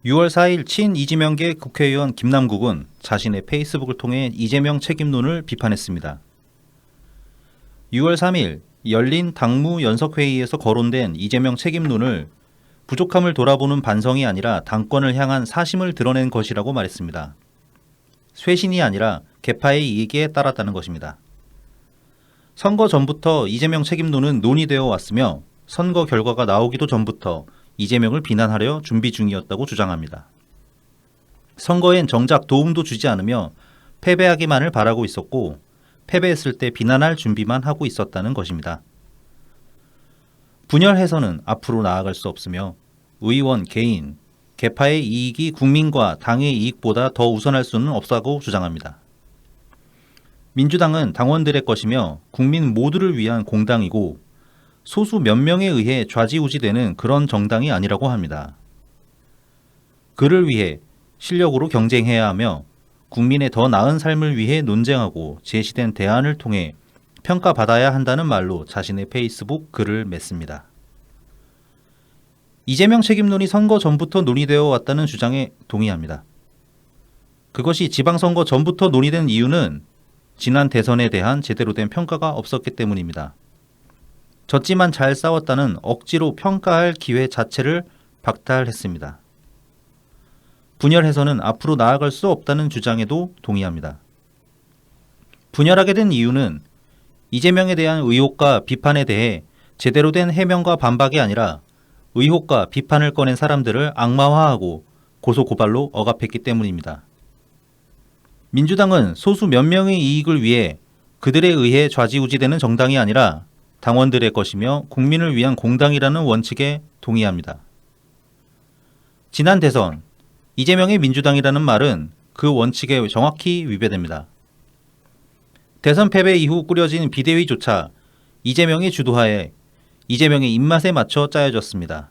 6월 4일 친이재명계 국회의원 김남국은 자신의 페이스북을 통해 이재명 책임론을 비판했습니다. 6월 3일 열린 당무 연석회의에서 거론된 이재명 책임론을 부족함을 돌아보는 반성이 아니라 당권을 향한 사심을 드러낸 것이라고 말했습니다. 쇄신이 아니라 계파의 이익에 따랐다는 것입니다. 선거 전부터 이재명 책임론은 논의되어 왔으며 선거 결과가 나오기도 전부터 이재명을 비난하려 준비 중이었다고 주장합니다. 선거엔 정작 도움도 주지 않으며 패배하기만을 바라고 있었고 패배했을 때 비난할 준비만 하고 있었다는 것입니다. 분열해서는 앞으로 나아갈 수 없으며 의원 개인, 계파의 이익이 국민과 당의 이익보다 더 우선할 수는 없다고 주장합니다. 민주당은 당원들의 것이며 국민 모두를 위한 공당이고 소수 몇 명에 의해 좌지우지되는 그런 정당이 아니라고 합니다. 그를 위해 실력으로 경쟁해야 하며 국민의 더 나은 삶을 위해 논쟁하고 제시된 대안을 통해 평가받아야 한다는 말로 자신의 페이스북 글을 맺습니다. 이재명 책임론이 선거 전부터 논의되어 왔다는 주장에 동의합니다. 그것이 지방선거 전부터 논의된 이유는 지난 대선에 대한 제대로 된 평가가 없었기 때문입니다. 졌지만 잘 싸웠다는 억지로 평가할 기회 자체를 박탈했습니다. 분열해서는 앞으로 나아갈 수 없다는 주장에도 동의합니다. 분열하게 된 이유는 이재명에 대한 의혹과 비판에 대해 제대로 된 해명과 반박이 아니라 의혹과 비판을 꺼낸 사람들을 악마화하고 고소고발로 억압했기 때문입니다. 민주당은 소수 몇 명의 이익을 위해 그들에 의해 좌지우지되는 정당이 아니라 당원들의 것이며 국민을 위한 공당이라는 원칙에 동의합니다. 지난 대선 이재명의 민주당이라는 말은 그 원칙에 정확히 위배됩니다. 대선 패배 이후 꾸려진 비대위조차 이재명의 주도하에 이재명의 입맛에 맞춰 짜여졌습니다.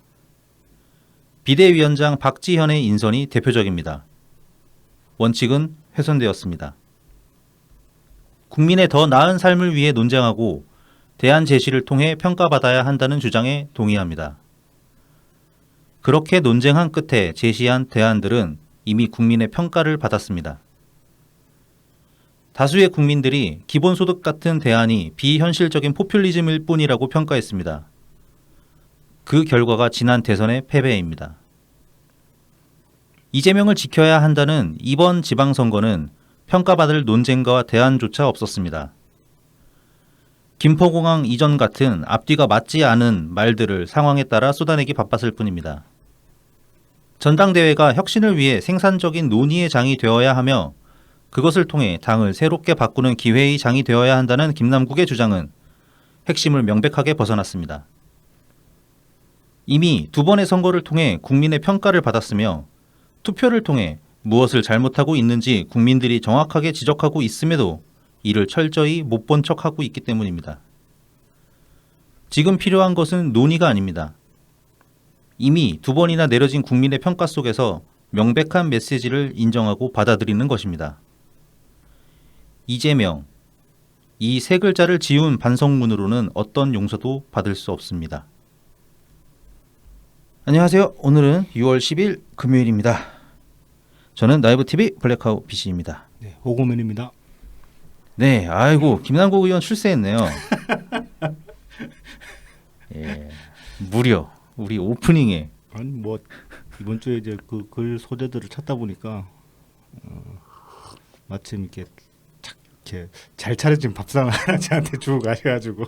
비대위원장 박지현의 인선이 대표적입니다. 원칙은 훼손되었습니다. 국민의 더 나은 삶을 위해 논쟁하고 대안 제시를 통해 평가받아야 한다는 주장에 동의합니다. 그렇게 논쟁한 끝에 제시한 대안들은 이미 국민의 평가를 받았습니다. 다수의 국민들이 기본소득 같은 대안이 비현실적인 포퓰리즘일 뿐이라고 평가했습니다. 그 결과가 지난 대선의 패배입니다. 이재명을 지켜야 한다는 이번 지방선거는 평가받을 논쟁과 대안조차 없었습니다. 김포공항 이전 같은 앞뒤가 맞지 않은 말들을 상황에 따라 쏟아내기 바빴을 뿐입니다. 전당대회가 혁신을 위해 생산적인 논의의 장이 되어야 하며 그것을 통해 당을 새롭게 바꾸는 기회의 장이 되어야 한다는 김남국의 주장은 핵심을 명백하게 벗어났습니다. 이미 두 번의 선거를 통해 국민의 평가를 받았으며 투표를 통해 무엇을 잘못하고 있는지 국민들이 정확하게 지적하고 있음에도 이를 철저히 못 본 척하고 있기 때문입니다. 지금 필요한 것은 논의가 아닙니다. 이미 두 번이나 내려진 국민의 평가 속에서 명백한 메시지를 인정하고 받아들이는 것입니다. 이재명, 이 세 글자를 지운 반성문으로는 어떤 용서도 받을 수 없습니다. 안녕하세요. 오늘은 6월 10일 금요일입니다. 저는 나이브TV 블랙하우 BC입니다. 네, 오고맨입니다. 네, 아이고 김남국 의원 출세했네요. 예, 무려 우리 오프닝에 아니 뭐 이번 주에 이제 그 글 소재들을 찾다 보니까 마침 이렇게 착 이렇게 잘 차려진 밥상을 하나 저한테 주고 가셔가지고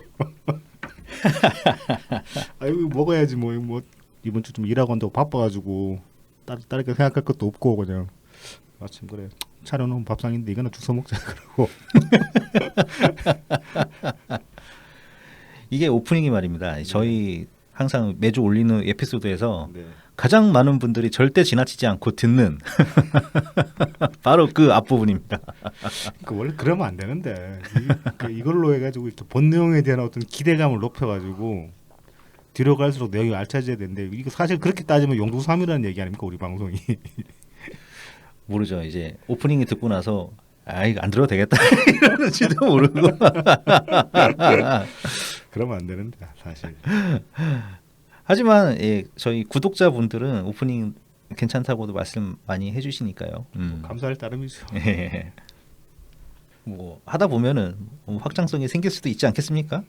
아이고 먹어야지 뭐 이번 주 좀 일하고 한다고 바빠가지고 다르게 생각할 것도 없고 그냥 마침 그래 차려놓은 밥상인데 이거나 주워 먹자 그러고 이게 오프닝이 말입니다. 저희 항상 매주 올리는 에피소드에서 네. 가장 많은 분들이 절대 지나치지 않고 듣는 바로 그 앞부분입니다. 그 원래 그러면 안 되는데 이걸로 해가지고 이렇게 본 내용에 대한 어떤 기대감을 높여가지고 뒤로 갈수록 내용이 알차져야 되는데 이거 사실 그렇게 따지면 용두삼이라는 얘기 아닙니까 우리 방송이. 모르죠. 이제 오프닝이 듣고 나서 아 이거 안 들어도 되겠다 이러는지도 모르고 그러면 안 되는데 사실. 하지만 예, 저희 구독자분들은 오프닝 괜찮다고도 말씀 많이 해주시니까요. 감사할 따름이죠. 예. 뭐 하다 보면은 뭐 확장성이 생길 수도 있지 않겠습니까?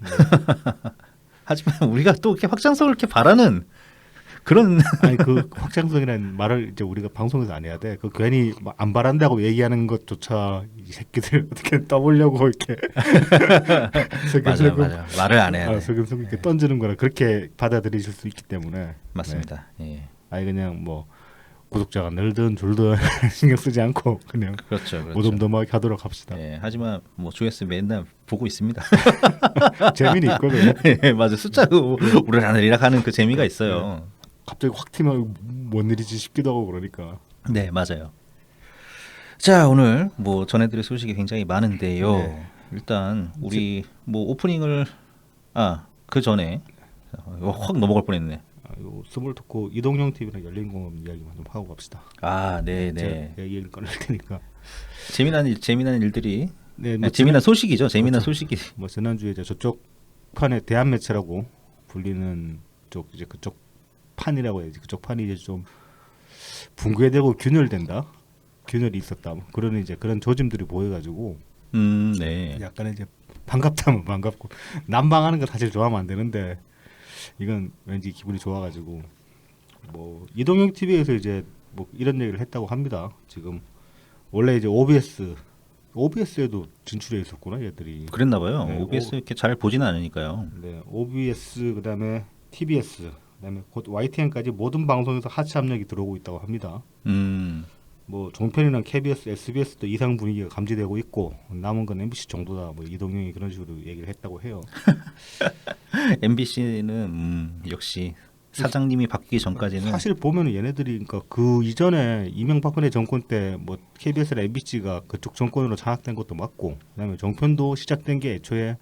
하지만 우리가 또 이렇게 확장성을 이렇게 바라는 그런 아니 그 확장성이라는 말을 이제 우리가 방송에서 안 해야 돼. 그 괜히 안 바란다고 얘기하는 것조차 이 새끼들 어떻게 떠보려고 이렇게 맞아요, 맞아요. 말을 안 해야 돼. 슬금슬금 이렇게 던지는 거라 그렇게 받아들이실 수 있기 때문에 맞습니다. 예. 아니 그냥 뭐 구독자가 늘든 줄든 신경 쓰지 않고 그냥 그렇죠, 그렇죠. 무덤덤하게 하도록 합시다. 예, 하지만 뭐 조회수 맨날 보고 있습니다. 재미는 있거든요. 예, 맞아. 숫자로 우르르 하는 그 재미가 있어요. 갑자기 확 튀면 뭔 일이지 싶기도 하고 그러니까. 네, 맞아요. 자, 오늘 뭐 전해드릴 소식이 굉장히 많은데요. 네. 일단 우리 뭐 오프닝을 그 전에 확 넘어갈 뻔했네. 요 스몰 토크 이동형 TV랑 열린 공업 이야기만 좀 하고 갑시다. 네, 제가 네. 얘기를 꺼낼 테니까. 재미난 일들이 네, 뭐 재미난 소식이죠. 재미난 그렇죠. 소식이. 뭐 지난주에 이제 저쪽 판에 대한 매체라고 불리는 쪽 이제 그쪽 판이라고 해야지. 그쪽 판이 이제 좀 붕괴되고 균열된다. 균열이 있었다. 뭐 그런 이제 그런 조짐들이 보여가지고 네. 약간 이제 반갑다면 반갑고 난방하는 거 사실 좋아하면 안 되는데 이건 왠지 기분이 좋아가지고 뭐 이동형 TV에서 이제 뭐 이런 얘기를 했다고 합니다. 지금 원래 이제 OBS에도 진출해 있었구나 얘들이. 그랬나 봐요. 네, OBS 이렇게 잘 보지는 않으니까요. 네, OBS 그다음에 TBS 그다음에 곧 YTN까지 모든 방송에서 하차 압력이 들어오고 있다고 합니다. 뭐 종편이나 KBS, SBS도 이상 분위기가 감지되고 있고 남은 건 MBC 정도다. 뭐 이동형이 그런 식으로 얘기를 했다고 해요. MBC는 역시 사장님이 바뀌기 전까지는 사실 보면은 얘네들이 그러니까 그 이전에 이명박근혜 정권 때 뭐 KBS나 MBC가 그쪽 정권으로 장악된 것도 맞고 그다음에 종편도 시작된 게 애초에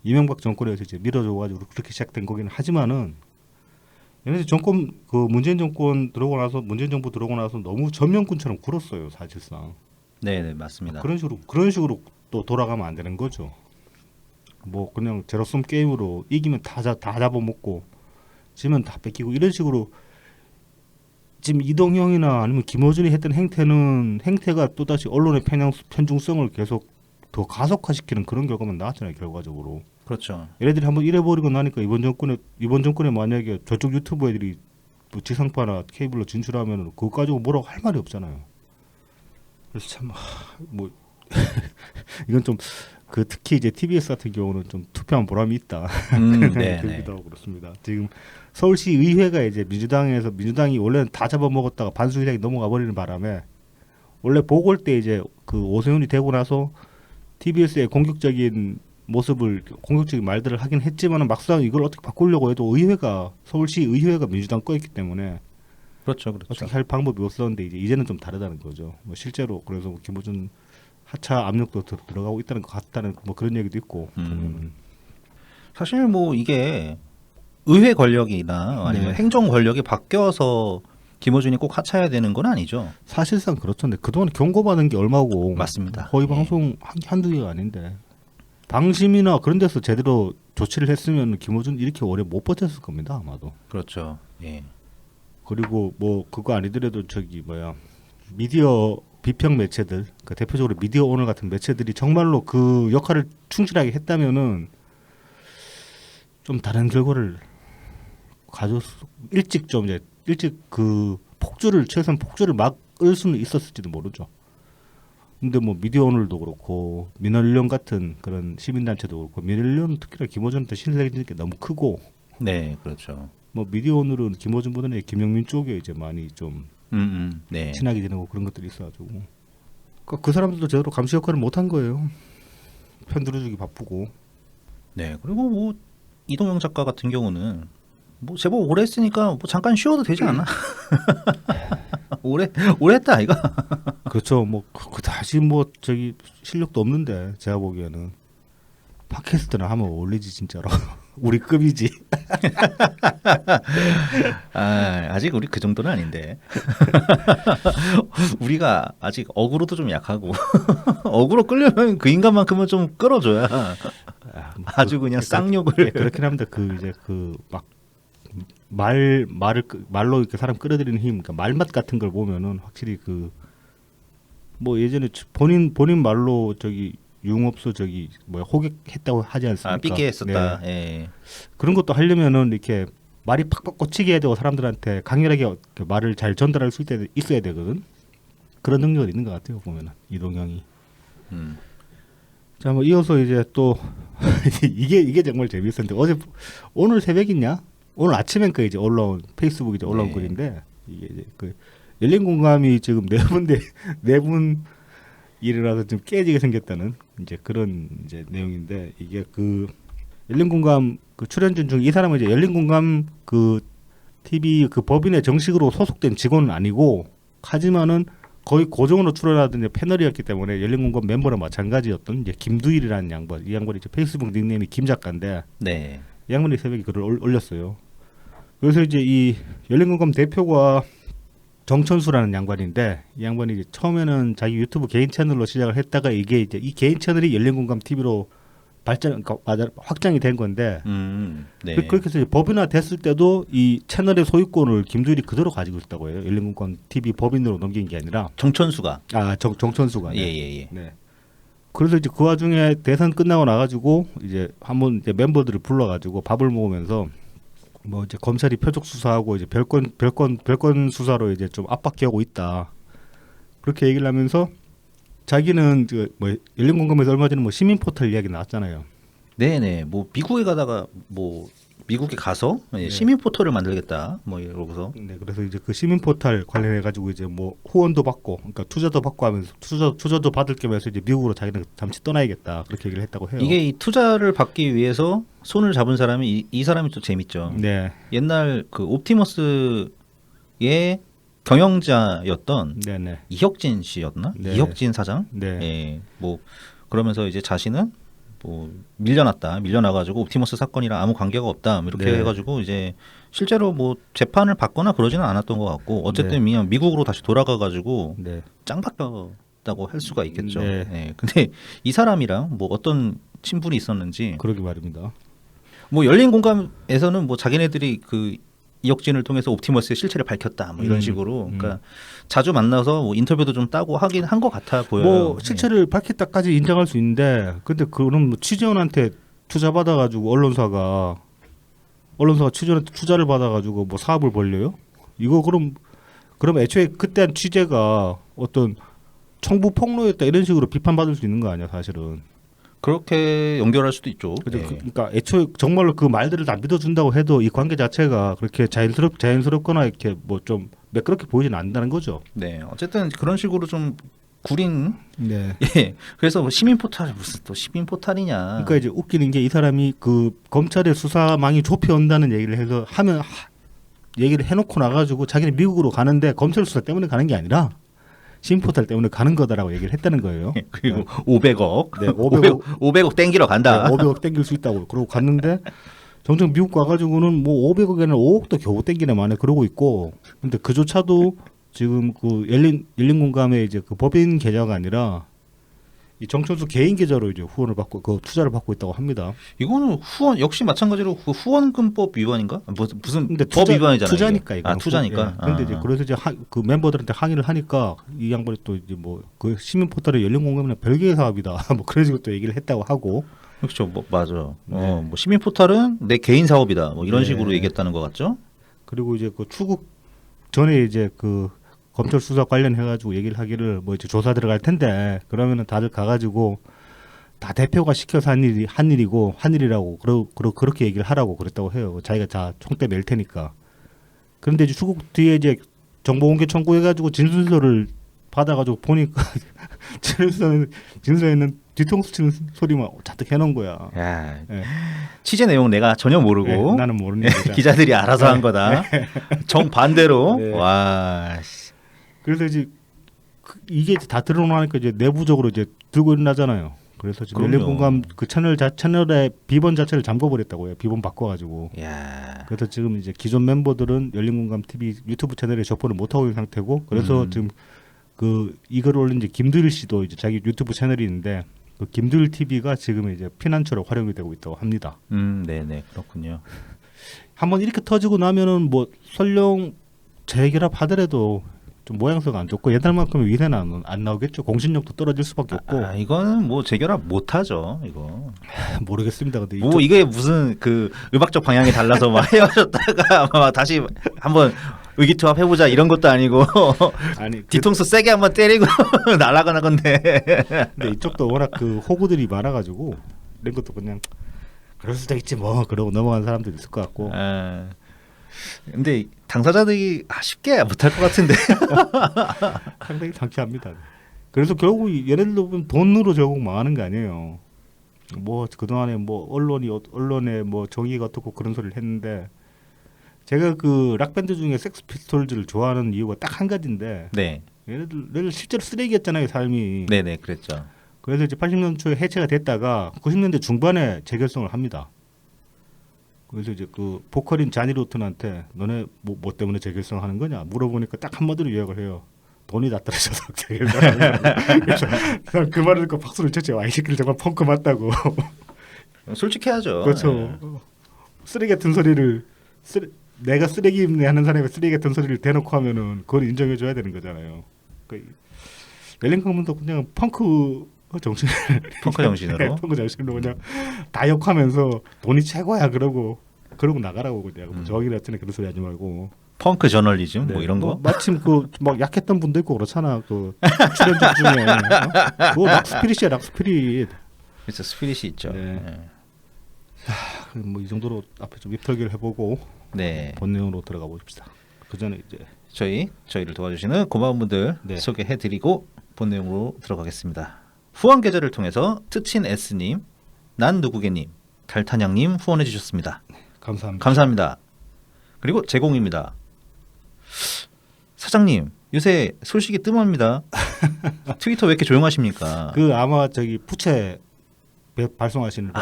이명박 정권에서 이제 밀어줘가지고 그렇게 시작된 거기는 하지만은 얘네들 정권 그 문재인 정권 들어오고 나서 문재인 정부 들어오고 나서 너무 전면군처럼 굴었어요 사실상. 네, 맞습니다. 그런 식으로 또 돌아가면 안 되는 거죠. 뭐 그냥 제로섬 게임으로 이기면 다 잡아먹고 지면 다 뺏기고 이런 식으로 지금 이동형이나 아니면 김어준이 했던 행태가 또다시 언론의 편중성을 계속 더 가속화시키는 그런 결과만 나왔잖아요 결과적으로. 그렇죠. 얘네들이 한번 이래버리고 나니까 이번 정권에 만약에 저쪽 유튜브 애들이 뭐 지상파나 케이블로 진출하면 그거 가지고 뭐라고 할 말이 없잖아요. 그래서 참 뭐 이건 좀 그 특히 이제 TBS 같은 경우는 좀 투표한 보람이 있다. 네, 들기도 하고 그렇습니다. 지금 서울시 의회가 이제 민주당이 원래는 다 잡아먹었다가 반수의장이 넘어가 버리는 바람에 원래 보궐 때 이제 그 오세훈이 되고 나서 TBS의 공격적인 말들을 하긴 했지만 막상 이걸 어떻게 바꾸려고 해도 서울시 의회가 민주당 거였기 때문에 그렇죠. 어떻게 할 방법이 없었는데 이제는 좀 다르다는 거죠. 뭐 실제로 그래서 김어준 하차 압력도 들어가고 있다는 것 같다는 뭐 그런 얘기도 있고. 사실 뭐 이게 의회 권력이나 아니면 행정 권력이 바뀌어서 김어준이 꼭 하차해야 되는 건 아니죠. 사실상 그렇던데 그동안 경고받은 게 얼마고. 맞습니다. 거의 방송 한두 개가 아닌데. 방심이나 그런 데서 제대로 조치를 했으면 김어준 이렇게 오래 못 버텼을 겁니다 아마도. 그렇죠. 예. 그리고 뭐 그거 아니더라도 미디어 비평 매체들, 그러니까 대표적으로 미디어 오늘 같은 매체들이 정말로 그 역할을 충실하게 했다면은 좀 다른 결과를 일찍 그 최소한 폭주를 막을 수는 있었을지도 모르죠. 근데 뭐 미디어 오늘도 그렇고 민원련 같은 그런 시민단체도 그렇고 민원련 특히나 김어준한테 신뢰하는 게 너무 크고. 네, 그렇죠. 뭐 미디어 오늘은 김어준보다는 김영민 쪽에 이제 많이 좀 네. 친하게 지내고 그런 것들이 있어가지고 그 사람들도 제대로 감시 역할을 못한 거예요. 편 들어주기 바쁘고. 네. 그리고 뭐 이동영 작가 같은 경우는 뭐 제법 오래 했으니까 뭐 잠깐 쉬어도 되지 않나? 오래 했다 이거. 그렇죠. 뭐 다시 뭐 실력도 없는데 제가 보기에는 팟캐스트나 하면 어울리지 진짜로. 우리 급이지. 아직 우리 그 정도는 아닌데. 우리가 아직 어그로도 좀 약하고 어그로 끌려면 그 인간만큼은 좀 끌어줘야 아주 그냥 쌍욕을. 그렇긴 합니다. 그 이제 그 막 말로 이렇게 사람 끌어들이는 힘, 그러니까 말맛 같은 걸 보면은 확실히 그 뭐 예전에 본인 말로 저기 융업소 저기 뭐야 호객했다고 하지 않습니까? 삐게 했었다. 네. 예. 그런 것도 하려면은 이렇게 말이 팍팍 꽂히게 해야 되고 사람들한테 강렬하게 말을 잘 전달할 수 있어야 되거든. 그런 능력이 있는 것 같아요 보면은 이동형이. 자, 뭐 이어서 이제 또 이게 정말 재밌었는데 오늘 새벽이냐? 오늘 아침엔까 이제 올라온 페이스북 이제 올라온 네. 글인데 이게 이제 그 열린 공감이 지금 네 분 일어나서 좀 깨지게 생겼다는 이제 그런 이제 내용인데 이게 그 열린 공감 그 출연진 중 이 사람은 이제 열린 공감 그 TV 그 법인에 정식으로 소속된 직원은 아니고 하지만은 거의 고정으로 출연하던 패널이었기 때문에 열린 공감 멤버랑 마찬가지였던 이제 김두일이라는 양반. 이 양반이 이제 페이스북 닉네임이 김 작가인데 네. 이 양반이 새벽에 글을 올렸어요. 그래서 이제 이 열린 공감 대표가 정천수라는 양반인데 이 양반이 이제 처음에는 자기 유튜브 개인 채널로 시작을 했다가 이게 이제 이 개인 채널이 열린 공감 TV로 그러니까 확장이 된 건데 네. 그렇게 해서 법인화 됐을 때도 이 채널의 소유권을 김두일이 그대로 가지고 있다고 해요. 열린 공감 TV 법인으로 넘긴 게 아니라 정천수가. 정천수가. 예예예. 네. 그래서 이제 그 와중에 대선 끝나고 나가지고 이제 한번 이제 멤버들을 불러가지고 밥을 먹으면서 뭐 이제 검찰이 표적 수사하고 이제 별건 수사로 이제 좀 압박해오고 있다. 그렇게 얘기를 하면서 자기는 뭐 열린 공감에서 얼마 전에 뭐 시민 포털 이야기 나왔잖아요. 네네. 뭐 미국에 가다가 뭐 미국에 가서 시민 포털을 만들겠다. 뭐 이러고서. 네, 그래서 이제 그 시민 포털 관련해 가지고 이제 뭐 후원도 받고, 그러니까 투자도 받고 하면서 투자도 받을 겸해서 이제 미국으로 자기는 잠시 떠나야겠다 그렇게 얘기를 했다고 해요. 이게 이 투자를 받기 위해서 손을 잡은 사람이 이 사람이 또 재밌죠. 네, 옛날 그 옵티머스의 경영자였던 네네, 이혁진 씨였나? 네. 이혁진 사장. 네, 예. 뭐 그러면서 이제 자신은 뭐 밀려나가지고 옵티머스 사건이랑 아무 관계가 없다 뭐 이렇게 네. 해가지고 이제 실제로 뭐 재판을 받거나 그러지는 않았던 것 같고 어쨌든 네. 그냥 미국으로 다시 돌아가가지고 네, 짱 바뀌었다고 할 수가 있겠죠. 네. 예. 근데 이 사람이랑 뭐 어떤 친분이 있었는지 그러게 말입니다. 뭐 열린 공감에서는 뭐 자기네들이 그 이혁진을 통해서 옵티머스의 실체를 밝혔다 뭐 이런 식으로 그러니까 자주 만나서 뭐 인터뷰도 좀 따고 하긴 한 것 같아 보여요. 뭐 실체를 밝혔다까지 인정할 수 있는데, 근데 그럼 뭐 취재원한테 투자 받아가지고 언론사가 취재원한테 투자를 받아가지고 뭐 사업을 벌려요? 이거 그럼 애초에 그때 한 취재가 어떤 청부 폭로였다 이런 식으로 비판받을 수 있는 거 아니야 사실은. 그렇게 연결할 수도 있죠. 그죠? 예. 그러니까 애초에 정말로 그 말들을 다 믿어준다고 해도 이 관계 자체가 그렇게 자연스럽거나 이렇게 뭐 좀 매끄럽게 보이지는 않는다는 거죠. 네, 어쨌든 그런 식으로 좀 구린. 네. 예. 그래서 뭐 시민 포탈 무슨 또 시민 포탈이냐. 그러니까 이제 웃기는 게 이 사람이 그 검찰의 수사망이 좁혀온다는 얘기를 해서 얘기를 해놓고 나가지고 자기는 미국으로 가는데 검찰 수사 때문에 가는 게 아니라 시민 포탈 때문에 가는 거다라고 얘기를 했다는 거예요. 그리고 500억. 네, 500억 땡기러 간다. 네, 500억 땡길 수 있다고 그러고 갔는데 정작 미국 가가지고는 뭐 500억에는 5억도 겨우 땡기네 만에 그러고 있고, 근데 그조차도 지금 그 열린 공감의 이제 그 법인 계좌가 아니라 이 정천수 개인 계좌로 이제 후원을 받고 그 투자를 받고 있다고 합니다. 이거는 후원 역시 마찬가지로 그 후원금법 위반인가? 무슨 근데 법 위반이잖아요. 투자니까 이게. 이거. 투자니까. 그런데 이제 그래서 이제 그 멤버들한테 항의를 하니까 이 양반이 또 이제 뭐 그 시민 포털의 열린 공감이나 별개의 사업이다. 뭐 그런 식으로 또 얘기를 했다고 하고. 그렇죠. 뭐 맞아. 네. 뭐 시민 포탈은 내 개인 사업이다. 뭐 이런 네. 식으로 얘기했다는 것 같죠? 그리고 이제 그 출국 전에 이제 그 검찰 수사 관련해 가지고 얘기를 하기를 뭐 이제 조사 들어갈 텐데 그러면은 다들 가가지고 다 대표가 시켜서 한 일이라고 그렇게 얘기를 하라고 그랬다고 해요. 자기가 다 총대 맬 테니까. 그런데 이제 출국 뒤에 이제 정보 공개 청구해가지고 진술서를 받아가지고 보니까 진술서에는 뒤통수 치는 소리만 잔뜩 해놓은 거야. 야, 네. 취재 내용 내가 전혀 모르고 네, 나는 모르는 거다. 기자들이 알아서 한 거다. 정 반대로. 네. 와. 씨. 그래서 이제 이게 다 드러나니까 이제 내부적으로 이제 들고 일어나잖아요. 그래서 지금 그럼요. 열린 공감 그 채널의 비번 자체를 잠궈버렸다고요. 비번 바꿔가지고. 야. 그래서 지금 이제 기존 멤버들은 열린 공감 TV 유튜브 채널에 접근을 못 하고 있는 상태고, 그래서 지금 그 이걸 올린 이제 김두일 씨도 이제 자기 유튜브 채널이 있는데 그 김두일 TV가 지금 이제 피난처로 활용이 되고 있다고 합니다. 네네 그렇군요. 한번 이렇게 터지고 나면은 뭐 설령 재결합 하더라도 좀 모양새가 안 좋고 옛날만큼 위세는 안 나오겠죠. 공신력도 떨어질 수밖에 없고. 이거는 뭐 재결합 못하죠. 이거 모르겠습니다. 근데 뭐 이게 무슨 그 음악적 방향이 달라서 막 헤어졌다가 막 다시 한번 의기투합 해보자 이런 것도 아니고 아니 뒤통수 세게 한번 때리고 날아가는 건데. 근데 이쪽도 워낙 그 호구들이 많아가지고 이런 것도 그냥 그럴 수도 있지 뭐 그러고 넘어간 사람도 있을 것 같고. 근데 당사자들이 쉽게 못할 것 같은데. 상당히 상쾌합니다. 그래서 결국 얘네들도 보면 돈으로 결국 망하는 거 아니에요. 뭐 그동안에 뭐 언론에 뭐 정의가 어떻고 그런 소리를 했는데 제가 그 락밴드 중에 섹스 피스톨즈를 좋아하는 이유가 딱 한 가지인데 네, 얘네들 실제로 쓰레기였잖아요 삶이. 네네 그랬죠. 그래서 이제 80년대 초에 해체가 됐다가 90년대 중반에 재결성을 합니다. 그래서 이제 그 보컬인 자니 로튼한테 너네 뭐 때문에 재결성하는 거냐 물어보니까 딱 한마디로 요약을 해요. 돈이 다 떨어져서 재결성하는 거야. 그래서 그 말을 듣고 박수를 쳤죠. 이 새끼들 정말 펑크 맞다고. 솔직해야죠. 그렇죠. 쓰레기 같은 소리를 내가 쓰레기 하는 사람이 쓰레기 같은 소리를 대놓고 하면은 그걸 인정해줘야 되는 거잖아요. 멜링컴도 그냥 펑크 정신으로 펑크 정신으로 그냥 다 욕하면서 돈이 최고야 그러고 나가라고 그냥 저기 같은 그런 소리 하지 말고 펑크 저널리즘 네. 뭐 이런 거. 마침 그 막 약했던 분도 있고 그렇잖아. 그 출연진 중에 그거 락스피릿이야 락스피릿. 그래서 스피릿이 있죠. 네. 뭐 이 정도로 앞에 좀 입털기를 해보고 네. 본 내용으로 들어가 보십시다. 그 전에 이제 저희를 도와주시는 고마운 분들 네. 소개해드리고 본 내용으로 들어가겠습니다. 후원 계좌를 통해서 트친 S님, 난 누구게님, 달탄양님 후원해 주셨습니다. 감사합니다. 감사합니다. 그리고 제공입니다. 사장님 요새 소식이 뜸합니다. 트위터 왜 이렇게 조용하십니까? 그 아마 저기 부채 발송하시는 분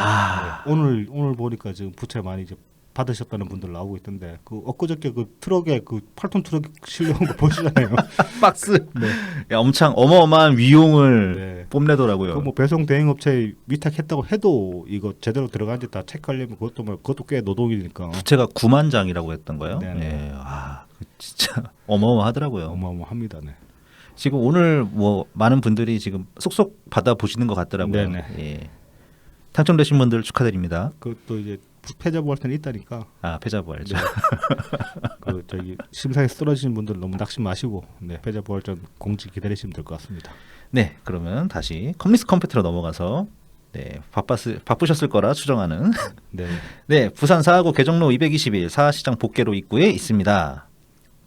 오늘 보니까 지금 부채 많이 이제 받으셨다는 분들 나오고 있던데 그 엊그저께 그 트럭에 그 8톤 트럭 실려온 거 보시잖아요. 박스. 네. 야, 엄청 어마어마한 위용을 네. 뽐내더라고요. 그 뭐 배송 대행업체에 위탁했다고 해도 이거 제대로 들어간지 다 체크하려면 그것도 꽤 노동이니까. 부채가 9만 장이라고 했던 거예요. 네네. 예, 진짜 어마어마하더라고요. 어마어마합니다. 네. 지금 오늘 뭐 많은 분들이 지금 속속 받아 보시는 것 같더라고요. 네네. 예. 당첨되신 분들 축하드립니다. 그것도 이제 패자 부활전이 있다니까. 패자 부활전. 네. 그 저기 심사에서 떨어지신 분들 너무 낙심 마시고 패자 부활전 공지 기다리시면 될 것 같습니다. 네, 그러면 다시 컴리스 컴퓨터로 넘어가서 바쁘셨을 거라 추정하는 네. 부산 사하구 개정로 221 사하시장 복개로 입구에 있습니다.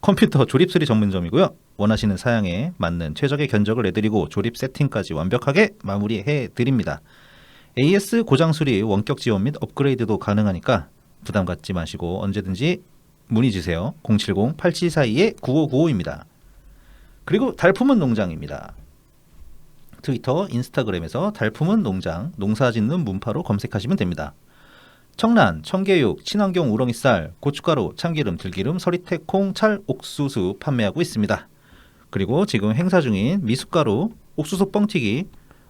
컴퓨터 조립 수리 전문점이고요. 원하시는 사양에 맞는 최적의 견적을 내드리고 조립 세팅까지 완벽하게 마무리해 드립니다. AS 고장 수리 원격 지원 및 업그레이드도 가능하니까 부담 갖지 마시고 언제든지 문의 주세요. 070-8742-9595입니다. 그리고 달품은 농장입니다. 트위터, 인스타그램에서 달품은 농장, 농사 짓는 문파로 검색하시면 됩니다. 청란, 청계육, 친환경 우렁이쌀, 고춧가루, 참기름, 들기름, 서리태, 콩, 찰, 옥수수 판매하고 있습니다. 그리고 지금 행사 중인 미숫가루, 옥수수 뻥튀기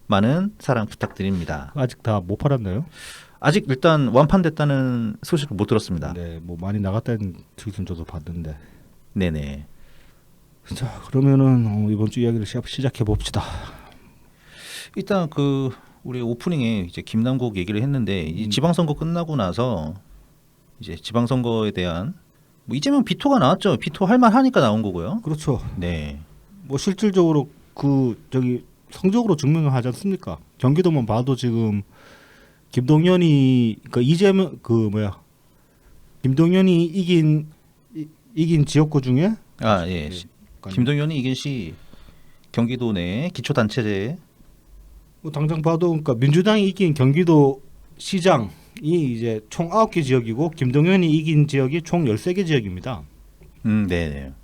많은 사랑 부탁드립니다. 아직 다 못 팔았나요? 아직 일단 완판됐다는 소식을 못 들었습니다. 네, 뭐 많이 나갔다는 트윗은 저도 봤는데. 네네. 자, 그러면은 이번 주 이야기를 시작해 봅시다. 일단 우리 오프닝에 이제 김남국 얘기를 했는데 이 지방선거 끝나고 나서 이제 지방선거에 대한 뭐 이재명 비토가 나왔죠. 비토 할 만하니까 나온 거고요. 그렇죠. 네. 뭐 실질적으로 성적으로 증명을 하지 않습니까? 경기도만 봐도 지금 김동연이 김동연이 이긴 지역구 중에 예. 김동연이 이긴 시 경기도 내 기초단체제 뭐 당장 봐도 그러니까 민주당이 이긴 경기도 시장이 이제 총 9개 지역이고 김동연이 이긴 지역이 총 13개 지역입니다. 네.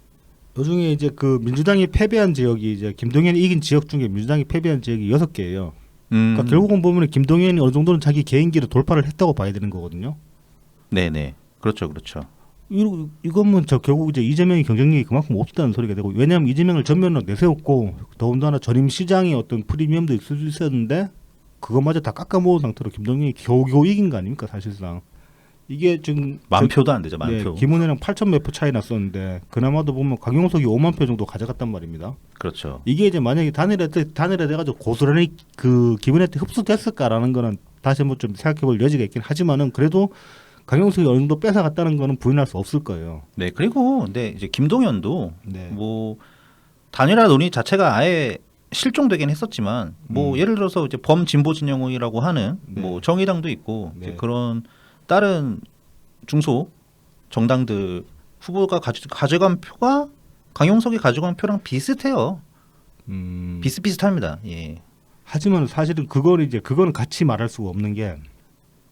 그중에 이제 그 민주당이 패배한 지역이 이제 김동연이 이긴 지역 중에 민주당이 패배한 지역이 6개예요. 그러니까 결국은 보면 김동연이 어느 정도는 자기 개인기로 돌파를 했다고 봐야 되는 거거든요. 네네. 그렇죠. 이거면 결국 이제 이재명이 경쟁력이 그만큼 없다는 소리가 되고, 왜냐하면 이재명을 전면으로 내세웠고 더군다나 전임 시장의 어떤 프리미엄도 있을 수 있었는데 그것마저 다 깎아모은 상태로 김동연이 겨우겨우 이긴 거 아닙니까 사실상. 이게 지금 만 표도 안 되죠. 만 네, 표. 김은혜랑 8천 몇 표 차이 났었는데 그나마도 보면 강용석이 5만 표 정도 가져갔단 말입니다. 그렇죠. 이게 이제 만약에 단일화 돼가지고 고스란히 그 김은혜한테 흡수됐을까라는 거는 다시 한번 좀 생각해볼 여지가 있긴 하지만은 그래도 강용석이 어느 정도 뺏어갔다는 거는 부인할 수 없을 거예요. 네. 그리고 근데 이제 김동연도 네. 뭐 단일화 논의 자체가 아예 실종되긴 했었지만 뭐 예를 들어서 이제 범진보 진영이라고 하는 네. 뭐 정의당도 있고 네. 이제 그런 다른 중소 정당들 후보가 가져간 표가 강용석이 가져간 표랑 비슷해요. 비슷비슷합니다. 예. 하지만 사실은 그거는 같이 말할 수가 없는 게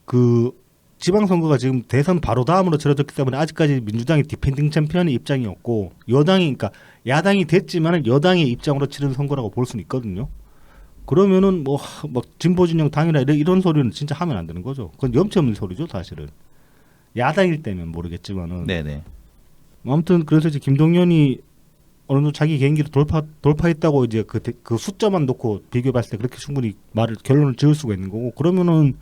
그 지방선거가 지금 대선 바로 다음으로 치러졌기 때문에 아직까지 민주당이 디펜딩 챔피언의 입장이었고 그러니까 야당이 됐지만 여당의 입장으로 치른 선거라고 볼 수는 있거든요. 그러면은 뭐 진보 진영 당이나 이런 소리는 진짜 하면 안 되는 거죠. 그건 염치 없는 소리죠, 사실은. 야당일 때면 모르겠지만은. 네네. 아무튼 그래서 이제 김동연이 어느 정도 자기 개인기로 돌파했다고 이제 그 숫자만 놓고 비교해봤을 때 그렇게 충분히 결론을 지을 수가 있는 거고 그러면은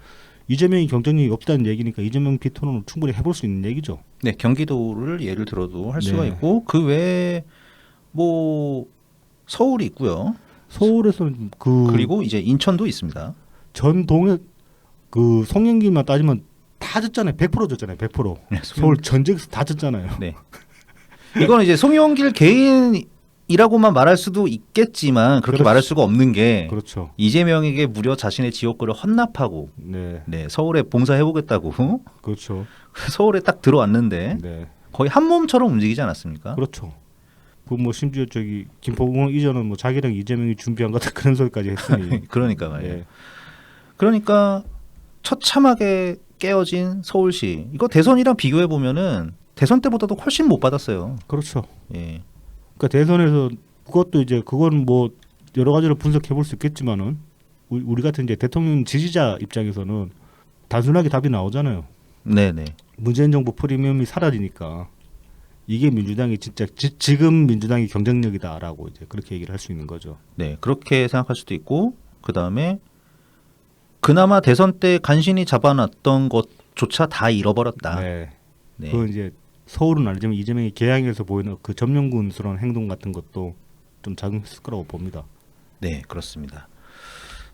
이재명이 경쟁력이 없다는 얘기니까 이재명 비토론을 충분히 해볼 수 있는 얘기죠. 네, 경기도를 예를 들어도 할 수가 네. 있고 그 외에 뭐 서울이 있고요. 서울에서는 그리고 이제 인천도 있습니다. 전동에 그 송영길만 따지면 다 졌잖아요. 100% 졌잖아요. 100%. 네, 서울 전역에서 다 졌잖아요. 네. 이거는 이제 송영길 개인이라고만 말할 수도 있겠지만 그렇게 그렇죠. 말할 수가 없는 게 그렇죠. 이재명에게 무려 자신의 지역구를 헌납하고 네, 네, 서울에 봉사해보겠다고 그렇죠. 서울에 딱 들어왔는데 네, 거의 한 몸처럼 움직이지 않았습니까? 그렇죠. 그 뭐 심지어 저기 김포공항 이전은 뭐 자기랑 이재명이 준비한 것 같은 그런 소리까지 했으니. 그러니까 말이에요. 네. 그러니까 처참하게 깨어진 서울시 이거 대선이랑 비교해 보면은 대선 때보다도 훨씬 못 받았어요. 그렇죠. 예. 그러니까 대선에서 그건 뭐 여러 가지로 분석해 볼 수 있겠지만은 우리 같은 이제 대통령 지지자 입장에서는 단순하게 답이 나오잖아요. 네네. 문재인 정부 프리미엄이 사라지니까 이게 민주당이 진짜 지금 민주당이 경쟁력이다라고 이제 그렇게 얘기를 할 수 있는 거죠. 네, 그렇게 생각할 수도 있고 그 다음에 그나마 대선 때 간신히 잡아놨던 것조차 다 잃어버렸다. 네. 네. 그 이제 서울은 아니지만 이재명이 개항에서 보이는 그 점령군스러운 행동 같은 것도 좀 작용했을 거라고 봅니다. 네, 그렇습니다.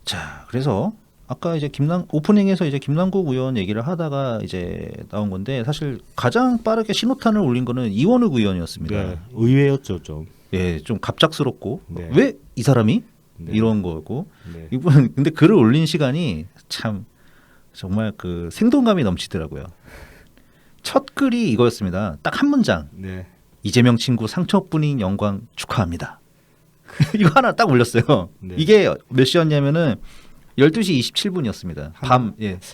자, 그래서 아까 이제 오프닝에서 이제 김남국 의원 얘기를 하다가 이제 나온 건데 사실 가장 빠르게 신호탄을 올린 거는 이원욱 의원이었습니다. 네. 의외였죠, 좀. 예, 좀 갑작스럽고 네. 왜 이 사람이 네. 이런 거고 네. 이분 근데 글을 올린 시간이 참 정말 그 생동감이 넘치더라고요. 첫 글이 이거였습니다. 딱 한 문장. 네. 이재명 친구 상처뿐인 영광 축하합니다. 이거 하나 딱 올렸어요. 네. 이게 몇 시였냐면은 12시 27분이었습니다.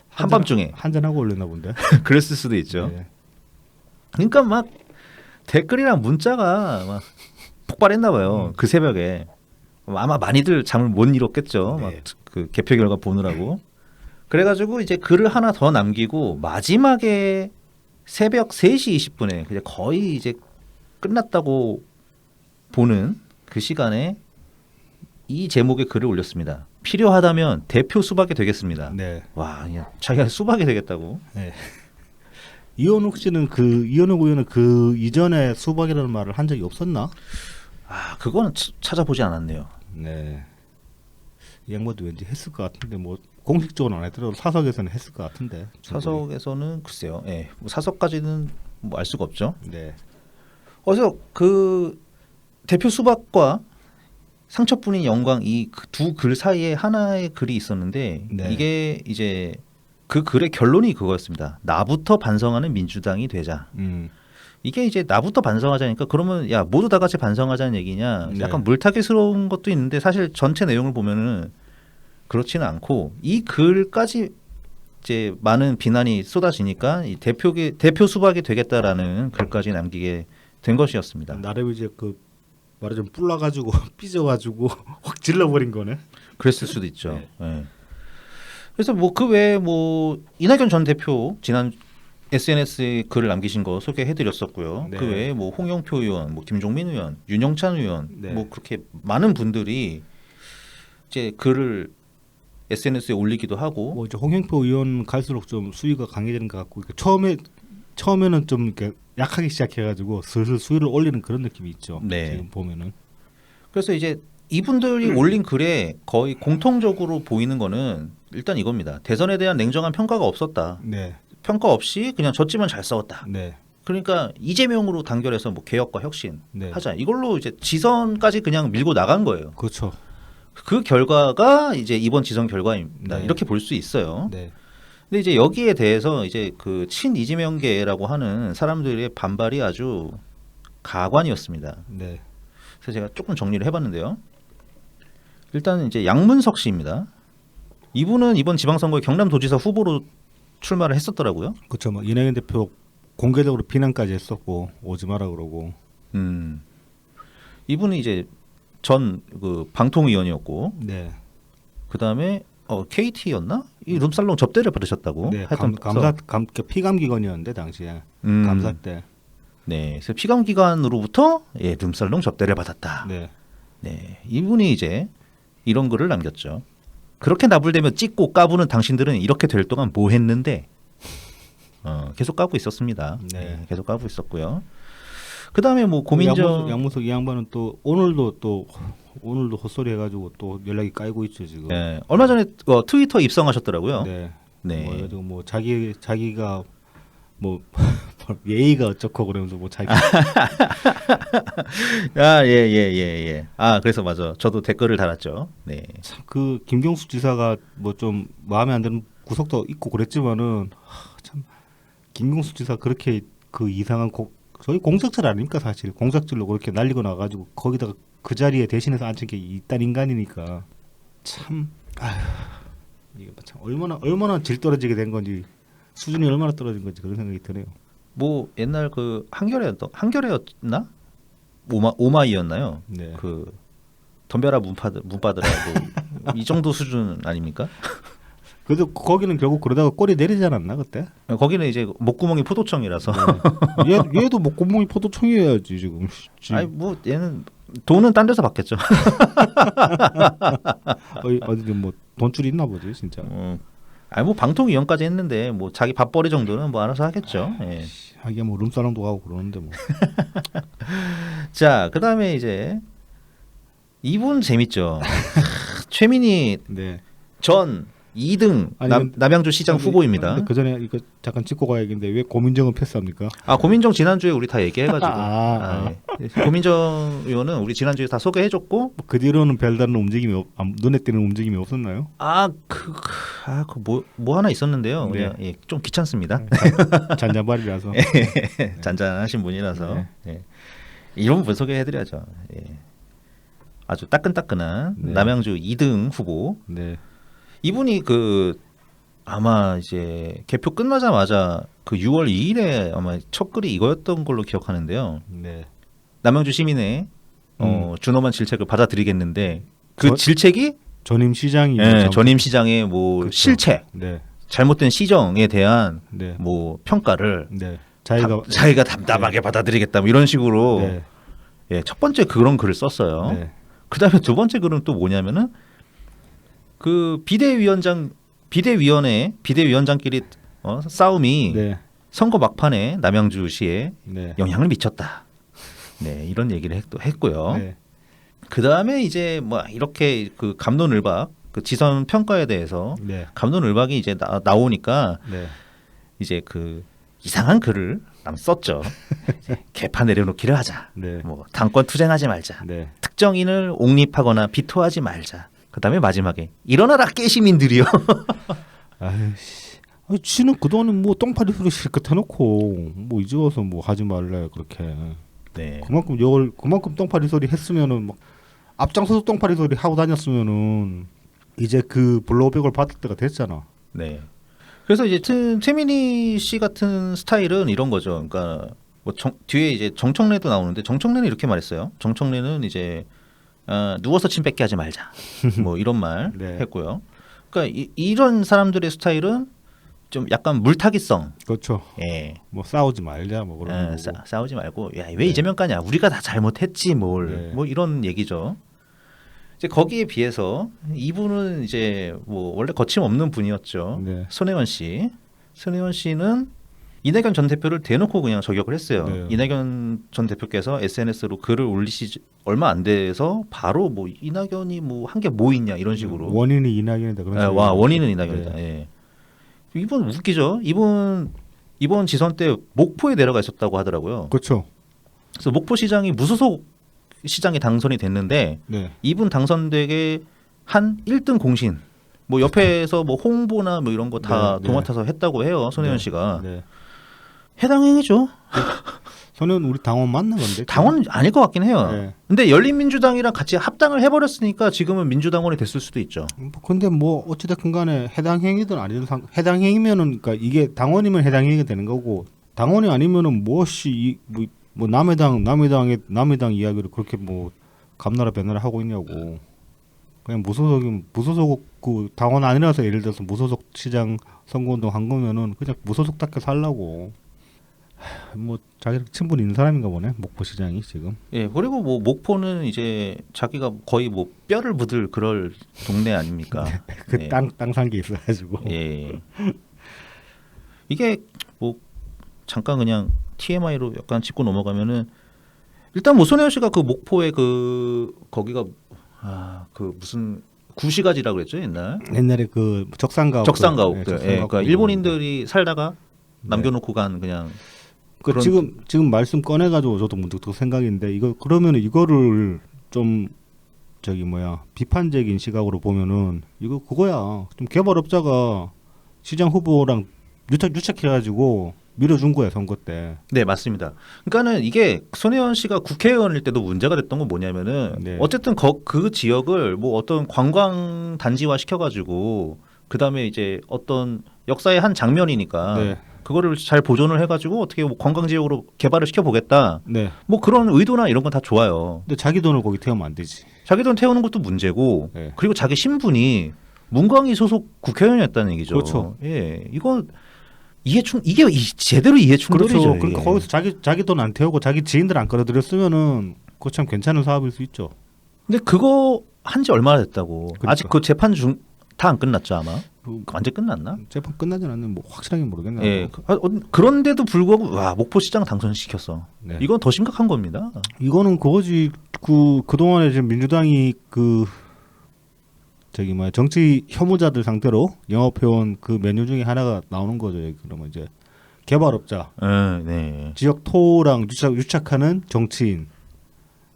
한밤중에. 한잔하고 올렸나 본데. 그랬을 수도 있죠. 네. 그러니까 막 댓글이랑 문자가 막 폭발했나 봐요. 그 새벽에. 아마 많이들 잠을 못 이뤘겠죠. 네. 막 그 개표 결과 보느라고. 그래가지고 이제 글을 하나 더 남기고 마지막에 새벽 3시 20분에 그냥 거의 이제 끝났다고 보는 그 시간에 이 제목의 글을 올렸습니다. 필요하다면 대표 수박이 되겠습니다. 네. 와, 그냥 자기가 수박이 되겠다고. 네. 이현욱 의원은 그 이전에 수박이라는 말을 한 적이 없었나? 아, 그거는 찾아보지 않았네요. 네. 이 양반도 왠지 했을 것 같은데 뭐 공식적으로 안 했더라도 사석에서는 했을 것 같은데. 사석에서는 글쎄요. 예, 뭐 사석까지는 뭐 알 수가 없죠. 네. 그래서 그 대표 수박과 상처뿐인 영광 이 두 글 사이에 하나의 글이 있었는데 네. 이게 이제 그 글의 결론이 그거였습니다. 나부터 반성하는 민주당이 되자. 이게 이제 나부터 반성하자니까 그러면 야 모두 다 같이 반성하자는 얘기냐? 네. 약간 물타기스러운 것도 있는데 사실 전체 내용을 보면은 그렇지는 않고 이 글까지 이제 많은 비난이 쏟아지니까 이 대표 수박이 되겠다라는 글까지 남기게 된 것이었습니다. 나름 이제 그 말하자면 뿔나가지고 삐져가지고 확 질러버린 거네. 그랬을 수도 있죠. 네. 예. 그래서 뭐 그 외에 뭐 이낙연 전 대표 지난 SNS에 글을 남기신 거 소개해드렸었고요. 네. 그 외에 뭐 홍영표 의원, 뭐 김종민 의원, 윤영찬 의원, 네. 뭐 그렇게 많은 분들이 이제 글을 SNS에 올리기도 하고. 뭐 이제 홍영표 의원 갈수록 좀 수위가 강해지는 것 같고 그러니까 처음에는 좀 이렇게 약하게 시작해가지고 슬슬 수위를 올리는 그런 느낌이 있죠. 네. 지금 보면은. 그래서 이제 이분들이 올린 글에 거의 공통적으로 보이는 거는 일단 이겁니다. 대선에 대한 냉정한 평가가 없었다. 네, 평가 없이 그냥 졌지만 잘 싸웠다. 네, 그러니까 이재명으로 단결해서 뭐 개혁과 혁신 네. 하자. 이걸로 이제 지선까지 그냥 밀고 나간 거예요. 그렇죠. 그 결과가 이제 이번 지선 결과입니다. 네. 이렇게 볼 수 있어요. 네, 근데 이제 여기에 대해서 이제 그 친 이재명계라고 하는 사람들의 반발이 아주 가관이었습니다. 네, 그래서 제가 조금 정리를 해봤는데요. 일단 이제 양문석 씨입니다. 이분은 이번 지방선거에 경남도지사 후보로 출마를 했었더라고요. 그렇죠. 뭐 이낙연 대표 공개적으로 비난까지 했었고 오지 마라 그러고. 이분은 이제 전 그 방통위원이었고, 네, 그 다음에 KT였나? 이 룸살롱 접대를 받으셨다고. 네. 하여튼 피감기관이었는데 당시에 음. 감사 때. 네, 그래서 피감기관으로부터 룸살롱 접대를 받았다. 네, 네, 이분이 이제 이런 글을 남겼죠. 그렇게 나불대며 찍고 까부는 당신들은 이렇게 될 동안 뭐 했는데? 계속 까고 있었습니다. 네. 네, 계속 까고 있었고요. 그 다음에 뭐 고민정 양문석 이 양반은 또 오늘도 헛소리 해가지고 또 연락이 까이고 있죠 지금. 네, 얼마 전에 트위터 입성하셨더라고요. 네. 네. 뭐 해가지고 뭐 자기가 뭐 예의가 어쩌고 그러면서 뭐 자기 예. 아, 그래서 맞아. 저도 댓글을 달았죠. 네. 참 그 김경수 지사가 뭐 좀 마음에 안 드는 구석도 있고 그랬지만은 참 김경수 지사 그렇게 그 이상한 저희 공작질 아닙니까 사실 공작질로 그렇게 날리고 나가지고 거기다가 그 자리에 대신해서 앉힌 게 이딴 인간이니까 참 아휴 이게 참 얼마나 질 떨어지게 된 건지 수준이 얼마나 떨어진 건지 그런 생각이 드네요. 뭐 옛날 그 한겨레였나? 오마이였나요? 네. 그 덤벼라 문바들하고 이 정도 수준 아닙니까? 그래도 거기는 결국 그러다가 꼬리 내리지 않았나 그때? 거기는 이제 목구멍이 포도청이라서. 네. 얘도 뭐 목구멍이 포도청이어야지 지금. 아니 뭐 얘는 돈은 딴 데서 받겠죠. 어디 뭐 돈줄이 있나 보지 진짜. 아니 뭐 방통위원까지 했는데 뭐 자기 밥벌이 정도는 뭐 알아서 하겠죠. 예. 하긴 뭐 룸사롱도 가고 그러는데 뭐. 자, 그다음에 이제 이분 재밌죠. 최민희 네. 전 2등 아니, 남양주 시장 후보입니다. 그 전에 이거 잠깐 짚고 가야겠는데 왜 고민정은 패스합니까? 아, 고민정 지난주에 우리 다 얘기해가지고. 예. 고민정 의원은 우리 지난주에 다 소개해줬고. 그 뒤로는 별다른 움직임이 눈에 띄는 움직임이 없었나요? 뭐 하나 있었는데요. 네. 그냥, 좀 귀찮습니다. 잔잔바리라서. 잔잔하신 분이라서. 네. 예. 이런 분 소개해드려야죠. 예. 아주 따끈따끈한 네. 남양주 2등 후보. 네. 이분이 아마 이제 개표 끝나자마자 그 6월 2일에 아마 첫 글이 이거였던 걸로 기억하는데요. 네. 남양주 시민의 준엄한 질책을 받아들이겠는데 그 질책이 전임 시장이 전임 시장의 뭐 그렇죠. 실체, 네. 잘못된 시정에 대한 네. 뭐 평가를 네. 자기가 담담하게 받아들이겠다 뭐 이런 식으로 네. 첫 번째 그런 글을 썼어요. 네. 그다음에 두 번째 글은 또 뭐냐면은 그 비대위원장끼리 싸움이 네. 선거 막판에 남양주시에 네. 영향을 미쳤다. 네, 이런 얘기를 했고요. 네. 그 다음에 이제 뭐 이렇게 그 갑론을박 그 지선 평가에 대해서 네. 갑론을박이 이제 나오니까 네. 이제 그 이상한 글을 썼죠. 이제 개파 내려놓기를 하자. 네. 뭐 당권 투쟁하지 말자. 네. 특정인을 옹립하거나 비토하지 말자. 그다음에 마지막에 일어나라 깨시민들이요. 아이씨. 지는 그동안에 뭐 똥파리 소리 실컷 해놓고 뭐 이제 와서 뭐 하지 말래 그렇게. 네. 그만큼 똥파리 소리 했으면은 막 앞장서서 똥파리 소리 하고 다녔으면은 이제 그 블로우백을 받을 때가 됐잖아. 네. 그래서 이제 최민희 씨 같은 스타일은 이런 거죠. 그러니까 뭐 뒤에 이제 정청래도 나오는데 정청래는 이렇게 말했어요. 정청래는 이제 누워서 침 뱉게 하지 말자. 뭐 이런 말 네. 했고요. 그러니까 이런 사람들의 스타일은 좀 약간 물타기성. 그렇죠. 예. 뭐 싸우지 말자 뭐 그런 거고. 싸우지 말고 야, 왜 이재명 까냐? 우리가 다 잘못했지 뭘. 네. 뭐 이런 얘기죠. 이제 거기에 비해서 이분은 이제 뭐 원래 거침없는 분이었죠. 네. 손혜원 씨. 손혜원 씨는 이낙연 전 대표를 대놓고 그냥 저격을 했어요. 네. 이낙연 전 대표께서 SNS로 글을 올리시 얼마 안 돼서 바로 뭐 이낙연이 뭐 한 게 뭐 있냐 이런 식으로. 원인이 이낙연이다 그런. 아, 와 원인은 이낙연이다. 네. 예. 이분 웃기죠. 이번 지선 때 목포에 내려가 있었다고 하더라고요. 그렇죠. 그래서 목포시장이 무소속 시장에 당선이 됐는데 네. 이분 당선되게 한 1등 공신 뭐 옆에서 뭐 홍보나 뭐 이런 거 다 네, 도맡아서 했다고 해요. 손혜원 네, 씨가. 네. 해당 행위죠. 저는 우리 당원 맞는 건데. 당원은 아닐 것 같긴 해요. 네. 근데 열린민주당이랑 같이 합당을 해버렸으니까 지금은 민주당원이 됐을 수도 있죠. 근데 뭐 어찌됐든 간에 해당 행위든 아니든 해당 행위면은 그러니까 이게 당원이면 해당 행위가 되는 거고 당원이 아니면은 무엇이 뭐 남의 당 이야기를 그렇게 뭐 감나라 배나라 하고 있냐고. 그냥 무소속 그 당원 아니라서 예를 들어서 무소속 시장 선거운동 한 거면은 그냥 무소속답게 살라고. 뭐 자기랑 친분 있는 사람인가 보네 목포시장이 지금. 예, 그리고 뭐 목포는 이제 자기가 거의 뭐 뼈를 묻을 그럴 동네 아닙니까? 그 예. 땅 산 게 있어가지고. 예. 이게 뭐 잠깐 그냥 TMI로 약간 짚고 넘어가면은 일단 뭐 손혜원 씨가 그 목포에 그 거기가 그 무슨 구시가지라고 그랬죠 옛날. 옛날에 그 적산가옥들. 적산가옥들. 예, 그러니까 일본인들이 살다가 남겨놓고 간 그냥. 그 그런- 지금 말씀 꺼내가지고 저도 문득 그 생각인데 이거 그러면은 이거를 좀 저기 뭐야 비판적인 시각으로 보면은 이거 그거야 좀 개발업자가 시장 후보랑 유착해가지고 밀어준 거야 선거 때. 네 맞습니다. 그러니까는 이게 손혜원 씨가 국회의원일 때도 문제가 됐던 건 뭐냐면은 네. 어쨌든 그 지역을 뭐 어떤 관광 단지화 시켜가지고 그 다음에 이제 어떤 역사의 한 장면이니까 네. 그거를 잘 보존을 해가지고 어떻게 뭐 관광 지역으로 개발을 시켜보겠다. 네. 뭐 그런 의도나 이런 건 다 좋아요. 근데 자기 돈을 거기 태우면 안 되지. 자기 돈 태우는 것도 문제고 네. 그리고 자기 신분이 문광희 소속 국회의원이었다는 얘기죠. 그렇죠. 예, 이건 이게 제대로 이해 충돌이죠. 그렇죠. 이게. 그러니까 거기서 자기 돈 안 태우고 자기 지인들 안 끌어들였으면은 그거 참 괜찮은 사업일 수 있죠. 근데 그거 한 지 얼마나 됐다고? 그러니까. 아직 그 재판 중 다 안 끝났죠 아마? 그 완전 끝났나? 재판 끝나진 않는 뭐 확실하게 모르겠네. 예. 그런데도 불구하고 와 목포시장 당선시켰어. 네. 이건 더 심각한 겁니다. 이거는 그거지. 그 동안에 지금 민주당이 그 저기 뭐야 정치 혐오자들 상대로 영업해온 그 메뉴 중에 하나가 나오는 거죠. 그러면 이제 개발업자, 네. 지역 토랑 유착하는 정치인.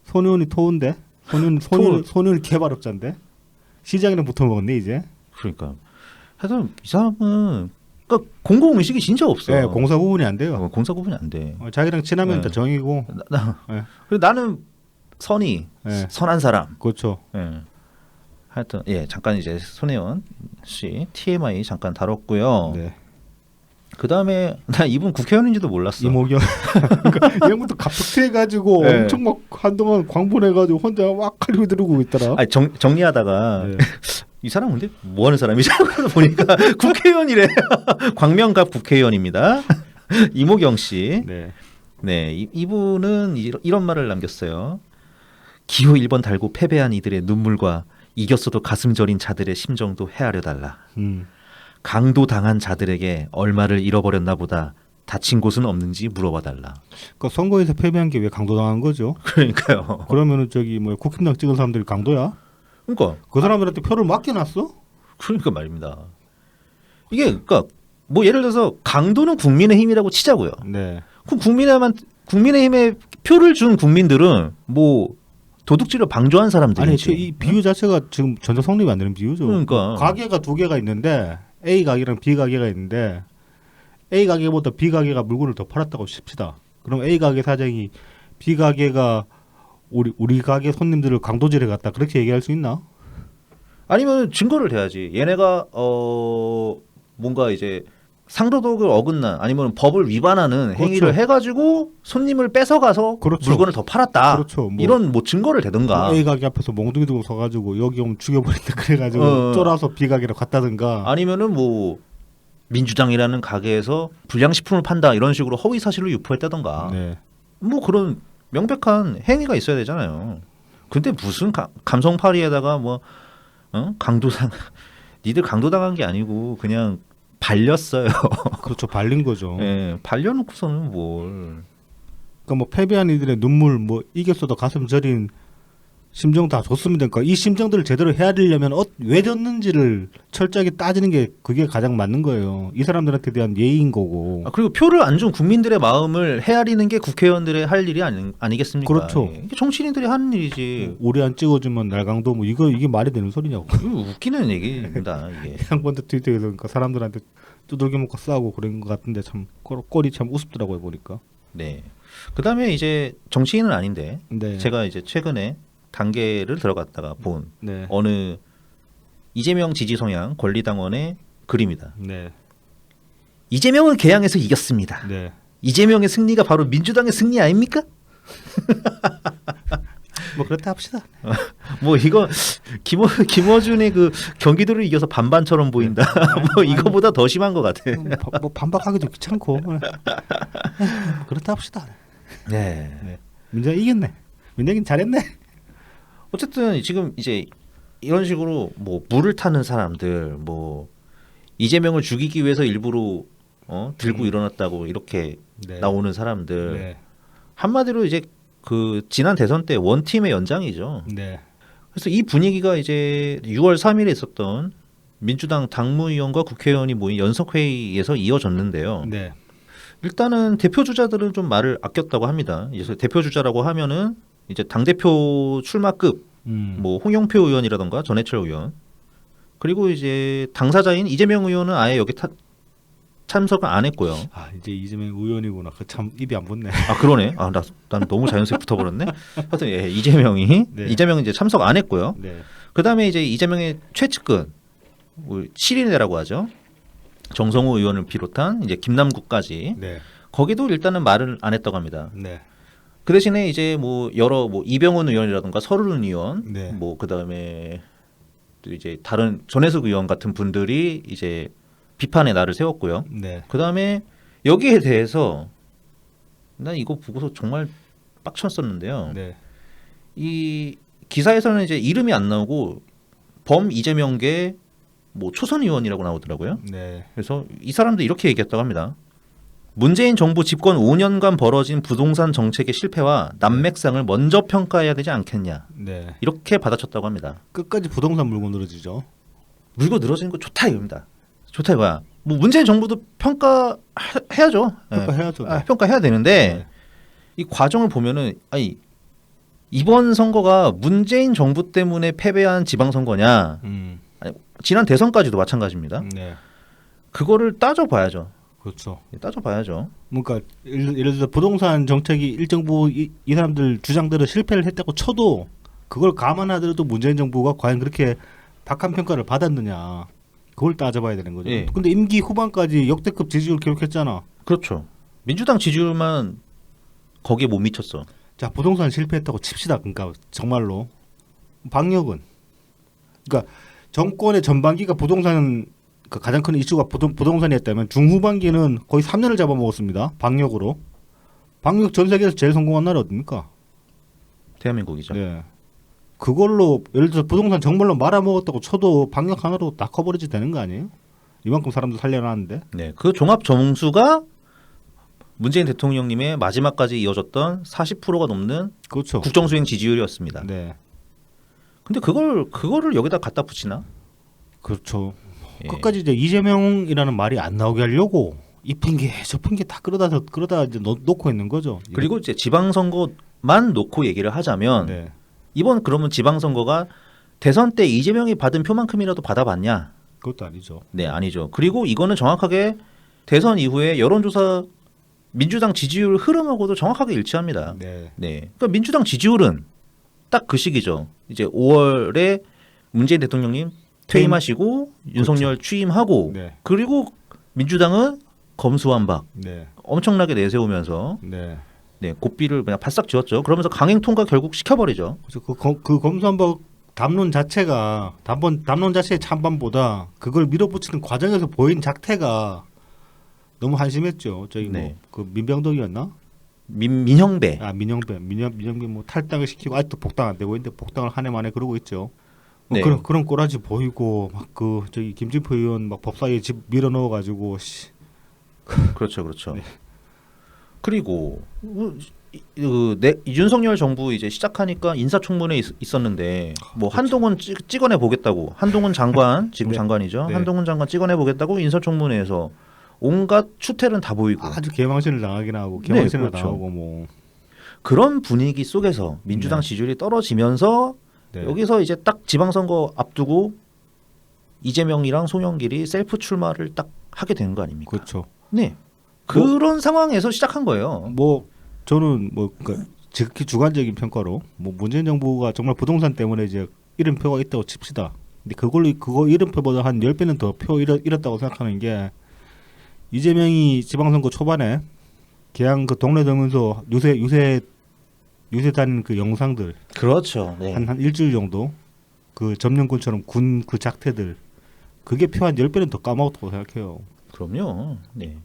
손혜원이 토인데 손혜원이 개발업자인데 시장이랑 붙어 먹었네 이제. 그러니까 하여튼 이 사람은 그러니까 공공 의식이 진짜 없어. 네, 공사 구분이 안 돼요. 공사 구분이 안 돼. 자기랑 친하면 네. 다 정이고. 네. 그리고 나는 선이 네. 선한 사람. 그렇죠. 예. 하여튼 잠깐 이제 손혜원 씨 TMI 잠깐 다뤘고요. 네. 그 다음에 나 이분 국회의원인지도 몰랐어. 이모경 그러니까 이 형부터 갑툭튀해가지고 네. 엄청 막 한동안 광분해가지고 혼자 막 칼리고 들고 있더라. 아니 정리하다가 네. 이 사람 근데 뭐 하는 사람이지? 보니까 국회의원이래. 광명갑 국회의원입니다. 이모경 씨. 네. 네, 이분은 이런 말을 남겼어요. 기호 1번 달고 패배한 이들의 눈물과 이겼어도 가슴 저린 자들의 심정도 헤아려 달라. 강도 당한 자들에게 얼마를 잃어버렸나 보다 다친 곳은 없는지 물어봐 달라. 그러니까 선거에서 패배한 게 왜 강도당한 거죠? 그러니까요. 그러면은 저기 뭐 국힘당 찍은 사람들이 강도야? 그러니까 그 사람들한테 표를 맡겨놨어? 그러니까 말입니다. 이게 그러니까 뭐 예를 들어서 강도는 국민의힘이라고 치자고요. 네. 그럼 국민의힘에 표를 준 국민들은 뭐 도둑질을 방조한 아니 사람들이지. 이 비유 자체가 지금 전혀 성립이 안 되는 비유죠. 그러니까. 가게가 두 개가 있는데 A 가게랑 B 가게가 있는데 A 가게보다 B 가게가 물건을 더 팔았다고 칩시다. 그럼 A 가게 사장이 B 가게가 우리 가게 손님들을 강도질해 갔다 그렇게 얘기할 수 있나? 아니면 증거를 대야지. 얘네가 뭔가 이제 상도덕을 어긋난 아니면 법을 위반하는 그렇죠. 행위를 해가지고 손님을 뺏어가서 그렇죠. 물건을 더 팔았다. 그렇죠. 뭐 이런 뭐 증거를 대든가. A 가게 앞에서 몽둥이 들고 서가지고 여기 오면 죽여버린다 그래가지고 쫄아서 B 가게로 갔다든가. 아니면은 뭐 민주당이라는 가게에서 불량식품을 판다 이런 식으로 허위 사실을 유포했다든가. 네. 뭐 그런 명백한 행위가 있어야 되잖아요. 근데 무슨 감성파리에다가 뭐 강도당 니들 강도당한 게 아니고 그냥 발렸어요. 그렇죠. 발린 거죠. 예, 발려놓고서는 뭘. 그러니까 뭐 패배한 이들의 눈물, 뭐 이겼어도 가슴 저린 심정 다 좋습니다. 그러니까 이 심정들을 제대로 헤아리려면 왜 졌는지를 철저하게 따지는 게 그게 가장 맞는 거예요. 이 사람들한테 대한 예의인 거고. 그리고 표를 안 준 국민들의 마음을 헤아리는 게 국회의원들의 할 일이 아니겠습니까? 그렇죠. 예, 이게 정치인들이 하는 일이지. 우리 안 찍어주면 날강도 뭐 이게 말이 되는 소리냐고. 이거 웃기는 얘기입니다. 이게. 양반들 트위터에서 그러니까 사람들한테 두들겨 먹고 싸우고 그런 것 같은데 참 꼴이 참 우습더라고요 보니까. 네. 그다음에 이제 정치인은 아닌데 네. 제가 이제 최근에 단계를 들어갔다가 본 네. 어느 이재명 지지 성향 권리당원의 글입니다. 네. 이재명은 개항에서 이겼습니다. 네. 이재명의 승리가 바로 민주당의 승리 아닙니까? 뭐 그렇다 합시다. 뭐 이거 김어준의 그 경기도를 이겨서 반반처럼 보인다. 뭐 이거보다 더 심한 것 같아. 뭐 반박하기도 귀찮고. 그렇다 합시다. 네. 민주가 이겼네. 민주긴 잘했네. 어쨌든 지금 이제 이런 식으로 뭐 물을 타는 사람들, 뭐 이재명을 죽이기 위해서 일부러 들고 일어났다고 이렇게 네. 나오는 사람들 네. 한마디로 이제 그 지난 대선 때 원팀의 연장이죠. 네. 그래서 이 분위기가 이제 6월 3일에 있었던 민주당 당무위원과 국회의원이 모인 연석회의에서 이어졌는데요. 네. 일단은 대표 주자들은 좀 말을 아꼈다고 합니다. 그래서 대표 주자라고 하면은 이제 당 대표 출마급 뭐 홍영표 의원이라던가 전해철 의원 그리고 이제 당사자인 이재명 의원은 아예 여기 참석을 안 했고요. 아 이제 이재명 의원이구나. 그 참 입이 안 붙네. 아 그러네. 난 너무 자연스럽게 붙어버렸네. 하여튼 예, 이재명이 네. 이재명은 이제 참석 안 했고요. 네. 그 다음에 이제 이재명의 최측근 실인회라고 하죠. 정성호 의원을 비롯한 이제 김남국까지 네. 거기도 일단은 말을 안 했다고 합니다. 네. 그 대신에 이제 뭐 여러 뭐 이병헌 의원이라든가 서른 의원, 네. 뭐 그다음에 또 이제 다른 전해석 의원 같은 분들이 이제 비판의 날을 세웠고요. 네. 그다음에 여기에 대해서 난 이거 보고서 정말 빡쳤었는데요. 네. 이 기사에서는 이제 이름이 안 나오고 범 이재명계 뭐 초선 의원이라고 나오더라고요. 네. 그래서 이 사람도 이렇게 얘기했다고 합니다. 문재인 정부 집권 5년간 벌어진 부동산 정책의 실패와 난맥상을 먼저 평가해야 되지 않겠냐. 네. 이렇게 받아쳤다고 합니다. 끝까지 부동산 물고 늘어지죠. 물고 늘어지는 거 좋다 이겁니다. 좋다 이거야. 뭐 문재인 정부도 평가해야죠. 평가해야죠. 네. 평가해야 되는데 네. 이 과정을 보면은 아니 이번 선거가 문재인 정부 때문에 패배한 지방선거냐 아니, 지난 대선까지도 마찬가지입니다. 네. 그거를 따져봐야죠. 그렇죠. 따져봐야죠. 그러니까 예를 들어 부동산 정책이 일정부 이 사람들 주장대로 실패를 했다고 쳐도 그걸 감안하더라도 문재인 정부가 과연 그렇게 박한 평가를 받았느냐 그걸 따져봐야 되는 거죠. 예. 근데 임기 후반까지 역대급 지지율 기록했잖아. 그렇죠. 민주당 지지율만 거기에 못 미쳤어. 자 부동산 실패했다고 칩시다. 그러니까 정말로 방역은 그러니까 정권의 전반기가 부동산 그 가장 큰 이슈가 부동산이었다면 중후반기는 거의 3년을 잡아먹었습니다. 방역으로. 방역 전 세계에서 제일 성공한 나라 어딥니까? 대한민국이죠. 네. 그걸로 예를 들어서 부동산 정말로 말아먹었다고 쳐도 방역 하나로 다 커버리지 되는 거 아니에요? 이만큼 사람들 살려놨는데. 네, 그 종합 점수가 문재인 대통령님의 마지막까지 이어졌던 40%가 넘는 그렇죠. 국정수행 지지율이었습니다. 네. 근데 그거를 여기다 갖다 붙이나? 그렇죠. 예. 끝까지 이제 이재명이라는 말이 안 나오게 하려고 이 핑계 저 핑계 다 그러다 이제 놓고 있는 거죠. 그리고 이제 지방선거만 놓고 얘기를 하자면 네. 이번 그러면 지방선거가 대선 때 이재명이 받은 표만큼이라도 받아봤냐? 그것도 아니죠. 네, 아니죠. 그리고 이거는 정확하게 대선 이후에 여론조사 민주당 지지율 흐름하고도 정확하게 일치합니다. 네. 네, 그러니까 민주당 지지율은 딱 그 시기죠. 이제 5월에 문재인 대통령님 퇴임하시고 윤석열 취임하고 네. 그리고 민주당은 검수완박 네. 엄청나게 내세우면서 네. 네, 고삐를 그냥 바싹 지었죠. 그러면서 강행 통과 결국 시켜버리죠. 그래서 그 검수한박 담론 자체가 담론 자체의 찬반보다 그걸 밀어붙이는 과정에서 보인 작태가 너무 한심했죠. 저기 네. 뭐 그 민병덕이었나? 민형배. 민영배 뭐 탈당을 시키고 아직도 복당 안 되고 있는데 복당을 한 해 만에 그러고 있죠. 네. 그런 꼬라지 보이고 막 그 저기 김진표 의원 막 법사위에 집 밀어 넣어 가지고 그렇죠. 네. 그리고 윤석열 정부 이제 시작하니까 인사청문회 있었는데 뭐 그렇죠. 한동훈 찍어내 보겠다고 한동훈 장관 지금 네. 장관이죠. 네. 한동훈 장관 찍어내 보겠다고 인사청문회에서 온갖 추태는 다 보이고 아주 개망신을 당하긴 하고 개망신을 네, 그렇죠. 당하고 뭐 그런 분위기 속에서 민주당 네. 지지율이 떨어지면서 네. 여기서 이제 딱 지방선거 앞두고 이재명이랑 송영길이 셀프 출마를 딱 하게 되는 거 아닙니까? 그렇죠. 네. 그런 상황에서 시작한 거예요. 뭐 저는 뭐 그러니까 지극히 주관적인 평가로 뭐 문재인 정부가 정말 부동산 때문에 이제 이름표가 있다고 칩시다. 근데 그거 이름표보다 한 10배는 더 표 잃었다고 생각하는 게 이재명이 지방선거 초반에 개항 그 동네 돌면서 유세 다닌 그 영상들 그렇죠. 네. 한 일주일 정도 그 점령군처럼 군 그 작태들 그게 표 한 10배는 더 까먹었다고 생각해요. 그럼요. 네.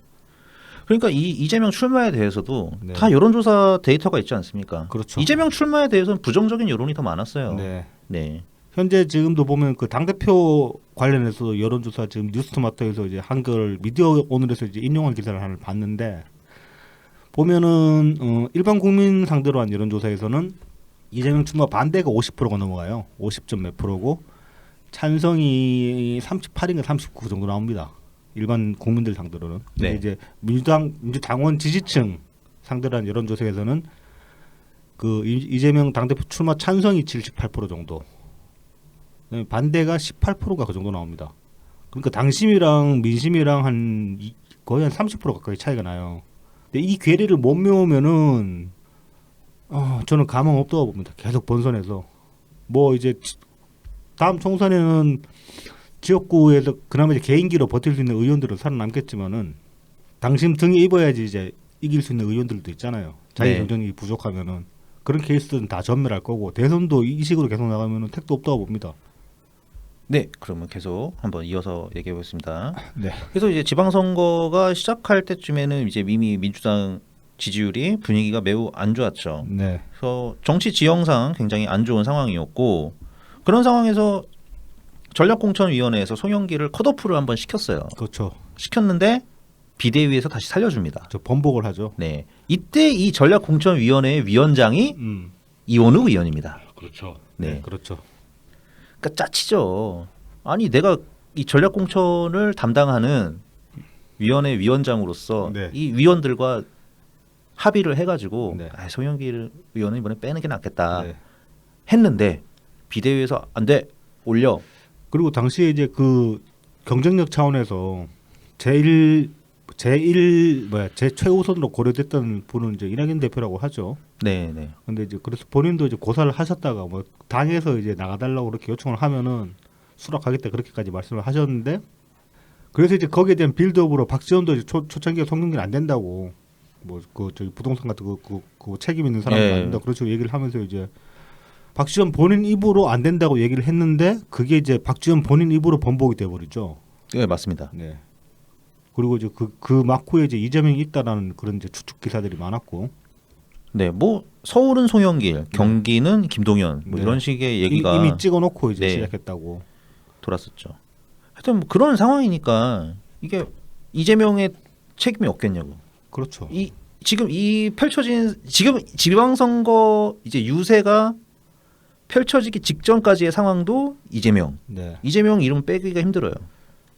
그러니까 이 이재명 출마에 대해서도 네. 다 여론조사 데이터가 있지 않습니까? 그렇죠. 이재명 출마에 대해서는 부정적인 여론이 더 많았어요. 네. 네. 현재 지금도 보면 그 당대표 관련해서 여론조사 지금 뉴스토마토에서 이제 한글 미디어 오늘에서 이제 인용한 기사를 하나 봤는데 보면은 일반 국민 상대로 한 여론조사에서는 이재명 출마 반대가 50%가 넘어가요. 50점 몇 프로고 찬성이 38인가 39 정도 나옵니다. 일반 국민들 상대로는. 근데 네. 이제 민주당원 지지층 상대로 한 여론조사에서는 그 이재명 당대표 출마 찬성이 78% 정도. 반대가 18%가 그 정도 나옵니다. 그러니까 당심이랑 민심이랑 거의 한 30% 가까이 차이가 나요. 근데 이 괴리를 못 메우면은 저는 가망 없다고 봅니다. 계속 번선해서 뭐 이제 다음 총선에는 지역구에서 그나마 이제 개인기로 버틸 수 있는 의원들은 살아남겠지만은 당심 등에 입어야지 이제 이길 수 있는 의원들도 있잖아요. 자기 네. 경쟁력이 부족하면은 그런 케이스는 다 전멸할 거고 대선도 이 식으로 계속 나가면은 택도 없다고 봅니다. 네. 그러면 계속 한번 이어서 얘기해 보겠습니다. 네. 그래서 이제 지방선거가 시작할 때쯤에는 이제 이미 민주당 지지율이 분위기가 매우 안 좋았죠. 네. 그래서 정치 지형상 굉장히 안 좋은 상황이었고 그런 상황에서 전략공천위원회에서 송영길을 컷오프를 한번 시켰어요. 그렇죠. 시켰는데 비대위에서 다시 살려줍니다. 저 번복을 하죠. 네, 이때 이 전략공천위원회의 위원장이 이원우 의원입니다. 그렇죠. 네. 그렇죠. 그러니까 짜치죠. 아니 내가 이 전략공천을 담당하는 위원회 위원장으로서 네. 이 위원들과 합의를 해가지고 네. 송영길 의원은 이번에 빼는 게 낫겠다 네. 했는데 비대위에서 안 돼 올려. 그리고 당시에 이제 그 경쟁력 차원에서 제 최우선으로 고려됐던 분은 이제 이낙연 대표라고 하죠. 네, 네. 근데 이제 그래서 본인도 이제 고사를 하셨다가 뭐 당에서 이제 나가달라고 그렇게 요청을 하면은 수락하겠다 그렇게까지 말씀을 하셨는데 그래서 이제 거기에 대한 빌드업으로 박지원도 이제 초창기에 송영길 안 된다고 뭐 그 저기 부동산 같은 그 책임 있는 사람은 예. 안 된다 그렇죠 얘기를 하면서 이제 박지원 본인 입으로 안 된다고 얘기를 했는데 그게 이제 박지원 본인 입으로 번복이 돼버리죠. 네, 맞습니다. 네. 그리고 이제 그 막후에 이제 이재명이 있다라는 그런 이제 추측 기사들이 많았고. 네, 뭐 서울은 송영길, 경기는 김동연 뭐 네. 이런 식의 얘기가 이미 찍어놓고 이제 네. 시작했다고. 돌았었죠. 하여튼 뭐 그런 상황이니까 이게 이재명의 책임이 없겠냐고. 그렇죠. 지금 이 펼쳐진 지금 지방선거 이제 유세가 펼쳐지기 직전까지의 상황도 이재명 네. 이름 빼기가 힘들어요.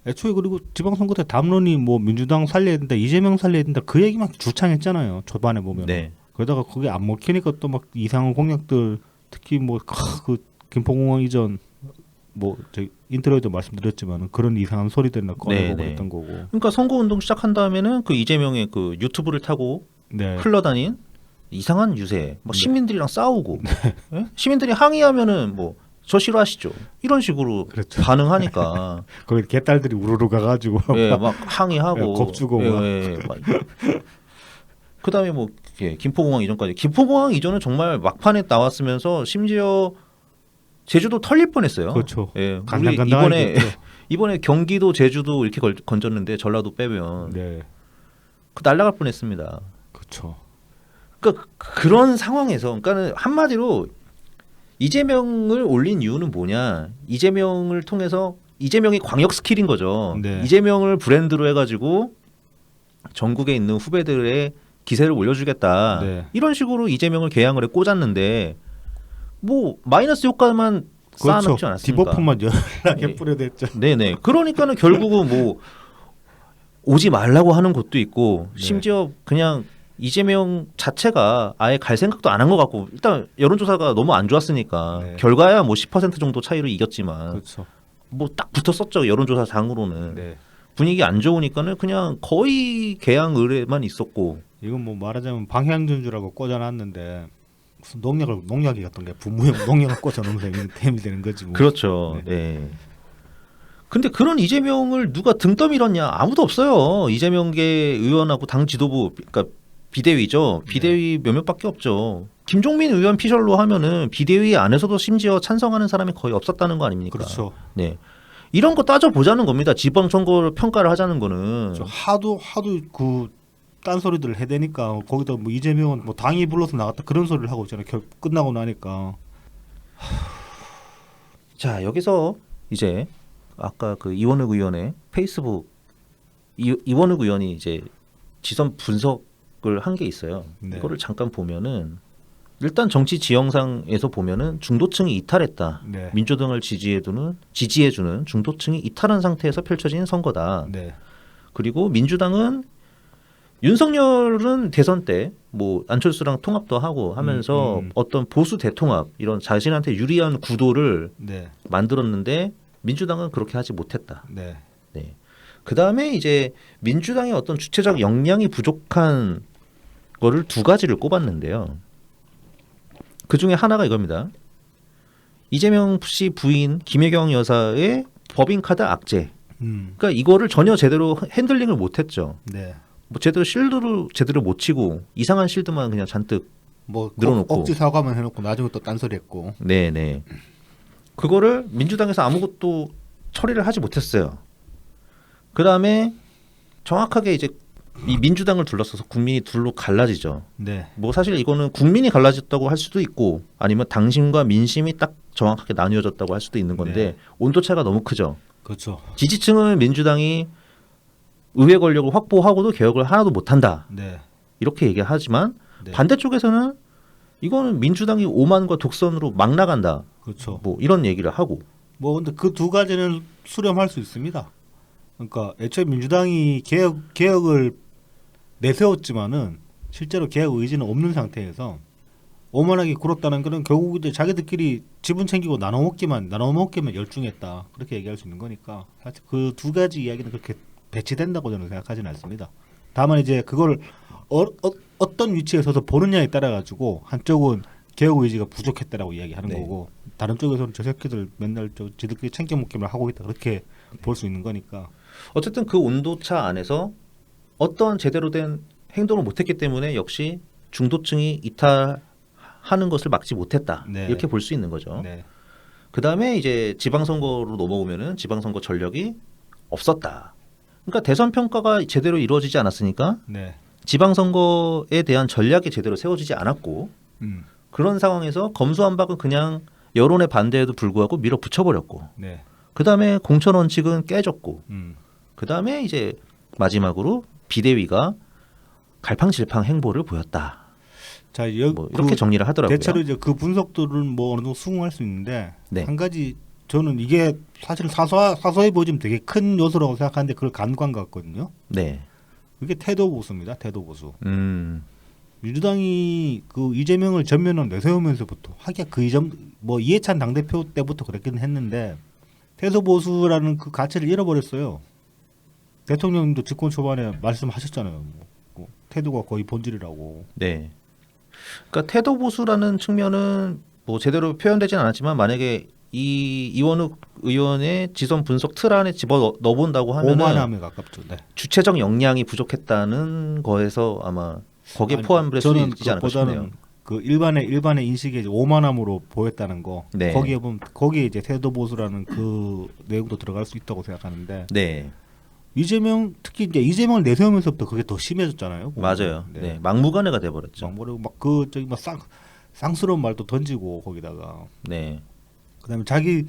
애초에 그리고 지방선거 때 담론이 뭐 민주당 살려야 된다, 이재명 살려야 된다 그 얘기만 주창했잖아요. 초반에 보면. 네. 그러다가 그게 안 먹히니까 또 막 이상한 공약들 특히 뭐 그 김포공항 이전 뭐 저희 인트로에도 말씀드렸지만 그런 이상한 소리들을 꺼내고 네, 했던 거고. 그러니까 선거운동 시작한 다음에는 그 이재명의 그 유튜브를 타고 네. 흘러다닌 이상한 유세, 막 네. 시민들이랑 싸우고 예? 시민들이 항의하면은 뭐 저 싫어하시죠 이런 식으로 그렇죠. 반응하니까 거기 개딸들이 우르르 가가지고 예, 막 항의하고 예, 겁주고 막. 그다음에 뭐 김포공항 이전까지 김포공항 이전은 정말 막판에 나왔으면서 심지어 제주도 털릴 뻔했어요. 그렇죠. 예, 우리 간당간당하게 이번에 경기도 제주도 이렇게 건졌는데 전라도 빼면 네. 그 날라갈 뻔했습니다. 그렇죠. 그러니까 그런 상황에서 그러니까는 한마디로 이재명을 올린 이유는 뭐냐? 이재명을 통해서 이재명이 광역 스킬인 거죠. 네. 이재명을 브랜드로 해가지고 전국에 있는 후배들의 기세를 올려주겠다. 네. 이런 식으로 이재명을 개항을 해 꽂았는데 뭐 마이너스 효과만 쌓아놓지 그렇죠. 않았습니까? 디버프만 연락해 예. 뿌려댔죠. 네네. 그러니까는 결국은 뭐 오지 말라고 하는 곳도 있고 네. 심지어 그냥 이재명 자체가 아예 갈 생각도 안 한 것 같고 일단 여론조사가 너무 안 좋았으니까 네. 결과야 뭐 10% 정도 차이로 이겼지만 그렇죠. 뭐 딱 붙었었죠 여론조사 장으로는 네. 분위기 안 좋으니까는 그냥 거의 개항 의뢰만 있었고 이건 뭐 말하자면 방향전주라고 꽂아놨는데 무슨 농약이 같은 게 분무형 농약을 꽂아놓으면서 이런 템이 되는 거지 뭐. 그렇죠. 네. 근데 그런 이재명을 누가 등 떠밀었냐 아무도 없어요. 이재명계 의원하고 당 지도부 그러니까 비대위죠. 비대위 몇몇밖에 없죠. 김종민 의원 피셜로 하면은 비대위 안에서도 심지어 찬성하는 사람이 거의 없었다는 거 아닙니까? 그렇죠. 네. 이런 거 따져 보자는 겁니다. 지방선거 평가를 하자는 거는. 하도 그 딴소리들을 해대니까 거기다 뭐 이재명은 뭐 당이 불러서 나갔다 그런 소리를 하고 있잖아요. 끝나고 나니까. 자 여기서 이제 아까 그 이원욱 의원의 페이스북 이원욱 의원이 이제 지선 분석을 한 게 있어요. 네. 이거를 잠깐 보면은 일단 정치 지형상에서 보면은 중도층이 이탈했다. 네. 민주당을 지지해주는 중도층이 이탈한 상태에서 펼쳐진 선거다. 네. 그리고 민주당은 윤석열은 대선 때 뭐 안철수랑 통합도 하고 하면서 어떤 보수 대통합 이런 자신한테 유리한 구도를 네. 만들었는데 민주당은 그렇게 하지 못했다. 네. 네. 그 다음에 이제 민주당의 어떤 주체적 역량이 부족한 거를 두 가지를 꼽았는데요. 그 중에 하나가 이겁니다. 이재명 씨 부인 김혜경 여사의 법인카드 악재. 그러니까 이거를 전혀 제대로 핸들링을 못했죠. 네. 뭐 제대로 실드를 제대로 못 치고 이상한 실드만 그냥 잔뜩 뭐 늘어놓고. 억지 사과만 해놓고 나중에 또 딴소리 했고. 네네. 그거를 민주당에서 아무것도 처리를 하지 못했어요. 그 다음에 정확하게 이제 이 민주당을 둘러싸서 국민이 둘로 갈라지죠. 네. 뭐 사실 이거는 국민이 갈라졌다고 할 수도 있고 아니면 당심과 민심이 딱 정확하게 나뉘어졌다고 할 수도 있는 건데 네. 온도 차이가 너무 크죠. 그렇죠. 지지층은 민주당이 의회 권력을 확보하고도 개혁을 하나도 못한다. 네. 이렇게 얘기하지만 네. 반대쪽에서는 이거는 민주당이 오만과 독선으로 막 나간다. 그렇죠. 뭐 이런 얘기를 하고. 뭐 근데 그 두 가지는 수렴할 수 있습니다. 그러니까 애초에 민주당이 개혁을 내세웠지만은 실제로 개혁 의지는 없는 상태에서 오만하게 굴었다는 거는 결국 이제 자기들끼리 지분 챙기고 나눠 먹기만 열중했다 그렇게 얘기할 수 있는 거니까 사실 그 두 가지 이야기는 그렇게 배치된다고 저는 생각하지는 않습니다. 다만 이제 그걸 어떤 위치에 서서 보느냐에 따라 가지고 한쪽은 개혁 의지가 부족했다라고 이야기하는 네. 거고 다른 쪽에서는 저 새끼들 맨날 지들끼리 챙겨 먹기만 하고 있다 그렇게 볼 수 있는 거니까. 어쨌든 그 온도차 안에서 어떤 제대로 된 행동을 못했기 때문에 역시 중도층이 이탈하는 것을 막지 못했다. 네. 이렇게 볼 수 있는 거죠. 네. 그 다음에 이제 지방선거로 넘어오면은 지방선거 전력이 없었다. 그러니까 대선 평가가 제대로 이루어지지 않았으니까 네. 지방선거에 대한 전략이 제대로 세워지지 않았고 그런 상황에서 검수완박은 그냥 여론의 반대에도 불구하고 밀어붙여버렸고 네. 그 다음에 공천 원칙은 깨졌고 음. 그 다음에 이제 마지막으로 비대위가 갈팡질팡 행보를 보였다. 자, 뭐 이렇게 정리를 하더라고요. 대체로 이제 그 분석들은 뭐 어느 정도 수긍할 수 있는데 네. 한 가지 저는 이게 사실 사소해 보이지만 되게 큰 요소라고 생각하는데 그걸 간과한 것 같거든요. 네. 그게 태도 보수입니다. 태도 보수. 음. 민주당이 그 이재명을 전면으로 내세우면서부터 하기야 그 이전 뭐 이해찬 당대표 때부터 그랬긴 했는데 태도 보수라는 그 가치를 잃어버렸어요. 대통령님도 집권 초반에 말씀하셨잖아요. 뭐 태도가 거의 본질이라고. 네. 그러니까 태도 보수라는 측면은 뭐 제대로 표현되진 않았지만 만약에 이 이원욱 의원의 지선 분석 틀 안에 집어 넣어본다고 하면은 오만함에 가깝죠. 네. 주체적 역량이 부족했다는 거에서 아마 거기에 아니, 포함을 수 저는 있지 않을까 싶네요. 그것보다는 그 일반의 인식에 이제 오만함으로 보였다는 거. 네. 거기에 보면 거기에 이제 태도 보수라는 그 내용도 들어갈 수 있다고 생각하는데 네. 이재명 특히 이제 이재명을 내세우면서부터 그게 더 심해졌잖아요. 맞아요. 네. 네. 막무가내가 돼버렸죠. 막 뭐라고 막그 저기 막 쌍스러운 말도 던지고 거기다가 네. 그다음에 자기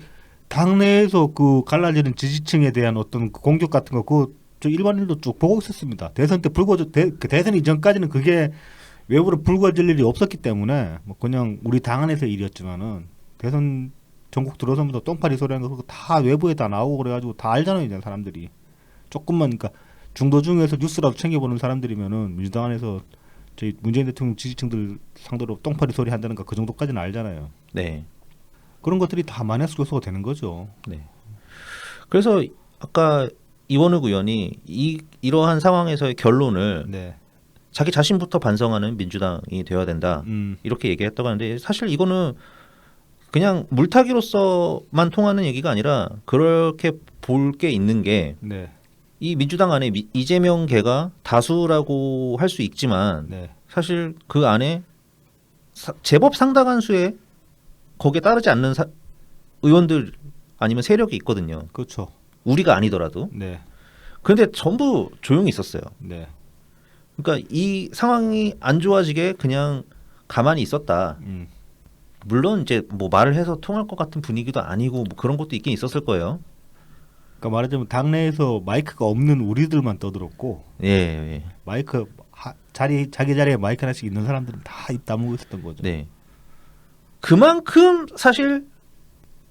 당내에서 그 갈라지는 지지층에 대한 어떤 그 공격 같은 거 그거 저 일반인도 쭉 보고 있었습니다. 대선 때 그 대선 이전까지는 그게 외부로 불거질 일이 없었기 때문에 뭐 그냥 우리 당 안에서 일이었지만은 대선 전국 들어서면서 똥파리 소리하는 거 그거 다 외부에 다 나오고 그래가지고 다 알잖아요, 이제 사람들이. 조금만 그러니까 중도 중에서 뉴스라도 챙겨보는 사람들이면은 민주당 안에서 저희 문재인 대통령 지지층들 상대로 똥파리 소리 한다는 거 그 정도까지는 알잖아요. 네. 그런 것들이 다 마이너스 요소가 되는 거죠. 네. 그래서 아까 이원욱 의원이 이러한 상황에서의 결론을 네. 자기 자신부터 반성하는 민주당이 되어야 된다. 이렇게 얘기했다고 하는데 사실 이거는 그냥 물타기로서만 통하는 얘기가 아니라 그렇게 볼 게 있는 게 이 네. 민주당 안에 이재명계가 다수라고 할 수 있지만 네. 사실 그 안에 제법 상당한 수의 거기에 따르지 않는 의원들 아니면 세력이 있거든요. 그렇죠. 우리가 아니더라도. 네. 그런데 전부 조용히 있었어요. 네. 그러니까 이 상황이 안 좋아지게 그냥 가만히 있었다. 물론 이제 뭐 말을 해서 통할 것 같은 분위기도 아니고 뭐 그런 것도 있긴 있었을 거예요. 그러니까 말하자면 당내에서 마이크가 없는 우리들만 떠들었고 예, 예. 마이크 자기 자리에 마이크 하나씩 있는 사람들은 다 입 다물고 있었던 거죠. 네. 그만큼 사실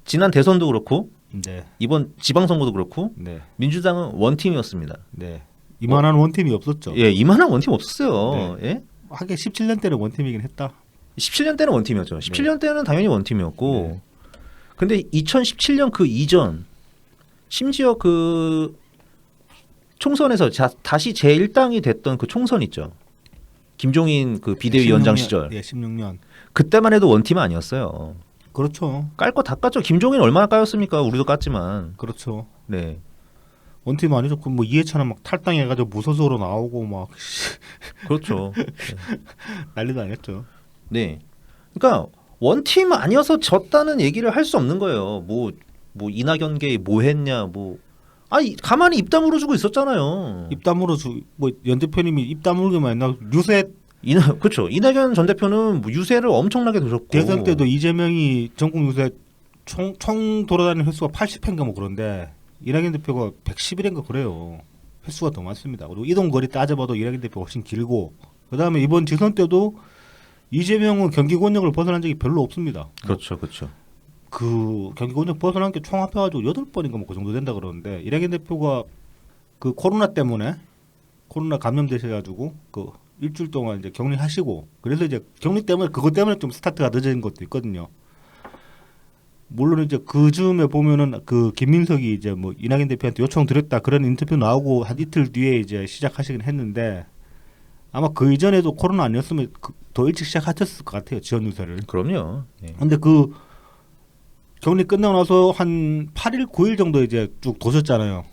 지난 대선도 그렇고 네. 이번 지방선거도 그렇고 네. 민주당은 원팀이었습니다. 네. 이만한 원팀이 없었죠. 예, 이만한 원팀 없었어요. 예? 하긴 17년 때는 원팀이긴 했다. 17년 때는 원팀이었죠. 17년 때는 당연히 원팀이었고. 네. 근데 2017년 그 이전 심지어 그 총선에서 다시 제1당이 됐던 그 총선 있죠. 김종인 그 비대위원장 16년, 시절. 예, 16년. 그때만 해도 원팀 아니었어요. 그렇죠. 깔 거 다 깠죠. 김종인 얼마나 까였습니까? 우리도 깠지만. 그렇죠. 네. 원팀 아니죠. 뭐 이해찬은 막 탈당해가지고 무소속으로 나오고 막 그렇죠. 네. 난리도 아니었죠. 네. 그러니까 원팀 아니어서 졌다는 얘기를 할 수 없는 거예요. 뭐 이낙연계 뭐 했냐 뭐 아니 가만히 입 다물어 주고 있었잖아요. 입 다물어 뭐연 대표님이 입 다물기만 했나 유세 그렇죠. 이낙연 전 대표는 뭐 유세를 엄청나게 두셨고 대선 때도 이재명이 전국 유세 총 돌아다니는 횟수가 80회인가 뭐 그런데 이낙연 대표가 111회인가 그래요. 횟수가 더 많습니다. 그리고 이동 거리 따져봐도 이낙연 대표가 훨씬 길고 그다음에 이번 지선 때도 이재명은 경기 권역을 벗어난 적이 별로 없습니다. 그렇죠, 그렇죠. 그 경기 권역 벗어난 게 총 합해가지고 8번인가 뭐 그 정도 된다 그러는데 이낙연 대표가 그 코로나 때문에 코로나 감염되셔가지고 그 일주일 동안 이제 격리하시고 그래서 이제 격리 때문에 그것 때문에 좀 스타트가 늦어진 것도 있거든요. 물론 이제 그 즈음에 보면은 그 김민석이 이제 뭐 이낙연 대표한테 요청 드렸다 그런 인터뷰 나오고 한 이틀 뒤에 이제 시작하시긴 했는데 아마 그 이전에도 코로나 아니었으면 더 일찍 시작하셨을 것 같아요. 지원 유세를. 그럼요. 네. 근데 그 격리 끝나고 나서 한 8일 9일 정도 이제 쭉 도셨잖아요.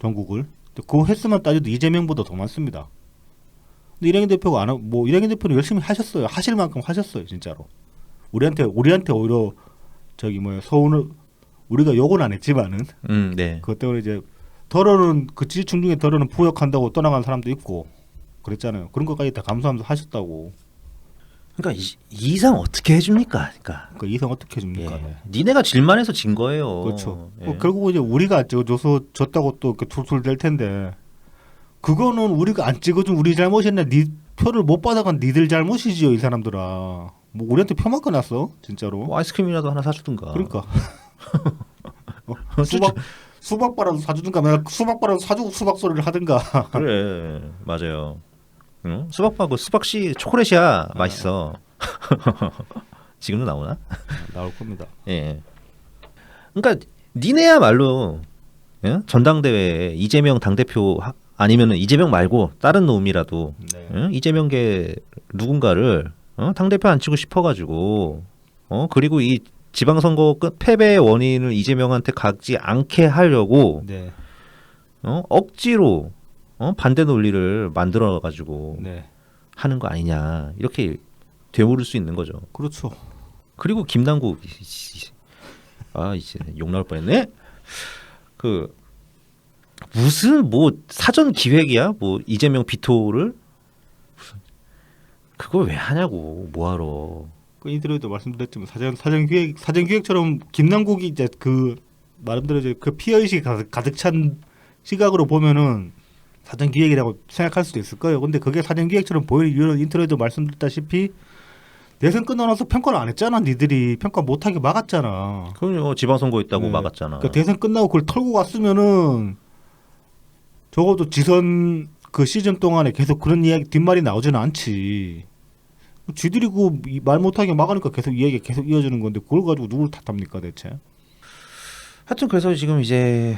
전국을. 그 횟수만 따져도 이재명보다 더 많습니다. 근데 이낙연 대표가 안 하고 뭐 이낙연 대표는 열심히 하셨어요. 하실 만큼 하셨어요, 진짜로. 우리한테 오히려 저기 뭐야 서운을 우리가 욕은 안 했지만은 네. 그것 때문에 이제 덜어는 그 지지층 중에 덜어는 부역한다고 떠나간 사람도 있고 그랬잖아요. 그런 것까지 다 감수하면서 하셨다고. 그러니까 이 이상 어떻게 해줍니까? 그러니까 그 이상 어떻게 해줍니까? 예. 니네가 질만해서 진 거예요. 그렇죠. 예. 결국 이제 우리가 찍어줘서 졌다고 또 이렇게 툴툴 댈 텐데 그거는 우리가 안 찍어준 우리 잘못이나 니 표를 못 받아간 니들 잘못이지요, 이 사람들아. 뭐 우리한테 표만 꺼놨어, 진짜로. 뭐 아이스크림이라도 하나 사주든가. 그러니까 수박 바라도 사주든가, 내가 수박 바라도 사주고 수박 소리를 하든가. 그래, 맞아요. 응? 수박바 그 수박씨 초콜릿이야 맛있어. 지금도 나오나? 나올 겁니다. 예. 그러니까 니네야말로 예? 전당대회에 이재명 당대표 아니면은 이재명 말고 다른 놈이라도 네. 예? 이재명계 누군가를 당대표 안 치고 싶어가지고 그리고 이 지방선거 패배의 원인을 이재명한테 가지 않게 하려고 네. 억지로 반대 논리를 만들어가지고 네. 하는 거 아니냐 이렇게 되물을 수 있는 거죠. 그렇죠. 그리고 김남국 이제 욕 나올 뻔했네. 그 무슨 뭐 사전 기획이야? 뭐 이재명 비토를 그걸 왜 하냐고 뭐하러? 그 인터뷰도 말씀드렸지만 사전 기획처럼 김남국이 이제 그 말씀대로 이제 그 피해 의식이 가득 찬 시각으로 보면은 사전 기획이라고 생각할 수도 있을 거예요. 근데 그게 사전 기획처럼 보일 이유는 인터뷰도 말씀드렸다시피 대선 끝나서 평가를 안 했잖아. 니들이 평가 못하게 막았잖아. 그럼요. 지방선거 있다고 네. 막았잖아. 그러니까 대선 끝나고 그걸 털고 갔으면은 적어도 지선 그 시즌 동안에 계속 그런 이야기 뒷말이 나오지는 않지. 쥐들이 그 말 못하게 막으니까 계속 이야기가 계속 이어지는 건데 그걸 가지고 누굴 탓합니까 대체? 하여튼 그래서 지금 이제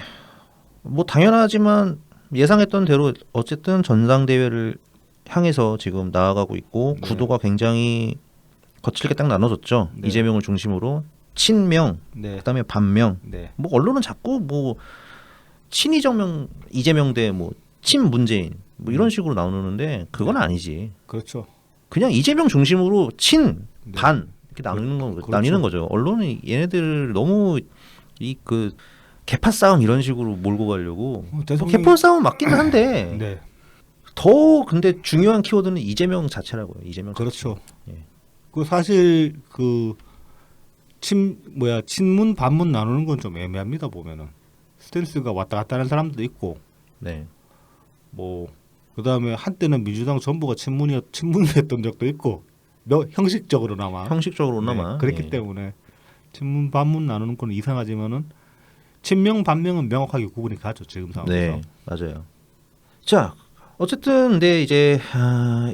뭐 당연하지만 예상했던 대로 어쨌든 전당대회를 향해서 지금 나아가고 있고 네. 구도가 굉장히 거칠게 딱 나눠졌죠. 네. 이재명을 중심으로 친명, 네. 그다음에 반명. 네. 뭐 언론은 자꾸 뭐 친이정명 이재명 대 뭐 친문재인 뭐 이런 식으로 나누는데 그건 아니지. 그렇죠. 그냥 이재명 중심으로 친, 네. 반 이렇게 그렇죠. 나뉘는 거죠. 언론은 얘네들 너무 이 그 개파 싸움 이런 식으로 몰고 가려고. 개파 싸움 맞기는 한데 네. 더 근데 중요한 키워드는 이재명 자체라고요. 이재명. 그렇죠. 자체. 예. 그 사실 그 친문 반문 나누는 건 좀 애매합니다 보면은 스탠스가 왔다 갔다 하는 사람도 있고 네. 뭐 그다음에 한때는 민주당 전부가 친문이었던 적도 있고 형식적으로나마 형식적으로나마. 그랬기 예. 때문에 친문 반문 나누는 건 이상하지만은 친명 반명은 명확하게 구분이 가죠 지금 상황에서. 네, 맞아요. 자, 어쨌든 근데 이제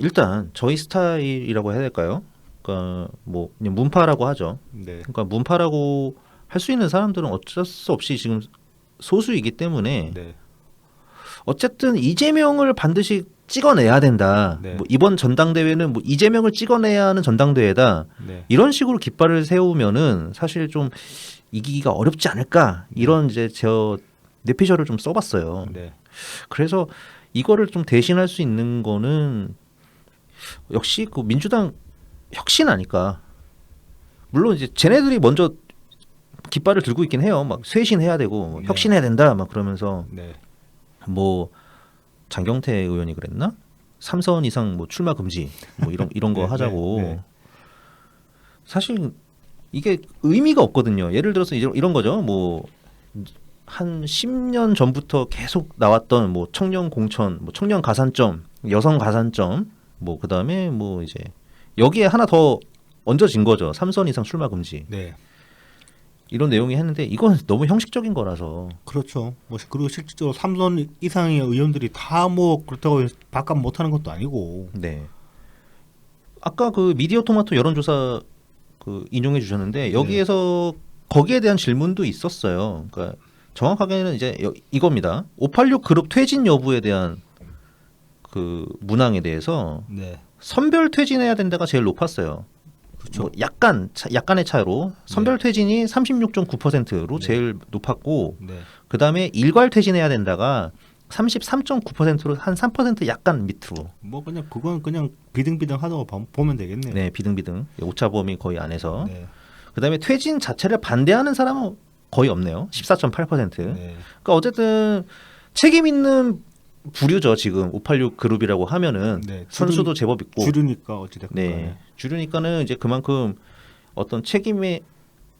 일단 저희 스타일이라고 해야 될까요? 그러니까 뭐 그냥 문파라고 하죠. 네. 그러니까 문파라고 할 수 있는 사람들은 어쩔 수 없이 지금 소수이기 때문에 네. 어쨌든 이재명을 반드시 찍어내야 된다. 네. 뭐 이번 전당대회는 뭐 이재명을 찍어내야 하는 전당대회다. 네. 이런 식으로 깃발을 세우면은 사실 좀 이기기가 어렵지 않을까 이런 이제 저 뇌피셜을 좀 써봤어요. 네. 그래서 이거를 좀 대신할 수 있는 거는 역시 그 민주당 혁신 아닐까. 물론 이제 쟤네들이 먼저 깃발을 들고 있긴 해요. 막 쇄신해야 되고 뭐 네. 혁신해야 된다. 막 그러면서 네. 뭐 장경태 의원이 그랬나? 3선 이상 뭐 출마 금지 뭐 이런 거 네, 하자고. 네, 네. 사실 이게 의미가 없거든요. 예를 들어서 이런 거죠. 뭐 한 10년 전부터 계속 나왔던 뭐 청년 공천, 뭐 청년 가산점, 여성 가산점, 뭐 그다음에 뭐 이제 여기에 하나 더 얹어진 거죠. 3선 이상 출마 금지. 네. 이런 내용이 했는데 이건 너무 형식적인 거라서. 그렇죠. 뭐 그리고 실질적으로 3선 이상의 의원들이 다 뭐 그렇다고 바깥 못하는 것도 아니고. 네. 아까 그 미디어 토마토 여론조사 그 인용해 주셨는데 여기에서 거기에 대한 질문도 있었어요. 그러니까 정확하게는 이제 이겁니다. 586 그룹 퇴진 여부에 대한 그 문항에 대해서 네. 선별 퇴진해야 된다가 제일 높았어요. 그렇죠. 뭐 약간의 차이로 선별 퇴진이 36.9%로 제일 높았고 네. 그다음에 일괄 퇴진해야 된다가 33.9%로 한 3% 약간 밑으로. 뭐 그냥 그건 그냥 비등비등하다고 보면 되겠네요. 네, 비등비등. 오차 범위 거의 안에서. 네. 그다음에 퇴진 자체를 반대하는 사람은 거의 없네요. 14.8%. 네. 그러니까 어쨌든 책임 있는 부류죠. 지금 586 그룹이라고 하면은 네, 선수도 제법 있고. 줄으니까 어찌됐건 네. 간에. 줄으니까는 이제 그만큼 어떤 책임의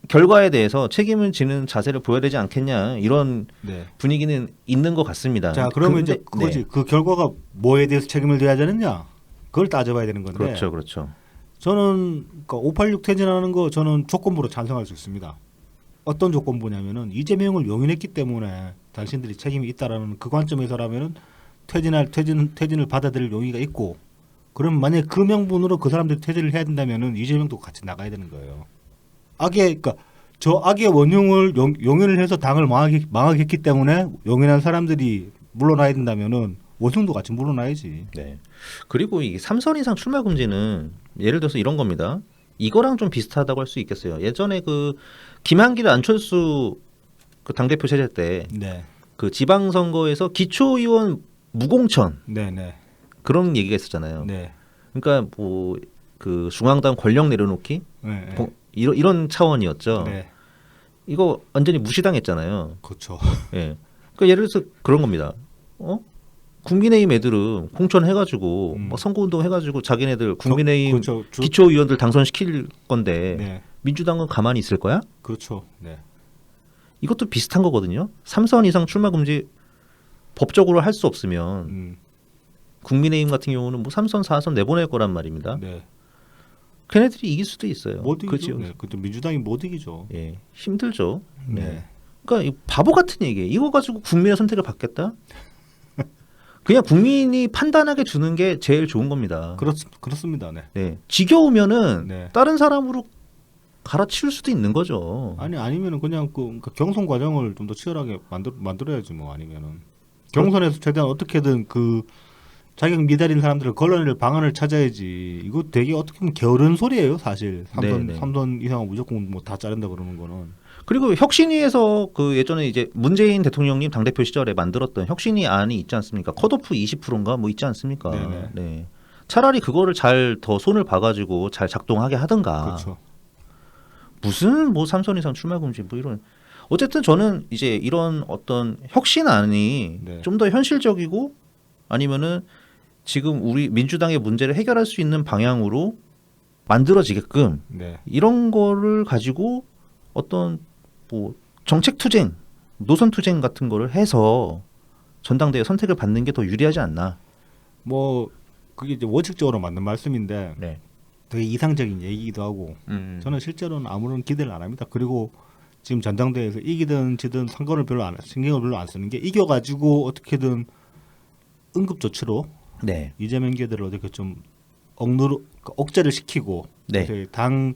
결과에 대해서 책임을 지는 자세를 보여야 되지 않겠냐 이런 네. 분위기는 있는 것 같습니다. 자, 그러면 근데- 이제 그거지. 그 결과가 뭐에 대해서 책임을 져야 되느냐? 그걸 따져봐야 되는 건데. 그렇죠, 그렇죠. 저는 그러니까 586 퇴진하는 거 저는 조건부로 찬성할 수 있습니다. 어떤 조건부냐면은 이재명을 용인했기 때문에 당신들이 책임이 있다라는 그 관점에서라면은 퇴진을 받아들일 용의가 있고, 그럼 만약 그 명분으로 그 사람들이 퇴진을 해야 된다면은 이재명도 같이 나가야 되는 거예요. 그러니까 저 악의 원흉을 용인을 해서 당을 망하게 했기 때문에 용인한 사람들이 물러나야 된다면은 원흉도 같이 물러나야지. 네. 그리고 이 3선 이상 출마 금지는 예를 들어서 이런 겁니다. 이거랑 좀 비슷하다고 할 수 있겠어요. 예전에 그 김한길 안철수 그 당대표 체제 때 네, 그 지방선거에서 기초의원 무공천 네, 네, 그런 얘기가 있었잖아요. 네, 그러니까 뭐 그 중앙당 권력 내려놓기 네, 뭐 이런 차원이었죠. 네, 이거 완전히 무시당했잖아요. 그렇죠. 예. 그러니까 예를 들어서 그런 겁니다. 국민의힘 애들은 공천해가지고 뭐 선거운동 해가지고 자기네들 국민의힘 그렇죠. 기초의원들 당선시킬 건데 네. 민주당은 가만히 있을 거야? 그렇죠. 네. 이것도 비슷한 거거든요. 3선 이상 출마 금지 법적으로 할 수 없으면 국민의힘 같은 경우는 뭐 3선 4선 내보낼 거란 말입니다. 네. 걔네들이 이길 수도 있어요. 못 이기죠. 그렇죠. 네. 그것도 민주당이 못 이기죠. 예, 힘들죠. 네. 그러니까 이 바보 같은 얘기예요. 이거 가지고 국민의 선택을 받겠다? 그냥 국민이 판단하게 두는 게 제일 좋은 겁니다. 그렇습니다. 네. 네. 지겨우면은 네. 다른 사람으로 갈아치울 수도 있는 거죠. 아니면은 그냥 그 경선 과정을 좀 더 치열하게 만들어야지 뭐 아니면은 경선에서 최대한 어떻게든 그 자격 미달인 사람들을 걸러낼 방안을 찾아야지. 이거 되게 어떻게 보면 게으른 소리예요, 사실. 네네. 3선 이상은 무조건 뭐 다 자른다 그러는 거는. 그리고 혁신위에서 그 예전에 이제 문재인 대통령님 당대표 시절에 만들었던 혁신위 안이 있지 않습니까? 컷오프 20%인가 뭐 있지 않습니까? 네네. 네. 차라리 그거를 잘 더 손을 봐가지고 잘 작동하게 하든가. 그렇죠. 무슨 뭐 3선 이상 출마 금지 뭐 이런. 어쨌든 저는 이제 이런 어떤 혁신안이 네. 좀 더 현실적이고 아니면은 지금 우리 민주당의 문제를 해결할 수 있는 방향으로 만들어지게끔 네. 이런 거를 가지고 어떤 뭐 정책 투쟁, 노선 투쟁 같은 거를 해서 전당대회 선택을 받는 게 더 유리하지 않나. 뭐 그게 이제 원칙적으로 맞는 말씀인데 네. 되게 이상적인 얘기이기도 하고 저는 실제로는 아무런 기대를 안 합니다. 그리고 지금 전당대회에서 이기든 지든 신경을 별로 안 쓰는 게 이겨가지고 어떻게든 응급조치로 네. 이재명 계들을 어떻게 좀 억제를 시키고 네. 당이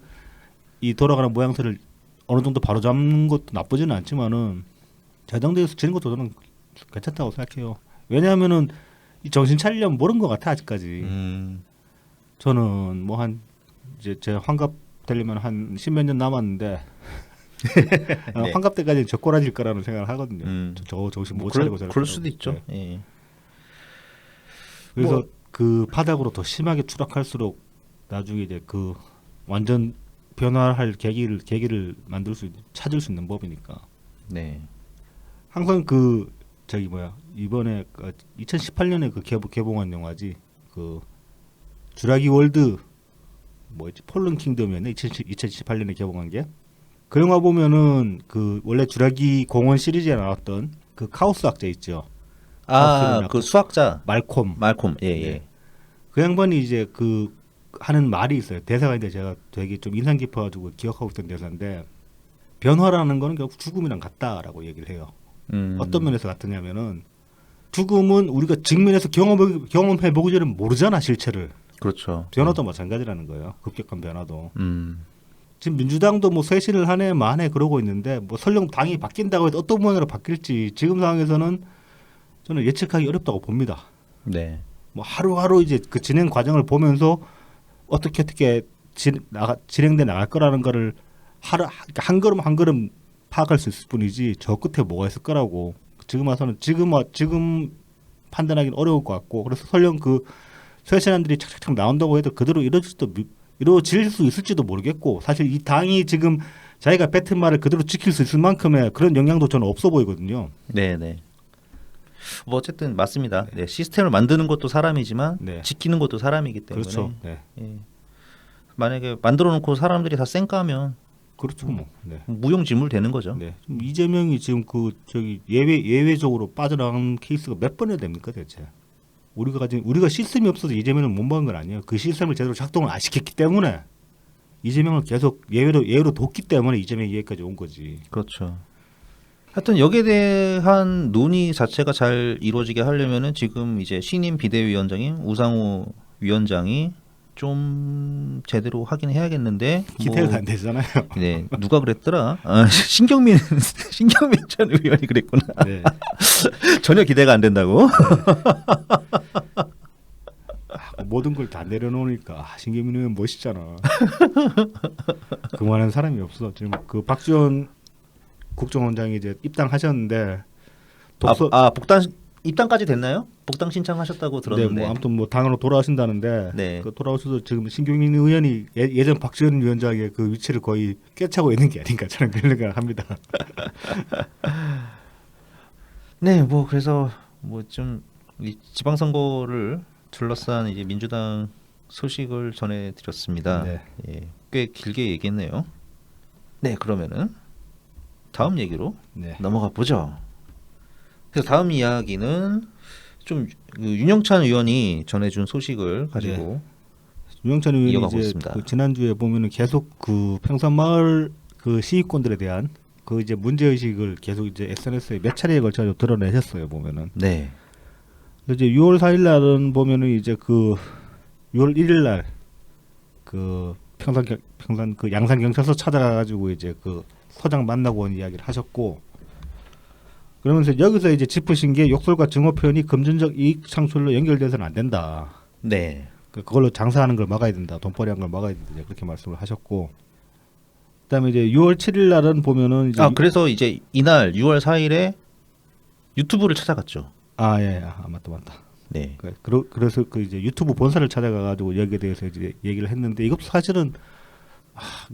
돌아가는 모양새를 어느 정도 바로잡는 것도 나쁘지는 않지만은 전당대회에서 지는 것도 저는 괜찮다고 생각해요. 왜냐하면은 이 정신 차리려면 모른 것 같아 아직까지. 저는 뭐 한 이제 제 환갑 되려면 한 10몇 년 남았는데 네. 환갑 때까지는 적고라질 거라는 생각을 하거든요. 저 정신 못 차리고 그럴 수도 있죠. 네. 예. 그래서 뭐, 그 바닥으로 더 심하게 추락할수록 나중에 이제 그 완전 변화할 계기를 찾을 수 있는 법이니까. 네. 항상 그 저기 뭐야 이번에 2018년에 그 개봉한 영화지 그 주라기 월드 뭐였지 폴른 킹덤이었네 2018년에 개봉한 게 그 영화 보면은 그 원래 주라기 공원 시리즈에 나왔던 그 카오스 학자 있죠. 그 수학자 말콤. 예, 예. 네. 그 양반이 이제 그 하는 말이 있어요. 대사가 있는데 제가 되게 좀 인상 깊어가지고 기억하고 있던 대사인데 변화라는 거는 결국 죽음이랑 같다라고 얘기를 해요. 어떤 면에서 같으냐면은 죽음은 우리가 직면해서 경험해보기 전에 모르잖아 실체를. 그렇죠. 변화도 마찬가지라는 거예요. 급격한 변화도. 지금 민주당도 뭐 쇄신을 하네 마네 그러고 있는데 뭐 설령 당이 바뀐다고 해도 어떤 모양으로 바뀔지 지금 상황에서는 저는 예측하기 어렵다고 봅니다. 네. 뭐 하루하루 이제 그 진행 과정을 보면서 어떻게 진행돼 나갈 거라는 거를 한 걸음 한 걸음 파악할 수 있을 뿐이지 저 끝에 뭐가 있을 거라고 지금 와서는 지금 판단하기는 어려울 것 같고 그래서 설령 그 쇄신안들이 착착착 나온다고 해도 그대로 이루어질 수 있을지도 모르겠고 사실 이 당이 지금 자기가 뱉은 말을 그대로 지킬 수 있을 만큼의 그런 영향도 저는 없어 보이거든요. 네, 네. 뭐 어쨌든 맞습니다. 네, 시스템을 만드는 것도 사람이지만 네. 지키는 것도 사람이기 때문에 그렇죠. 네. 예. 만약에 만들어 놓고 사람들이 다 쌩까면 그렇죠. 뭐. 네. 무용지물 되는 거죠. 네. 지금 이재명이 지금 그 저기 예외적으로 빠져나간 케이스가 몇 번이나 됩니까 대체? 우리가 시스템이 없어서 이재명을 못 막은 건 아니에요. 그 시스템을 제대로 작동을 안 시켰기 때문에 이재명을 계속 예외로 뒀기 때문에 이재명이 여기까지 온 거지. 그렇죠. 하여튼 여기에 대한 논의 자체가 잘 이루어지게 하려면은 지금 이제 신임 비대위원장인 우상호 위원장이 좀 제대로 하긴 해야겠는데 기대가 안 되잖아요. 네, 누가 그랬더라? 신경민 전 의원이 그랬구나. 네. 전혀 기대가 안 된다고. 모든 걸 다 내려놓으니까 신경민 의원 멋있잖아. 그만한 사람이 없어. 지금 그 박지원 국정원장이 이제 입당하셨는데 복당 입당까지 됐나요? 복당 신청하셨다고 들었는데. 네, 뭐 아무튼 뭐 당으로 돌아오신다는데 네. 그 돌아오셔서 지금 신경민 의원이 예전 박지원 위원장의 그 위치를 거의 꿰차고 있는 게 아닌가 저는 그런 생각을 합니다. 네, 뭐 그래서 뭐 좀 지방선거를 둘러싼 이제 민주당 소식을 전해드렸습니다. 네. 예, 꽤 길게 얘기했네요. 네, 그러면은 다음 얘기로 네. 넘어가 보죠. 그래서 다음 이야기는 좀그 윤영찬 의원이 전해준 소식을 가지고 윤영찬 의원이 이어가고 이제 있습니다. 그 지난주에 보면은 계속 그 평산마을 그 시위권들에 대한 그 이제 문제 의식을 계속 이제 SNS에 몇 차례에 걸쳐 드러내셨어요 보면은. 네, 그래서 이제 6월 4일 날은 보면은 이제 그 6월 1일 날 그 평산 그 양산 경찰서 찾아가가지고 이제 그 서장 만나고 온 이야기를 하셨고, 그러면서 여기서 이제 짚으신 게 욕설과 증오 표현이 금전적 이익 창출로 연결돼서는 안 된다. 네, 그걸로 장사하는 걸 막아야 된다. 돈벌이하는 걸 막아야 된다. 이제 그렇게 말씀을 하셨고, 그다음에 이제 6월 7일 날은 보면은 이제 그래서 이제 이날 6월 4일에 유튜브를 찾아갔죠. 예, 맞다. 네, 그래서 그 이제 유튜브 본사를 찾아가가지고 여기에 대해서 이제 얘기를 했는데, 이것도 사실은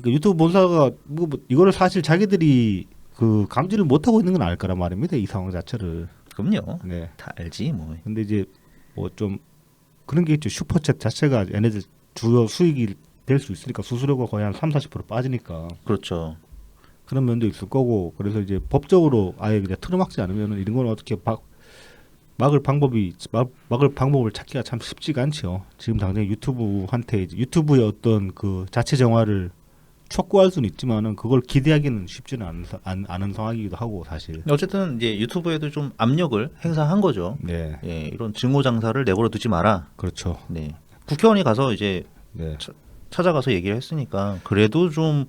그 유튜브 본사가 뭐 이거를 사실 자기들이 그 감지를 못하고 있는 건 알 거란 말입니다. 이 상황 자체를. 그럼요. 네. 다 알지 뭐. 근데 이제 뭐 좀 그런 게 있죠. 슈퍼챗 자체가 얘네들 주요 수익이 될 수 있으니까 수수료가 거의 한 3-40% 빠지니까 그렇죠. 그런 면도 있을 거고, 그래서 이제 법적으로 아예 그냥 틀어막지 않으면 이런 건 어떻게 막을 방법을 찾기가 참 쉽지가 않죠. 지금 당장 유튜브한테 이제 유튜브의 어떤 그 자체 정화를 촉구할 수는 있지만은 그걸 기대하기는 쉽지는 않은 상황이기도 하고 사실. 어쨌든 이제 유튜브에도 좀 압력을 행사한 거죠. 네, 예, 이런 증오 장사를 내버려 두지 마라. 그렇죠. 네, 국회의원이 가서 이제 네, 찾아가서 얘기를 했으니까 그래도 좀,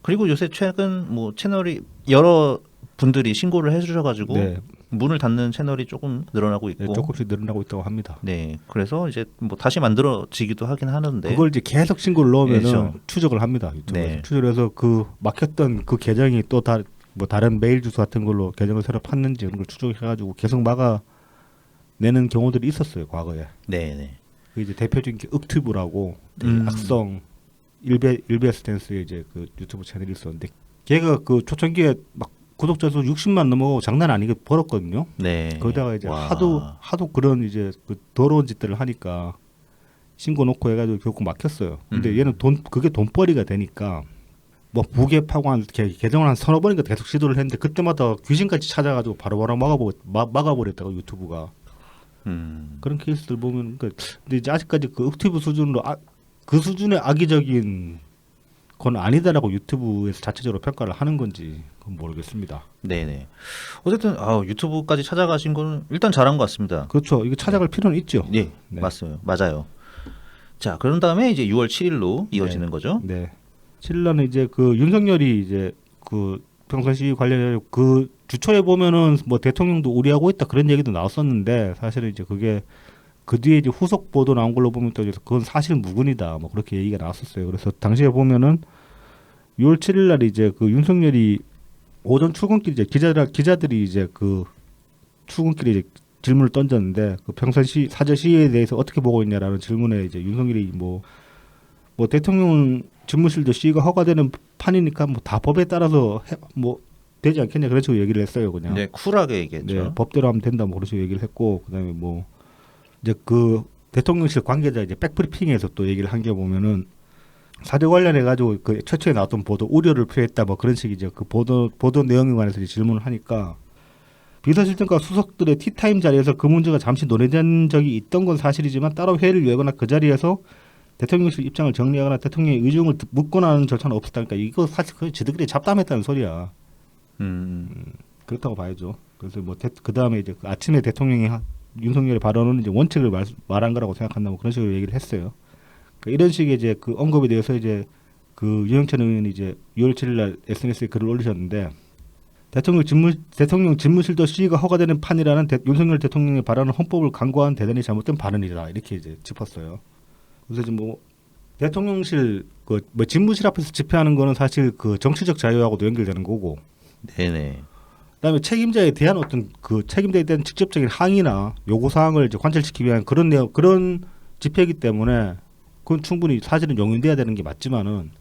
그리고 요새 최근 뭐 채널이 여러 분들이 신고를 해주셔가지고 네, 문을 닫는 채널이 조금 늘어나고 네, 있고, 조금씩 늘어나고 있다고 합니다. 네, 그래서 이제 뭐 다시 만들어지기도 하긴 하는데, 그걸 이제 계속 신고를 넣으면은 그렇죠. 추적을 합니다. 유튜브에서. 네. 추적을 해서 그 막혔던 그 계정이 또 뭐 다른 메일 주소 같은 걸로 계정을 새로 팠는지 그런 걸 추적해가지고 계속 막아내는 경우들이 있었어요 과거에. 네, 네, 그 이제 대표적인 게 윽튜브라고 되게 음. 악성 일베 스탠스의 이제 그 유튜브 채널이 있었는데, 걔가 그 초창기에 막 구독자 수 60만 넘어 장난 아니게 벌었거든요. 네. 거기다가 이제 와. 하도 그런 이제 그 더러운 짓들을 하니까 신고 놓고 해가지고 결국 막혔어요. 근데 얘는 그게 돈벌이가 되니까 뭐 부계 파고 한 계정을 한 3-4번인가 계속 시도를 했는데, 그때마다 귀신같이 찾아가지고 바로바로 막아버렸다고 유튜브가. 그런 케이스들 보면 근데 이제 아직까지 그 윽튜브 수준으로 그 수준의 악의적인 건 아니다라고 유튜브에서 자체적으로 평가를 하는 건지 그건 모르겠습니다. 네네. 어쨌든 유튜브까지 찾아가신 거는 일단 잘한 것 같습니다. 그렇죠. 이거 찾아갈 필요는 있죠. 네, 네. 맞아요. 자, 그런 다음에 이제 6월 7일로 이어지는 거죠. 네. 7일날은 이제 그 윤석열이 이제 그 평산시 관련해 그 주초에 보면은 뭐 대통령도 우려하고 있다 그런 얘기도 나왔었는데, 사실은 이제 그게 그 뒤에 이제 후속 보도 나온 걸로 보면 또 그건 사실 무근이다 뭐 그렇게 얘기가 나왔었어요. 그래서 당시에 보면은 6월 7일 날 이제 그 윤석열이 오전 출근길 이제 기자들이 이제 그 출근길에 이제 질문을 던졌는데, 그 평산시 사저 시위에 대해서 어떻게 보고 있냐라는 질문에 이제 윤석열이 뭐 대통령 집무실도 시위가 허가되는 판이니까 뭐 다 법에 따라서 뭐 되지 않겠냐 그런 식으로 얘기를 했어요. 그냥. 네, 쿨하게 얘기했죠. 네, 법대로 하면 된다 뭐 그런 식으로 얘기를 했고, 그다음에 뭐 이제 그 대통령실 관계자 이제 백브리핑에서 또 얘기를 한 게 보면은 사저 관련해 가지고 그 최초에 나왔던 보도 우려를 표했다 뭐 그런 식이죠. 그 보도 내용에 관해서 이제 질문을 하니까, 비서실장과 수석들의 티타임 자리에서 그 문제가 잠시 논의된 적이 있던 건 사실이지만 따로 회의를 열거나 그 자리에서 대통령실 입장을 정리하거나 대통령의 의중을 묻거나 하는 절차는 없었다니까, 이거 사실 그 지들끼리 잡담했다는 소리야. 그렇다고 봐야죠. 그래서 뭐 그 다음에 이제 그 아침에 대통령이 윤석열의 발언은 이제 원칙을 말한 거라고 생각한다 뭐 그런 식으로 얘기를 했어요. 그러니까 이런 식의 이제 그 언급에 대해서 이제 그 유영찬 의원이 이제 6월 7일날 SNS에 글을 올리셨는데, 대통령 집무실도 시위가 허가되는 판이라는 윤석열 대통령의 발언은 헌법을 강구한 대단히 잘못된 발언이다 이렇게 이제 짚었어요. 그래서 이제 뭐 대통령실 뭐 집무실 앞에서 집회하는 거는 사실 그 정치적 자유하고도 연결되는 거고, 네네. 그다음에 책임자에 대한 어떤 그 책임자에 대한 직접적인 항의나 요구 사항을 이제 관철시키기 위한 그런 집회이기 때문에 그건 충분히 사실은 용인돼야 되는 게 맞지만은,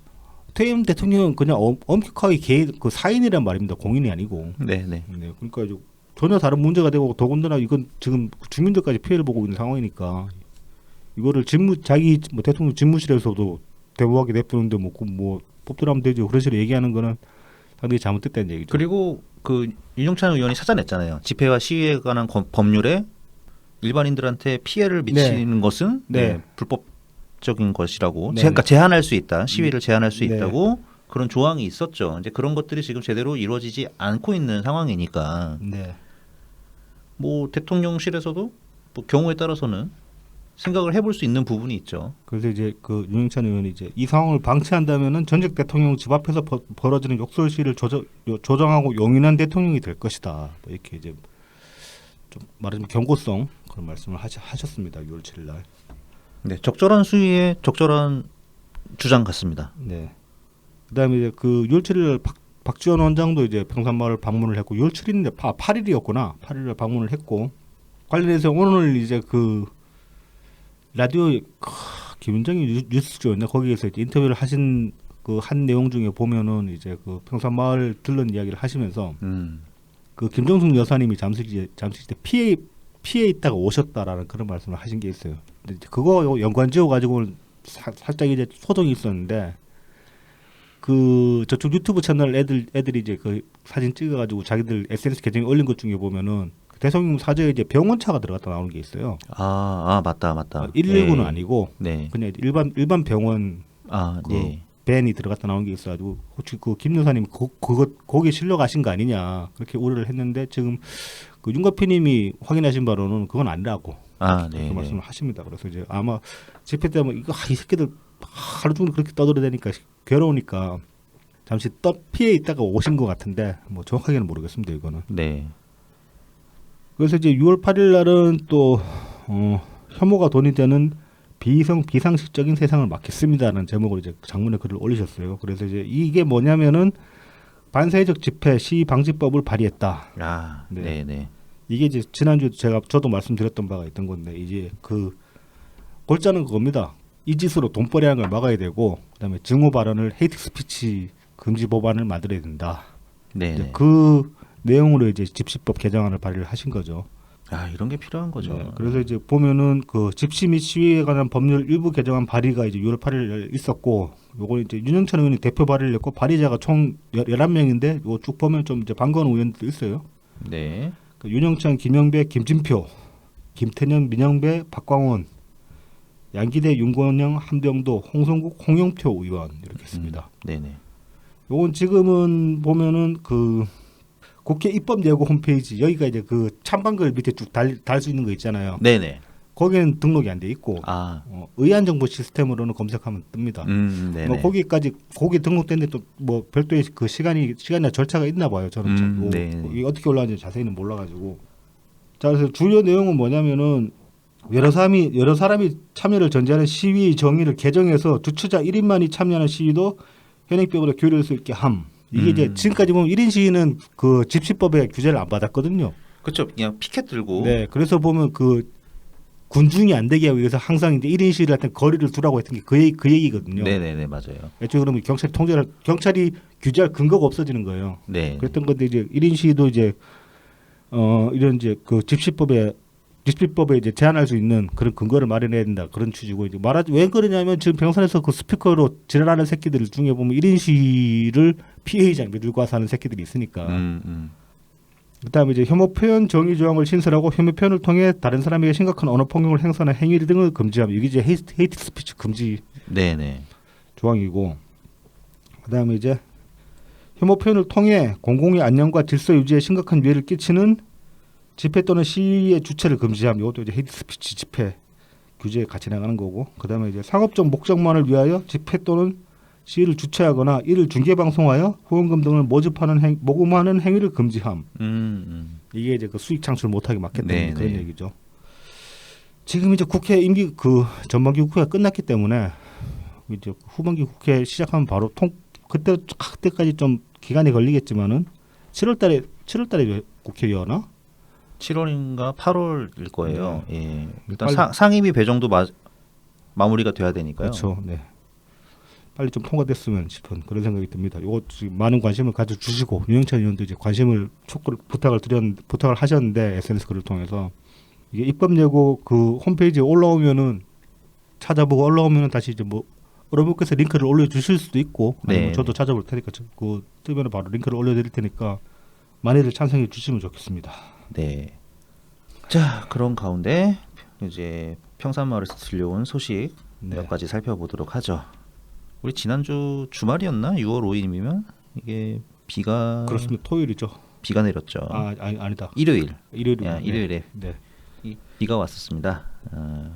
퇴임 대통령은 그냥 엄격하게 그 사인이란 말입니다. 공인이 아니고. 네네. 네, 그러니까 전혀 다른 문제가 되고 더군다나 이건 지금 주민들까지 피해를 보고 있는 상황이니까 이거를 자기 뭐 대통령 집무실에서도 대모하게 냅두는데 뭐 뽑더라면 되죠. 그런 식으로 얘기하는 거는 상당히 잘못됐다는 얘기죠. 그리고 그 윤영찬 의원이 찾아냈잖아요. 집회와 시위에 관한 법률에 일반인들한테 피해를 미치는 것은 네. 불법적인 것이라고, 네. 그러니까 제한할 수 있다, 시위를 제한할 수 네. 있다고 그런 조항이 있었죠. 이제 그런 것들이 지금 제대로 이루어지지 않고 있는 상황이니까 네. 뭐 대통령실에서도 뭐 경우에 따라서는 생각을 해볼 수 있는 부분이 있죠. 그래서 이제 그 윤영찬 의원이 이제 이 상황을 방치한다면은 전직 대통령 집 앞에서 벌어지는 욕설 시위를 조정하고 용인한 대통령이 될 것이다. 뭐 이렇게 이제 좀 말하자면 경고성 그런 말씀을 하셨습니다. 6월 7일 날. 네, 적절한 수위에 적절한 주장 같습니다. 네. 그다음에 이제 그 6월 7일 날 박지원 원장도 이제 평산마을 방문을 했고 6월 7일인데 8일이었구나. 8일에 방문을 했고 관련해서 오늘 이제 그 라디오 김은정이 뉴스쇼였나 거기에서 이제 인터뷰를 하신 그 한 내용 중에 보면은 이제 그 평산마을 들른 이야기를 하시면서 그 김정숙 여사님이 잠실 때 피해 있다가 오셨다라는 그런 말씀을 하신 게 있어요. 근데 이제 그거 연관지어 가지고는 살짝 이제 소동이 있었는데 그 저쪽 유튜브 채널 애들이 이제 그 사진 찍어가지고 자기들 SNS 계정에 올린 것 중에 보면은 그 대성령 사저에 이제 병원차가 들어갔다 나오는 게 있어요. 맞다. 119는 네. 아니고 네. 그냥 일반 병원 그 네. 밴이 들어갔다 나온 게 있어가지고 혹시 그 김 여사님 거기에 실려 가신 거 아니냐 그렇게 우려를 했는데 지금 그 윤가피님이 확인하신 바로는 그건 아니라고 네. 말씀을 하십니다. 그래서 이제 아마 집회 때문에 이거 이 새끼들 하루 종일 그렇게 떠들어대니까 괴로우니까 잠시 피해 있다가 오신 것 같은데 뭐 정확하게는 모르겠습니다. 이거는. 네. 그래서 이제 6월 8일 날은 또 혐오가 돈이 되는 비상식적인 세상을 막겠습니다라는 제목으로 이제 장문의 글을 올리셨어요. 그래서 이제 이게 뭐냐면은 반사회적 집회 시위 방지법을 발의했다. 네. 네. 이게 이제 지난주 저도 말씀드렸던 바가 있던 건데 이제 그 골자는 그겁니다. 이 짓으로 돈벌이하는 걸 막아야 되고 그다음에 증오 발언을 헤이트 스피치 금지 법안을 만들어야 된다. 네. 그 내용으로 이제 집시법 개정안을 발의를 하신 거죠. 이런 게 필요한 거죠. 네, 그래서 이제 보면은 그 집시 및 시위에 관한 법률 일부 개정안 발의가 이제 6월 8일 있었고 요거 이제 윤영찬 의원이 대표 발의를 했고 발의자가 총 11명인데 요거 쭉 보면 좀 이제 반가운 의원들도 있어요. 네. 그 윤영찬, 김영배, 김진표, 김태년, 민영배, 박광원, 양기대, 윤건영, 한병도, 홍성국, 홍영표 의원 이렇게 있습니다. 네네. 요건 지금은 보면은 그 국회 입법 예고 홈페이지 여기가 이제 그 찬방글 밑에 쭉 달 수 있는 거 있잖아요. 네네. 거기는 등록이 안 돼 있고 의안 정보 시스템으로는 검색하면 뜹니다. 네네. 뭐 거기 등록됐는데 또 뭐 별도의 그 시간이나 절차가 있나 봐요. 저는 네. 이게 어떻게 올라왔는지 자세히는 몰라가지고. 자, 그래서 주요 내용은 뭐냐면은 여러 사람이 참여를 전제하는 시위 정의를 개정해서 주최자 1인만이 참여하는 시위도 현행법으로 규율할 수 있게 함. 이게 이제 지금까지 보면 1인 시위는 그 집시법에 규제를 안 받았거든요. 그렇죠. 그냥 피켓 들고. 네, 그래서 보면 그 군중이 안 되게 하기 위해서 항상 이제 1인 시위를 할 때 거리를 두라고 했던 게 그 얘기거든요. 네네네, 맞아요. 애초에 그러면 경찰이 규제할 근거가 없어지는 거예요. 네. 그랬던 건데 이제 1인 시위도 이제 이런 이제 그 집시법에 이제 제한할 수 있는 그런 근거를 마련해야 된다 그런 취지고 이제 왜 그러냐면 지금 병선에서 그 스피커로 지랄하는 새끼들 중에 보면 1인 시위를 피해의장 밀고 와서 하는 새끼들이 있으니까. 그다음에 이제 혐오 표현 정의 조항을 신설하고 혐오 표현을 통해 다른 사람에게 심각한 언어 폭력을 행사하는 행위 등을 금지하면 이게 이제 헤이트 스피치 금지 네네. 조항이고 그다음에 이제 혐오 표현을 통해 공공의 안녕과 질서 유지에 심각한 위해를 끼치는 집회 또는 시위의 주체를 금지하면 이것도 이제 헤이트 스피치 집회 규제에 같이 나가는 거고 그다음에 이제 상업적 목적만을 위하여 집회 또는 시위를 주최하거나 이를 중계 방송하여 후원금 등을 모금하는 행위를 금지함. 이게 이제 그 수익 창출 못하게 막겠다는 그런 얘기죠. 지금 이제 국회 임기 그 전반기 국회가 끝났기 때문에 이제 후반기 국회 시작하면 바로 그때까지 좀 기간이 걸리겠지만은 7월달에 국회 여나? 7월인가 8월일 거예요. 예. 일단 빨리. 상임위 배정도 마무리가 돼야 되니까요. 그렇죠. 네. 빨리 좀 통과됐으면 싶은 그런 생각이 듭니다. 이거 지금 많은 관심을 가져주시고 윤영찬 의원도 이제 관심을 부탁을 하셨는데 SNS 글을 통해서 이게 입법 예고 그 홈페이지에 올라오면은 찾아보고 올라오면은 다시 이제 뭐 여러분께서 링크를 올려주실 수도 있고 아니면 네. 저도 찾아볼 테니까 그 뜨면 바로 링크를 올려드릴 테니까 많이들 찬성해 주시면 좋겠습니다. 네. 자, 그런 가운데 이제 평산마을에서 들려온 소식 네. 몇 가지 살펴보도록 하죠. 우리 지난주 주말이었나? 6월 5일이면 이게 그렇습니다. 토요일이죠. 비가 내렸죠. 아니다. 일요일. 일요일. 야, 일요일에 네. 비가 왔었습니다.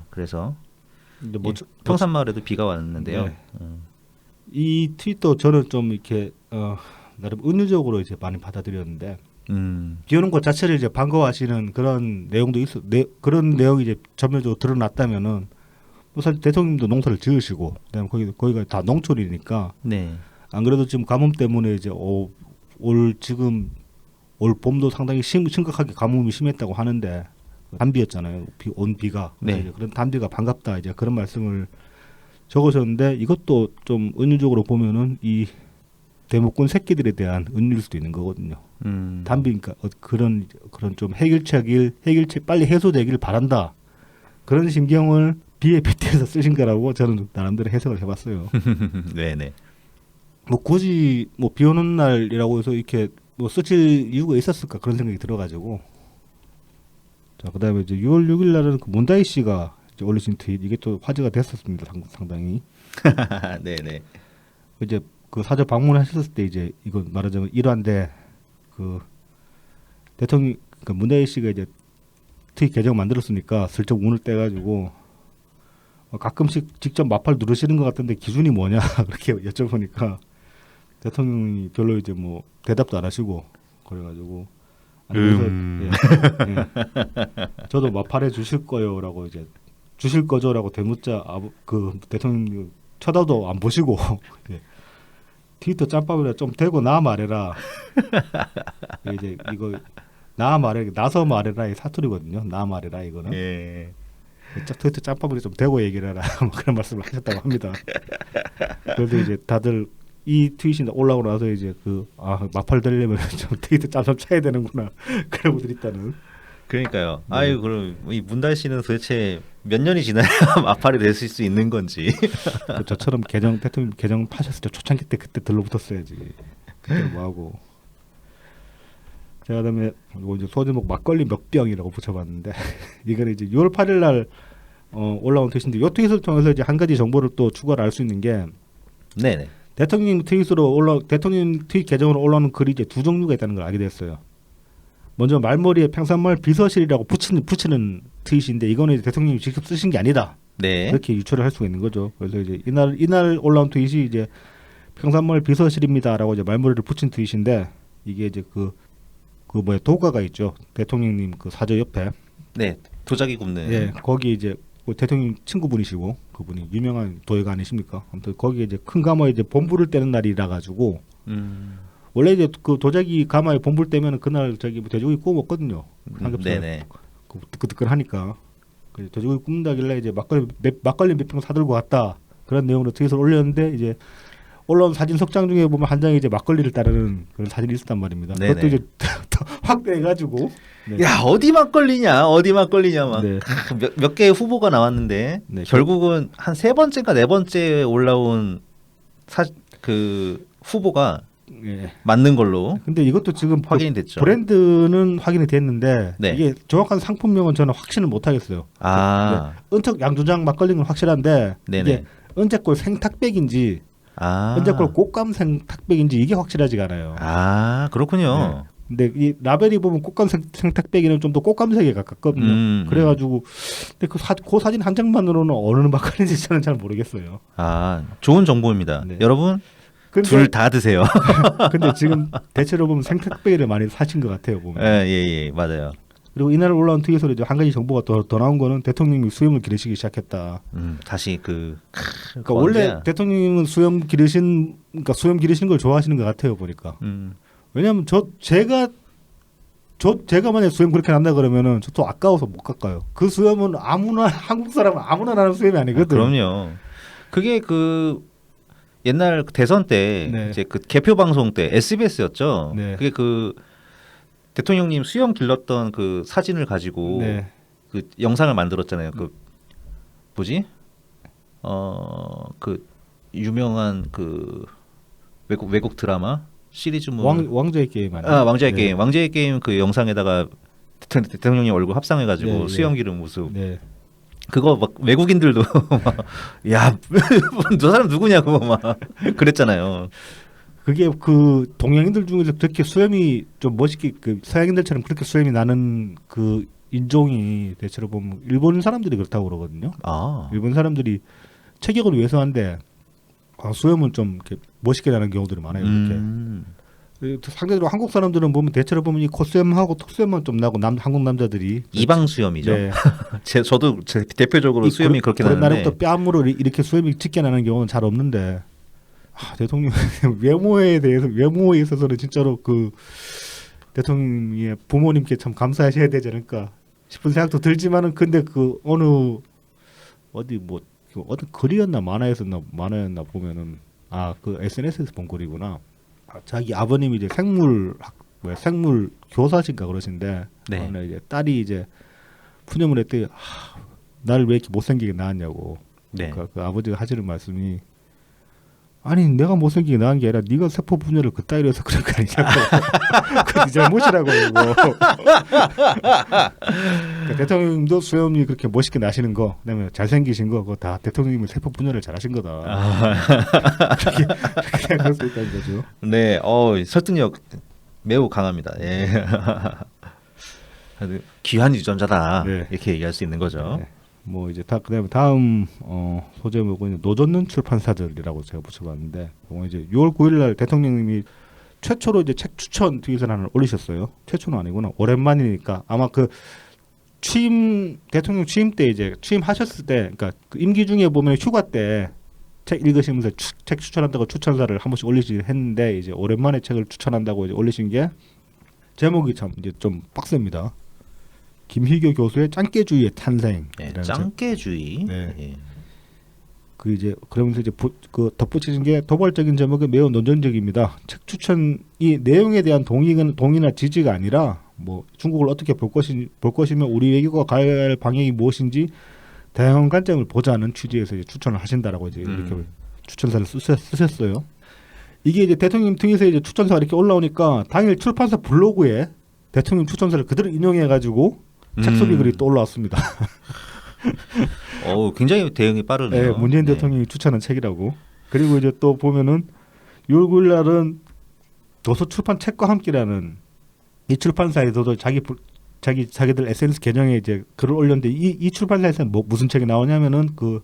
그래서 근데 뭐 평산마을에도 비가 왔는데요. 네. 이 트윗도 저는 좀 이렇게 나름 은유적으로 이제 많이 받아들였는데 비 오는 것 자체를 이제 반가워하시는 그런 내용도 그런 내용이 이제 전면적으로 드러났다면은 뭐 사실 대통령님도 농사를 지으시고 그다음에 거기가 다 농촌이니까 네. 안 그래도 지금 가뭄 때문에 이제 올 봄도 상당히 심각하게 가뭄이 심했다고 하는데 단비였잖아요. 비가 네. 이제 그런 단비가 반갑다 이제 그런 말씀을 적으셨는데 이것도 좀 은유적으로 보면은 이 대목군 새끼들에 대한 은유일 수도 있는 거거든요. 단비니까 그런 좀 해결책 빨리 해소되기를 바란다. 그런 심경을 비에 빗대서 쓰신 거라고 저는 나름대로 해석을 해봤어요. 네네. 뭐 굳이 뭐 비 오는 날이라고 해서 이렇게 뭐 쓰실 이유가 있었을까 그런 생각이 들어가지고 자 그다음에 이제 6월 6일 날은 그 문다희 씨가 이제 올리신 트윗 이게 또 화제가 됐었습니다. 상당히. 네네. 이제 그 사저 방문하셨을 때 이제 이건 말하자면 일환데 그 대통령 그 문다희 씨가 이제 트윗 계정 만들었으니까 슬쩍 문을 떼가지고 가끔씩 직접 마팔 누르시는 것 같은데 기준이 뭐냐 그렇게 여쭤보니까 대통령이 별로 이제 뭐 대답도 안 하시고 그래가지고 아니 그래서 저도 마팔해 주실 거요라고 이제 주실 거죠라고 대묻자 그 대통령 쳐다도 안 보시고 예. 트위터 짬밥이라 좀 대고 나 말해라 이제 이거 나 말해 나서 말해라의 사투리거든요. 나 말해라 이거는. 예. 트위터 짬밥을 좀 대고 얘기를 해라 뭐 그런 말씀을 하셨다고 합니다. 그래서 이제 다들 이 트윗이 올라오고 나서 이제 마팔 되려면 좀 트위터 짬밥 쳐야 되는구나 그런 분들이 있다는. 그러니까요. 네. 아유 그럼 이 문달 씨는 도대체 몇 년이 지나야 마팔이 됐을 수 있는 건지. 저처럼 대통령 계정 파셨을 때 초창기 때 그때 들러붙었어야지. 그때 뭐 하고. 제가 그다음에 이거 이제 소제목 막걸리 몇 병이라고 붙여봤는데 이거는 이제 6월 8일 날 올라온 트윗인데 이 트윗을 통해서 이제 한 가지 정보를 또 추가를 알 수 있는 게 네네. 대통령 트윗 계정으로 올라오는 글이 이제 두 종류가 있다는 걸 알게 됐어요. 먼저 말머리에 평산마을 비서실이라고 붙이는 트윗인데 이거는 이제 대통령이 직접 쓰신 게 아니다. 네. 그렇게 유추를 할 수가 있는 거죠. 그래서 이제 이날 올라온 트윗이 이제 평산마을 비서실입니다라고 이제 말머리를 붙인 트윗인데 이게 이제 도가가 있죠. 대통령님 그 사저 옆에. 네. 도자기 굽는. 예, 거기 이제 대통령 친구분이시고 그분이 유명한 도예가 아니십니까? 아무튼 거기에 이제 큰 가마에 이제 bom불을 떼는 날이라 가지고 원래 이제 그 도자기 가마에 bom불 떼면은 그날 뭐 돼지고기 구워 먹거든요. 삼겹살. 네네. 뜨끈뜨끈하니까. 그래서 돼지고기 굽는다길래 이제 막걸리 몇 병 사들고 왔다. 그런 내용으로 트윗을 올렸는데 이제 올라온 사진 석장 중에 보면 한 장에 이제 막걸리를 따르는 그런 사진이 있었단 말입니다. 네네. 그것도 이제 확대해가지고. 네. 야 어디 막걸리냐 막. 네. 몇 개의 후보가 나왔는데 네. 결국은 한 세 번째인가 네 번째 올라온 그 후보가 예. 맞는 걸로 근데 이것도 지금 확인이 됐죠. 브랜드는 확인이 됐는데 네. 이게 정확한 상품명은 저는 확신을 못 하겠어요. 아. 은택 양조장 막걸리는 확실한데 네네. 이게 은택골 생탁백인지 은택골 꽃감 생탁백인지 이게 확실하지가 않아요. 아 그렇군요. 네. 근데 이 라벨이 보면 꽃감 생탁백이는 좀 더 꽃감색에 가깝거든요. 그래가지고 근데 그 사진 한 장만으로는 어느 막걸리인지 저는 잘 모르겠어요. 아 좋은 정보입니다. 네. 여러분 근데, 둘 다 드세요. 근데 지금 대체로 보면 생탁백을 많이 사신 것 같아요 보면. 예, 맞아요. 그리고 이날 올라온 트윗으로 이제 한 가지 정보가 더 나온 거는 대통령이 수염을 기르시기 시작했다. 다시 그러니까 원래 대통령은 수염 기르신 걸 좋아하시는 것 같아요 보니까. 왜냐하면 제가 만약 수염 그렇게 난다 그러면은 저도 아까워서 못 깎아요. 그 수염은 아무나 한국 사람은 아무나 나는 수염이 아니거든. 그럼요. 그게 옛날 그 대선 때 네. 이제 그 개표 방송 때 SBS였죠. 네. 그게 그 대통령님 수염 길렀던 그 사진을 가지고 네. 그 영상을 만들었잖아요. 그 뭐지? 그 유명한 그 외국 드라마 시리즈물 왕자의 게임 아니에요? 왕자의 네. 게임 왕자의 게임 그 영상에다가 대통령님 얼굴 합성해가지고 네, 네. 수염 기른 모습 네. 그거 막 외국인들도 야저 사람 누구냐고 막 그랬잖아요. 그게 그 동양인들 중에서 그렇게 수염이 좀 멋있게 그 서양인들처럼 그렇게 수염이 나는 그 인종이 대체로 보면 일본 사람들이 그렇다고 그러거든요. 아, 일본 사람들이 체격은 왜소한데 수염은 좀 이렇게 멋있게 나는 경우들이 많아요. 이렇게 상대적으로 한국 사람들은 보면 대체로 보면 이 콧수염하고 턱수염만 좀 나고 한국 남자들이 이방 수염이죠. 네. 저도 대표적으로 수염이 그렇게 그런 나는데 날부터 뺨으로 이렇게 수염이 짙게 나는 경우는 잘 없는데 대통령 외모에 있어서는 진짜로 그 대통령의 부모님께 참 감사하셔야 되지 않을까 싶은 생각도 들지만은 근데 그 어느 어디 뭐 어떤 글이었나 만화였나 보면은 그 SNS에서 본 글이구나. 자기 아버님이 이제 생물 교사신가 그러신데 네. 이제 딸이 이제 푸념을 했더니 나를 왜 이렇게 못생기게 낳았냐고. 네. 그러니까 그 아버지가 하시는 말씀이 아니 내가 못생기게 낳은 게 아니라 네가 세포 분열을 그따위로 해서 그런 거 아니냐고. 그네 잘못이라고. 그러니까 대통령님도 수염이 그렇게 멋있게 나시는 거 그다음에 잘생기신 거 그거 다 대통령님이 세포 분열을 잘하신 거다. 그렇게 생각할 수 있다는 거죠. 네, 설득력 매우 강합니다. 예. 아주 귀한 유전자다. 네. 이렇게 얘기할 수 있는 거죠. 네. 뭐 이제 그다음에 다음 소제목은 노젓는 출판사들이라고 제가 붙여봤는데 이제 6월 9일날 대통령님이 최초로 이제 책 추천 트윗을 하나 올리셨어요. 최초는 아니구나. 오랜만이니까 아마 그 대통령 취임 때 이제 취임하셨을 때, 그러니까 그 임기 중에 보면 휴가 때 책 읽으시면서 책 추천한다고 추천사를 한 번씩 올리시 했는데 이제 오랜만에 책을 추천한다고 이제 올리신 게 제목이 참 이제 좀 빡셉니다. 김희교 교수의 짱깨주의의 탄생. 네, 짱깨주의. 네. 예. 그 이제 그러면서 이제 그 덧붙이신 게 도발적인 제목이 매우 논쟁적입니다. 책 추천이 내용에 대한 동의나 지지가 아니라 뭐 중국을 어떻게 볼 것이며 우리 외교가 가야 할 방향이 무엇인지 다양한 관점을 보자는 취지에서 이제 추천을 하신다라고 이제 이렇게 추천사를 쓰셨어요. 이게 이제 대통령 트윗에 이제 추천사가 이렇게 올라오니까 당일 출판사 블로그에 대통령 추천사를 그대로 인용해가지고 책 소개 글이 또 올라왔습니다. 굉장히 대응이 빠르네요. 네, 문재인 대통령이 추천한 책이라고. 그리고 이제 또 보면은 6월 9일 날은 도서 출판 책과 함께라는 이 출판사에서도 자기들 SNS 계정에 이제 글을 올렸는데 이 출판사에서는 무슨 책이 나오냐면은 그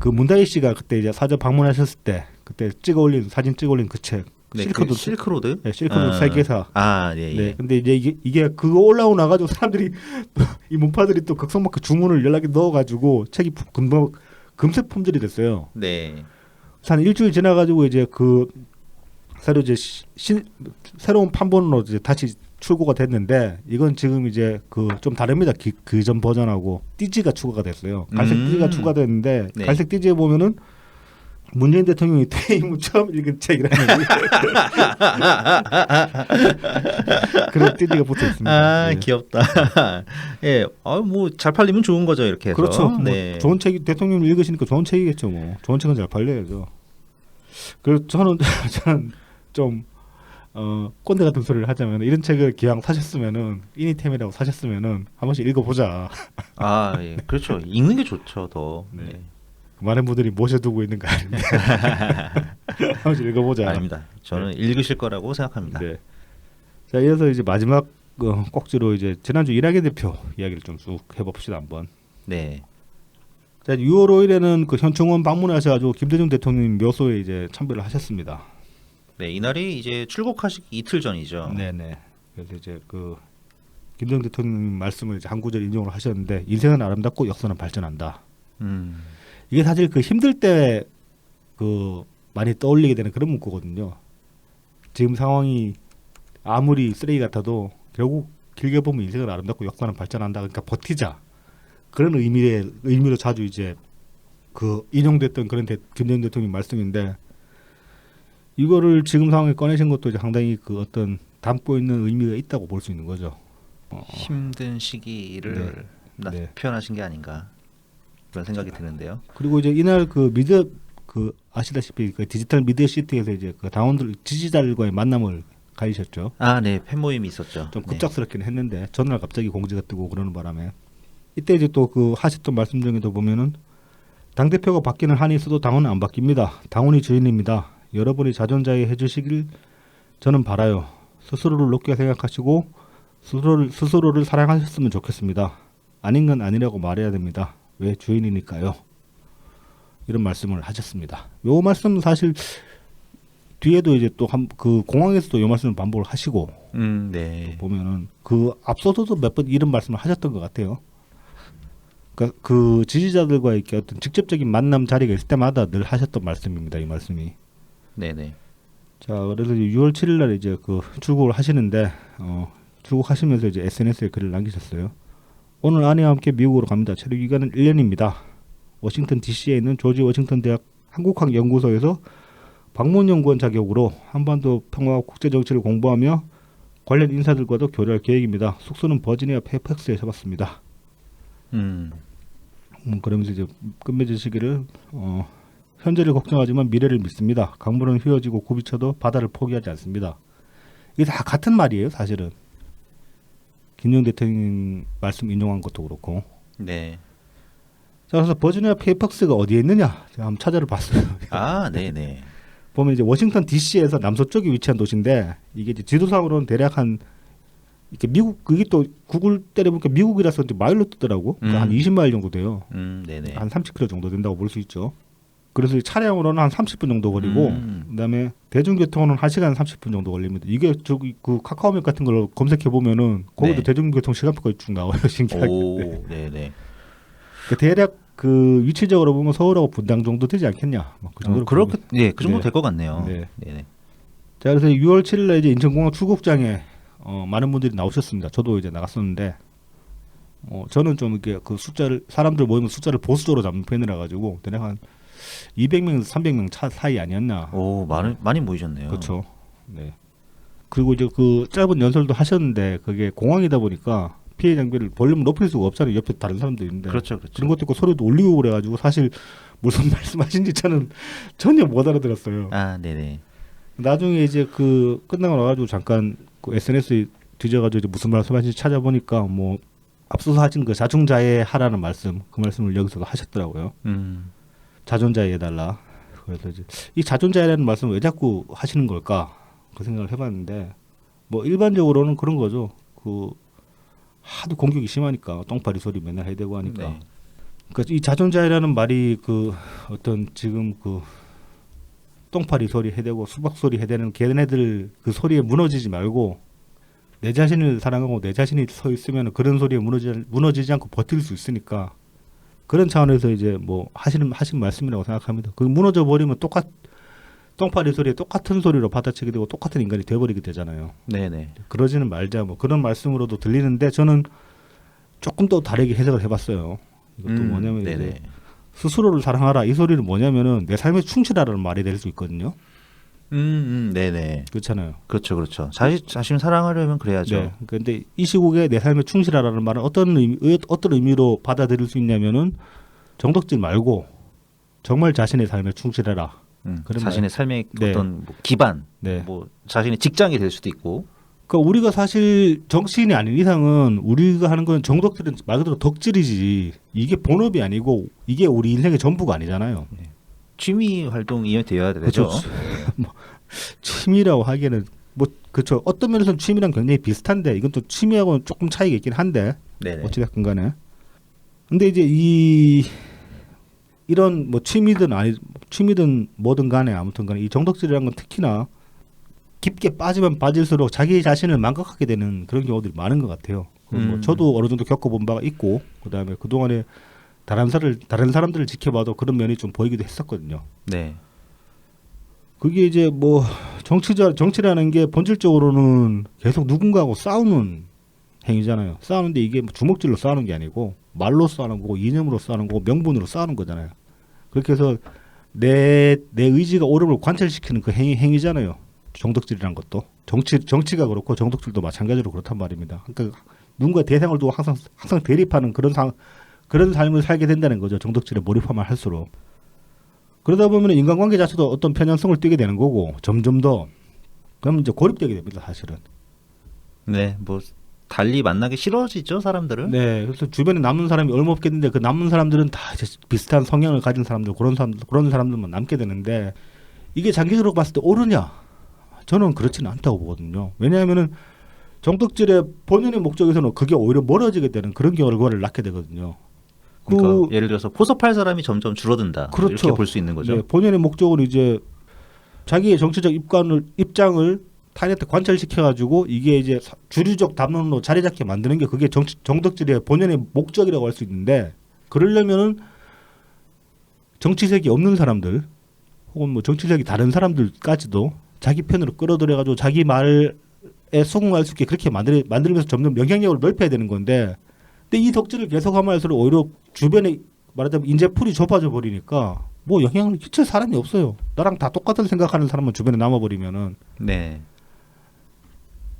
문다희 씨가 그때 이제 사저 방문하셨을 때 그때 사진 찍어 올린 그 책. 네, 실크로드? 네, 실크로드 세계사. 예. 네, 근데 이제 이게 그거 올라오고 나가지고 사람들이 이 문파들이 또 극성마크 주문을 연락에 넣어가지고 책이 금세 품절이 됐어요. 네. 한 일주일 지나가지고 이제 그 새로 이제 새로운 판본으로 이제 다시 출고가 됐는데 이건 지금 이제 그 좀 다릅니다. 그 전 버전하고 띠지가 추가가 됐어요. 갈색 띠지가 추가됐는데 네. 갈색 띠지에 보면은 문재인 대통령이 퇴임 후 처음 읽은 책이라는 그런 띠지가 붙어 있습니다. 네. 귀엽다. 예, 뭐 잘 팔리면 좋은 거죠 이렇게 해서. 그렇죠. 네. 뭐 좋은 책이 대통령이 읽으시니까 좋은 책이겠죠. 뭐 좋은 책은 잘 팔려야죠. 그래서 저는 좀 꼰대 같은 소리를 하자면 이런 책을 기왕 사셨으면은 이니템이라고 사셨으면은 한 번씩 읽어보자. 예, 그렇죠. 읽는 게 좋죠 더. 네. 네. 많은 분들이 모셔두고 있는 거 아닌데 한 번씩 읽어보자. 아닙니다. 저는 읽으실 거라고 생각합니다. 네. 자, 이어서 이제 마지막 꼭지로 이제 지난주 이낙연 대표 이야기를 좀 쭉 해봅시다 한번. 네. 자, 6월 5일에는 그 현충원 방문하셔가지고 김대중 대통령 묘소에 이제 참배를 하셨습니다. 네, 이날이 이제 출국하시기 이틀 전이죠. 네네. 그래서 이제 그 김대중 대통령 말씀을 이제 한 구절 인용을 하셨는데 인생은 아름답고 역사는 발전한다. 이게 사실 그 힘들 때 그 많이 떠올리게 되는 그런 문구거든요. 지금 상황이 아무리 쓰레기 같아도 결국 길게 보면 인생은 아름답고 역사는 발전한다. 그러니까 버티자. 그런 의미로 자주 이제 그 인용됐던 그런 김대중 대통령 말씀인데 이거를 지금 상황에 꺼내신 것도 이제 상당히 그 어떤 담고 있는 의미가 있다고 볼 수 있는 거죠. 힘든 시기를 네. 표현하신 게 아닌가 그런 생각이 드는데요. 그리고 이제 이날 그 아시다시피 그 디지털 미디어 시티에서 이제 그 당원들 지지자들과의 만남을 가지셨죠. 아, 네, 팬 모임이 있었죠. 좀 네. 급작스럽긴 했는데 전날 갑자기 공지가 뜨고 그러는 바람에 이때 이제 또 그 하셨던 말씀 중에도 보면은 당 대표가 바뀌는 한이 있어도 당원은 안 바뀝니다. 당원이 주인입니다. 여러분이 자존자애 해주시길 저는 바라요. 스스로를 높게 생각하시고 스스로를 사랑하셨으면 좋겠습니다. 아닌 건 아니라고 말해야 됩니다. 왜 주인이니까요. 이런 말씀을 하셨습니다. 요 말씀 사실 뒤에도 이제 또 그 공항에서도 요 말씀을 반복을 하시고 네. 보면은 그 앞서서도 몇 번 이런 말씀을 하셨던 것 같아요. 그러니까 그 지지자들과 이렇게 어떤 직접적인 만남 자리가 있을 때마다 늘 하셨던 말씀입니다. 이 말씀이. 네네. 자, 그래서 6월 7일 날 이제 그 출국을 하시는데 출국하시면서 이제 SNS에 글을 남기셨어요. 오늘 아내와 함께 미국으로 갑니다. 체류 기간은 1년입니다. 워싱턴 DC에 있는 조지 워싱턴 대학 한국학 연구소에서 방문 연구원 자격으로 한반도 평화와 국제 정치를 공부하며 관련 인사들과도 교류할 계획입니다. 숙소는 버지니아 페이팩스에 잡았습니다. 그러면서 이제 끝맺으시기를 현재를 걱정하지만 미래를 믿습니다. 강물은 휘어지고 굽이쳐도 바다를 포기하지 않습니다. 이게 다 같은 말이에요, 사실은. 김영 대통령 말씀 인용한 것도 그렇고. 네. 자, 그래서 버지니아 페이팍스가 어디에 있느냐? 제가 한번 찾아를 봤어요. 아, 네네. 보면 이제 워싱턴 DC에서 남서쪽에 위치한 도시인데 이게 이제 지도상으로는 대략 한 이렇게 미국 그게 또 구글 때려보니까 미국이라서 이제 마일로 뜨더라고. 그러니까 한 20마일 정도 돼요. 네네. 한 30km 정도 된다고 볼 수 있죠. 그래서 차량으로는 한 30분 정도 걸리고 그다음에 대중교통은 1시간 30분 정도 걸립니다. 이게 저기 그 카카오맵 같은 걸 검색해 보면은 거기도 네. 대중교통 시간표가 쭉 나와요. 신기하게. 오, 네네. 그 대략 그 위치적으로 보면 서울하고 분당 정도 되지 않겠냐. 뭐그 정도로 그렇게 보면. 네, 그 정도 네. 될 것 같네요. 네. 네네. 자, 그래서 6월 7일 날 이제 인천공항 출국장에 많은 분들이 나오셨습니다. 저도 이제 나갔었는데 저는 좀 이렇게 그 숫자를 사람들 모이면 숫자를 보수적으로 잡는 편이라 가지고 대략 한 200명에서 300명 차 사이 아니었나. 오, 많이 모이셨네요. 그렇죠. 네. 그리고 이제 그 짧은 연설도 하셨는데 그게 공항이다 보니까 피해 장비를 볼륨을 높일 수가 없잖아요. 옆에 다른 사람들이 있는데. 그렇죠, 그렇죠. 그런 것도 있고 소리도 올리고 그래가지고 사실 무슨 말씀하신지 저는 전혀 못 알아들었어요. 아, 네네. 나중에 이제 그 끝나고 나가지고 잠깐 그 SNS에 뒤져가지고 이제 무슨 말씀하신지 찾아보니까 뭐 앞서서 하신 그 자중자애 하라는 말씀 그 말씀을 여기서도 하셨더라고요. 자존자애 해달라. 그래서 이제 이 자존자애라는 말씀을 왜 자꾸 하시는 걸까 그 생각을 해봤는데 뭐 일반적으로는 그런 거죠. 그 하도 공격이 심하니까 똥파리 소리 맨날 해야 되고 하니까. 네. 그러니까 이 자존자애라는 말이 그 어떤 지금 그 똥파리 소리 해대고 수박 소리 해대는 걔네들 그 소리에 무너지지 말고 내 자신을 사랑하고 내 자신이 서 있으면 그런 소리에 무너지지 않고 버틸 수 있으니까 그런 차원에서 이제 뭐 하신 말씀이라고 생각합니다. 그 무너져 버리면 똥파리 소리에 똑같은 소리로 받아치게 되고 똑같은 인간이 돼버리게 되잖아요. 네네. 그러지는 말자 뭐 그런 말씀으로도 들리는데 저는 조금 더 다르게 해석을 해봤어요. 이것도 뭐냐면 네네. 이제 스스로를 사랑하라 이 소리는 뭐냐면은 내 삶에 충실하라는 말이 될 수 있거든요. 네네. 그렇잖아요. 그렇죠, 그렇죠. 자신 사랑하려면 그래야죠. 네. 그런데 이 시국에 내 삶에 충실하라는 말은 어떤 의미로 받아들일 수 있냐면은 정덕질 말고 정말 자신의 삶에 충실해라. 그런 자신의 삶의 네. 어떤 뭐 기반, 네. 뭐 자신의 직장이 될 수도 있고. 그러니까 우리가 사실 정치인이 아닌 이상은 우리가 하는 건 정덕질은 말 그대로 덕질이지 이게 본업이 아니고 이게 우리 인생의 전부가 아니잖아요. 취미 활동이 되어야 되죠. 그렇죠. 뭐 취미라고 하기에는 뭐 그렇죠. 어떤 면에서는 취미랑 굉장히 비슷한데 이건 또 취미하고는 조금 차이가 있긴 한데 네네. 어찌됐건 간에. 근데 이제 이런 뭐 취미든 뭐든 간에 아무튼 간에 이 정덕질이라는 건 특히나 깊게 빠지면 빠질수록 자기 자신을 망각하게 되는 그런 경우들이 많은 것 같아요. 뭐 저도 어느 정도 겪어본 바가 있고 그다음에 그동안에 다른 사람들을 지켜봐도 그런 면이 좀 보이기도 했었거든요. 네. 그게 이제 뭐 정치라는 게 본질적으로는 계속 누군가하고 싸우는 행위잖아요. 싸우는데 이게 뭐 주먹질로 싸우는 게 아니고 말로 싸우는 거고 이념으로 싸우는 거고 명분으로 싸우는 거잖아요. 그렇게 해서 내 의지가 옳음을 관철시키는 그 행위잖아요. 정덕질이란 것도 정치가 그렇고 정덕질도 마찬가지로 그렇단 말입니다. 그러니까 누군가 대상을 두고 항상 대립하는 그런 삶을 살게 된다는 거죠. 정덕질에 몰입하면 할수록. 그러다 보면 인간관계 자체도 어떤 편향성을 띠게 되는 거고 점점 더 그러면 이제 고립되게 됩니다. 사실은. 네, 뭐 달리 만나기 싫어지죠 사람들은. 네, 그래서 주변에 남는 사람이 얼마 없겠는데 그 남는 사람들은 다 이제 비슷한 성향을 가진 사람들 그런 사람들만 남게 되는데 이게 장기적으로 봤을 때 옳으냐? 저는 그렇지는 않다고 보거든요. 왜냐하면은 정덕질의 본연의 목적에서는 그게 오히려 멀어지게 되는 그런 결과를 낳게 되거든요. 그러니까 예를 들어서 포섭할 사람이 점점 줄어든다. 그렇죠. 이렇게 볼 수 있는 거죠. 네, 본연의 목적으로 이제 자기의 정치적 입장을 타인한테 관철시켜가지고 이게 이제 주류적 담론으로 자리 잡게 만드는 게 그게 정덕질의 본연의 목적이라고 할 수 있는데 그러려면은 정치색이 없는 사람들 혹은 뭐 정치색이 다른 사람들까지도 자기 편으로 끌어들여가지고 자기 말에 수긍할 수 있게 그렇게 만들면서 점점 영향력을 넓혀야 되는 건데 근데 이 덕질을 계속하면 할수록 오히려 주변에 말하자면 인재풀이 좁아져 버리니까 뭐 영향을 끼칠 사람이 없어요. 나랑 다 똑같은 생각하는 사람만 주변에 남아버리면은 네.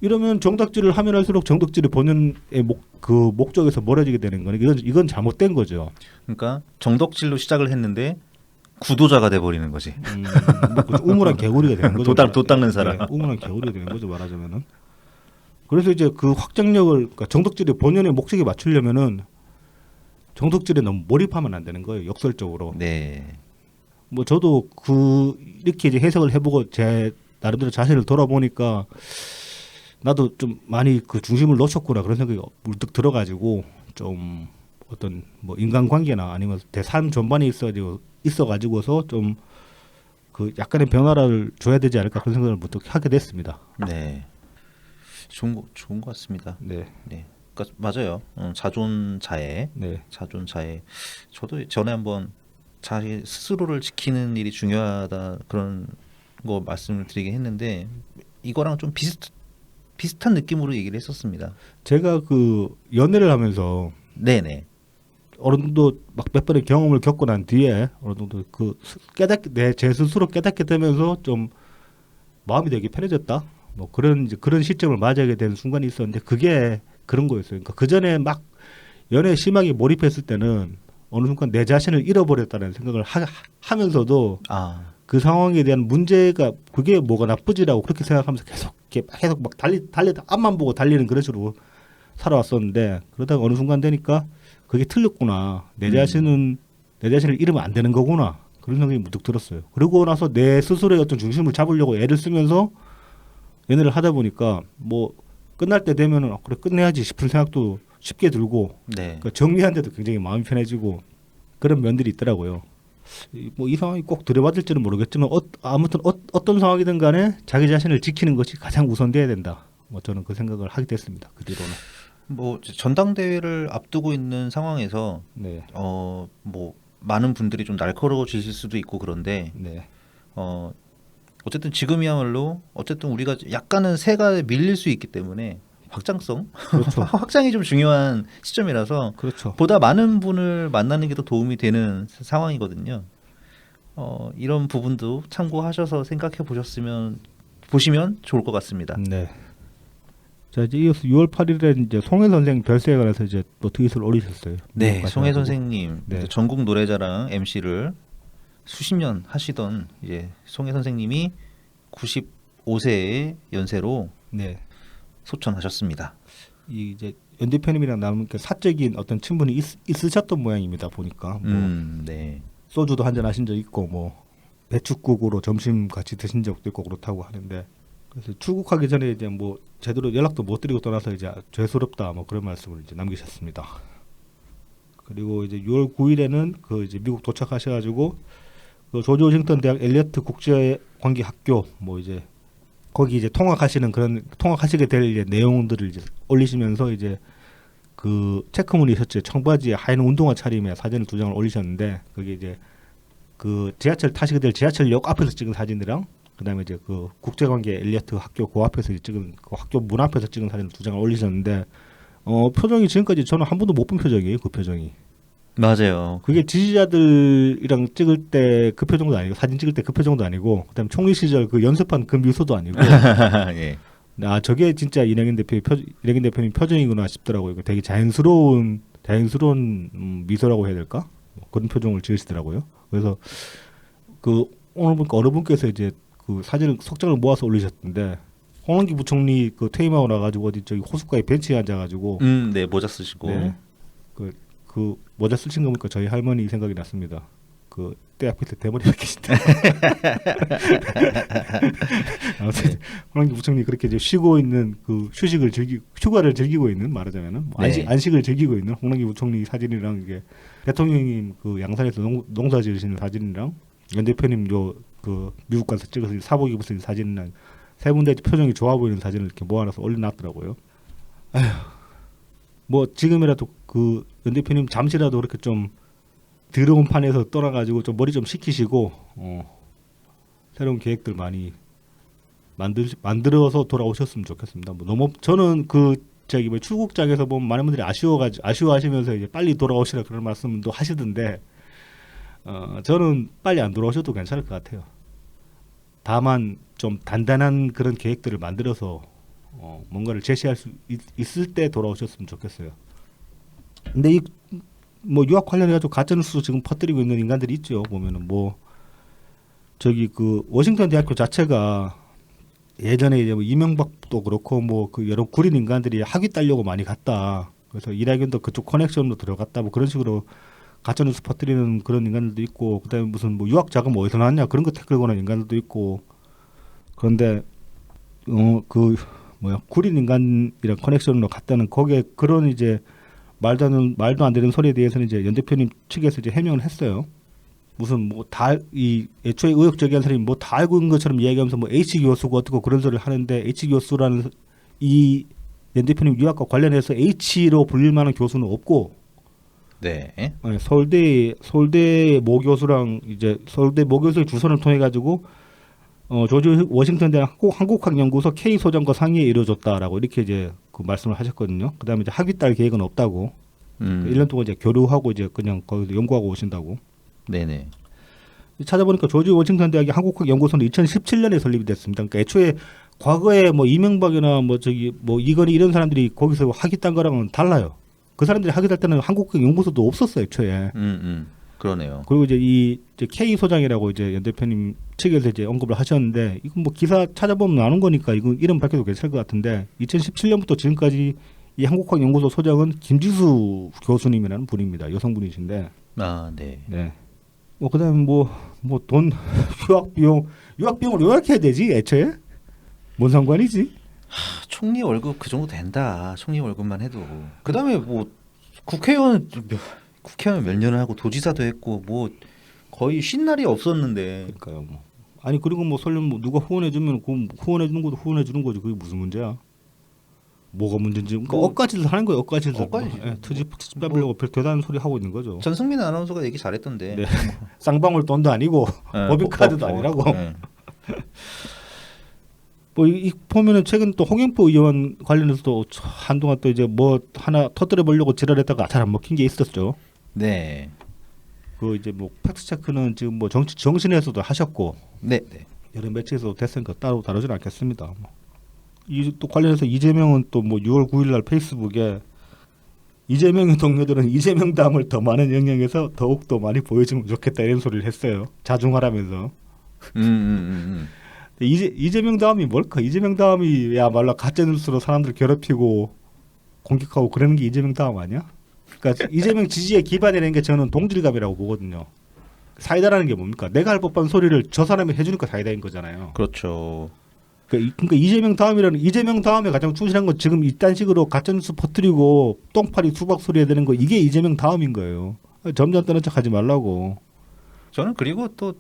이러면 정덕질을 하면 할수록 정덕질의 본연의 목적에서 멀어지게 되는 거는 이건 잘못된 거죠. 그러니까 정덕질로 시작을 했는데 구도자가 돼 버리는 거지. 뭐 우물한 개구리가 되는 거죠. 도 닦는 사람. 네, 우물한 개구리가 되는 거죠 말하자면은. 그래서 이제 그 확장력을 그러니까 정덕질의 본연의 목적에 맞추려면은 정덕질에 너무 몰입하면 안 되는 거예요. 역설적으로. 네. 뭐 저도 이렇게 이제 해석을 해보고 제 나름대로 자신을 돌아보니까 나도 좀 많이 그 중심을 놓쳤구나 그런 생각이 물뜩 들어가지고 좀 어떤 뭐 인간관계나 아니면 내 삶 전반에 있어가지고서 좀 그 약간의 변화를 줘야 되지 않을까 그런 생각을 문득 하게 됐습니다. 네. 좋은 것 같습니다. 네. 네. 그러니까 맞아요. 자존자애. 네. 자존자애. 저도 전에 한번 자기 스스로를 지키는 일이 중요하다 그런 거 말씀을 드리긴 했는데 이거랑 좀 비슷한 느낌으로 얘기를 했었습니다. 제가 그 연애를 하면서 네네. 어느 정도 막 몇 번의 경험을 겪고 난 뒤에 어느 정도 그 제 스스로 깨닫게 되면서 좀 마음이 되게 편해졌다. 뭐 그런 시점을 맞이하게 된 순간이 있었는데 그게 그런 거였어요. 그러니까 그 전에 막 연애에 심하게 몰입했을 때는 어느 순간 내 자신을 잃어버렸다는 생각을 하면서도 그 상황에 대한 문제가 그게 뭐가 나쁘지라고 그렇게 생각하면서 계속 막 앞만 보고 달리는 그런 식으로 살아왔었는데 그러다가 어느 순간 되니까 그게 틀렸구나. 내 자신을 잃으면 안 되는 거구나. 그런 생각이 문득 들었어요. 그러고 나서 내 스스로의 어떤 중심을 잡으려고 애를 쓰면서 연애를 하다 보니까 뭐 끝날 때 되면은 그래 끝내야지 싶은 생각도 쉽게 들고 네. 그러니까 정리하는데도 굉장히 마음이 편해지고 그런 면들이 있더라고요. 뭐 이 상황이 꼭 들여받을지는 모르겠지만 아무튼 어떤 상황이든 간에 자기 자신을 지키는 것이 가장 우선돼야 된다. 뭐 저는 그 생각을 하게 됐습니다. 그 뒤로는. 뭐 전당대회를 앞두고 있는 상황에서 네. 뭐 많은 분들이 좀 날카로워지실 수도 있고 그런데 네. 어쨌든 지금이야말로 어쨌든 우리가 약간은 세가 밀릴 수 있기 때문에 확장성, 그렇죠. 확장이 좀 중요한 시점이라서 그렇죠. 보다 많은 분을 만나는 게 더 도움이 되는 상황이거든요. 이런 부분도 참고하셔서 생각해 보시면 좋을 것 같습니다. 네. 자 이제 이어서 6월 8일에 이제 송혜 선생 별세에 관해서 이제 또 트윗을 올리셨어요. 네, 송혜 선생님 네. 전국 노래자랑 MC를 수십 년 하시던 이제 송혜 선생님이 95세의 연세로 네. 소천하셨습니다. 이 이제 연 대표님이랑 나는 사적인 어떤 친분이 있으셨던 모양입니다. 보니까 뭐 네. 소주도 한잔 하신 적 있고 뭐 배축국으로 점심 같이 드신 적도 있고 그렇다고 하는데 그래서 출국하기 전에 이제 뭐 제대로 연락도 못 드리고 떠나서 이제 죄스럽다 뭐 그런 말씀을 이제 남기셨습니다. 그리고 이제 6월 9일에는 그 이제 미국 도착하셔가지고 그 조지 워싱턴 대학 엘리어트 국제관계학교 뭐 이제 거기 이제 통학하시게 될 이제 내용들을 이제 올리시면서 이제 그 체크무늬 셔츠에 청바지에 하얀 운동화 차림에 사진을 2장을 올리셨는데 그게 이제 그 지하철 타시게 될 지하철역 앞에서 찍은 사진이랑 그다음에 이제 그 국제관계 엘리어트 학교 그 앞에서 찍은 그 학교 문 앞에서 찍은 사진을 2장을 올리셨는데 표정이 지금까지 저는 한 번도 못 본 표정이에요. 그 표정이 맞아요. 그게 지지자들이랑 찍을 때 그 표정도 아니고 사진 찍을 때 그 표정도 아니고 그다음 총리 시절 그 연습한 그 미소도 아니고 예. 아 저게 진짜 이낙연 대표님 표정이구나 싶더라고요. 되게 자연스러운 미소라고 해야 될까? 뭐 그런 표정을 지으시더라고요. 그래서 그 오늘 보니까 어느 분께서 이제 그 사진을 석장을 모아서 올리셨던데 홍남기 부총리 그 퇴임하고 나가지고 어디 저기 호숫가에 벤치에 앉아가지고 네, 모자 쓰시고. 네. 그 모자 쓰신 거 보니까 저희 할머니 생각이 났습니다. 그 때 앞에 대머리가 계신데. 아무튼 홍남기 부총리 그렇게 이제 쉬고 있는 그 휴가를 즐기고 있는 말하자면은 뭐 네. 안식을 즐기고 있는 홍남기 부총리 사진이랑 이게 대통령님 그 양산에서 농사 지으시는 사진이랑 연 대표님 요 그 미국 가서 찍어서 사복 입으신 사진이랑 세 분의 표정이 좋아 보이는 사진을 이렇게 모아놔서 올려놨더라고요. 뭐 지금이라도 그 연 대표님 잠시라도 그렇게 좀 더러운 판에서 떠나가지고 좀 머리 좀 식히시고 새로운 계획들 많이 만들어서 돌아오셨으면 좋겠습니다. 뭐 너무 저는 그 저기 뭐 출국장에서 보면 많은 분들이 아쉬워하시면서 이제 빨리 돌아오시라 그런 말씀도 하시던데 저는 빨리 안 돌아오셔도 괜찮을 것 같아요. 다만 좀 단단한 그런 계획들을 만들어서 뭔가를 제시할 수 있을 때 돌아오셨으면 좋겠어요. 근데 이 뭐 유학 관련해 가지고 가짜뉴스 지금 퍼뜨리고 있는 인간들이 있죠. 보면은 뭐 저기 그 워싱턴 대학교 자체가 예전에 이제 뭐 이명박도 그렇고 뭐 그 여러 구린 인간들이 학위 따려고 많이 갔다. 그래서 이낙연도 그쪽 커넥션으로 들어갔다. 뭐 그런 식으로 가짜뉴스 퍼뜨리는 그런 인간들도 있고 그다음에 무슨 뭐 유학 자금 어디서 나왔냐 그런 거 태클 거는 인간들도 있고 그런데 그 뭐야 구린 인간이랑 커넥션으로 갔다는 거기에 그런 이제 말도 안 되는 소리에 대해서는 이제 연 대표님 측에서 이제 해명을 했어요. 무슨 뭐 다 이 애초에 의혹적인 사람이 뭐 다 알고 있는 것처럼 이야기하면서 뭐 H 교수고 어떻고 그런 소리를 하는데 H 교수라는 이 연 대표님 유학과 관련해서 H로 불릴 만한 교수는 없고 네. 서울대 모 교수랑 이제 서울대 모 교수의 주선을 통해 가지고 조지 워싱턴 대학 한국학연구소 K 소장과 상의에 이루어졌다라고 이렇게 이제 그 말씀을 하셨거든요. 그다음에 이제 학위 딸 계획은 없다고. 1년 동안 이제 교류하고 이제 그냥 거기서 연구하고 오신다고. 네네. 찾아보니까 조지 워싱턴 대학의 한국학연구소는 2017년에 설립이 됐습니다. 그러니까 애초에 과거에 뭐 이명박이나 뭐 저기 뭐 이건희 이런 사람들이 거기서 학위 딴 거랑은 달라요. 그 사람들이 학위 딸 때는 한국학연구소도 없었어요, 애초에. 그러네요. 그리고 이제 K 소장이라고 이제 연 대표님 측에서 이제 언급을 하셨는데 이건 뭐 기사 찾아보면 나오는 거니까 이건 이름 밝혀도 괜찮을 것 같은데 2017년부터 지금까지 이 한국학연구소 소장은 김지수 교수님이라는 분입니다. 여성분이신데. 아, 네. 네. 뭐 그다음에 뭐 돈 유학 비용을 왜 이렇게 해야 되지? 애초에 뭔 상관이지? 총리 월급 그 정도 된다. 총리 월급만 해도. 그다음에 뭐 국회의원 몇 년을 하고 도지사도 했고 뭐 거의 쉰 날이 없었는데. 그러니까요. 뭐. 아니 그리고 뭐 설령 뭐 누가 후원해 주면 그 후원해 주는 것도 후원해 주는 거지. 그게 무슨 문제야? 뭐가 문제인지. 그러니까 뭐, 억까지도 하는 거예요. 억까지도. 억까지. 트집 빼려고 별 대단한 소리 하고 있는 거죠. 전승민 아나운서가 얘기 잘했던데. 네. 쌍방울 돈도 아니고 법인카드도 아니라고. 네. 뭐 이 보면은 최근 또 홍영표 의원 관련해서도 한동안 또 이제 뭐 하나 터뜨려 보려고 지랄했다가 잘 안 먹힌 게 있었죠. 네. 그 이제 뭐 팩트 체크는 지금 뭐 정신에서도 하셨고, 네. 네. 여러 매체에서도 됐으니까 따로 다루지는 않겠습니다. 이 또 관련해서 이재명은 또 뭐 6월 9일날 페이스북에 이재명의 동료들은 이재명 다음을 더 많은 영역에서 더욱 더 많이 보여주면 좋겠다 이런 소리를 했어요. 자중하라면서. 이재명 다음이 뭘까? 이재명 다음이야말로 가짜뉴스로 사람들 괴롭히고 공격하고 그러는 게 이재명 다음 아니야? 그러니까 이재명 지지에 기반이라는 게 저는 동질감이라고 보거든요. 사이다라는 게 뭡니까? 내가 할 법한 소리를 저 사람이 해주니까 사이다인 거잖아요. 그렇죠. 그러니까 이재명 다음에 가장 충실한 건 지금 이딴 식으로 가짜뉴스 퍼뜨리고 똥파리 수박 소리 해야 되는 거 이게 이재명 다음인 거예요. 점점 떠는 척하지 말라고. 저는 그리고 또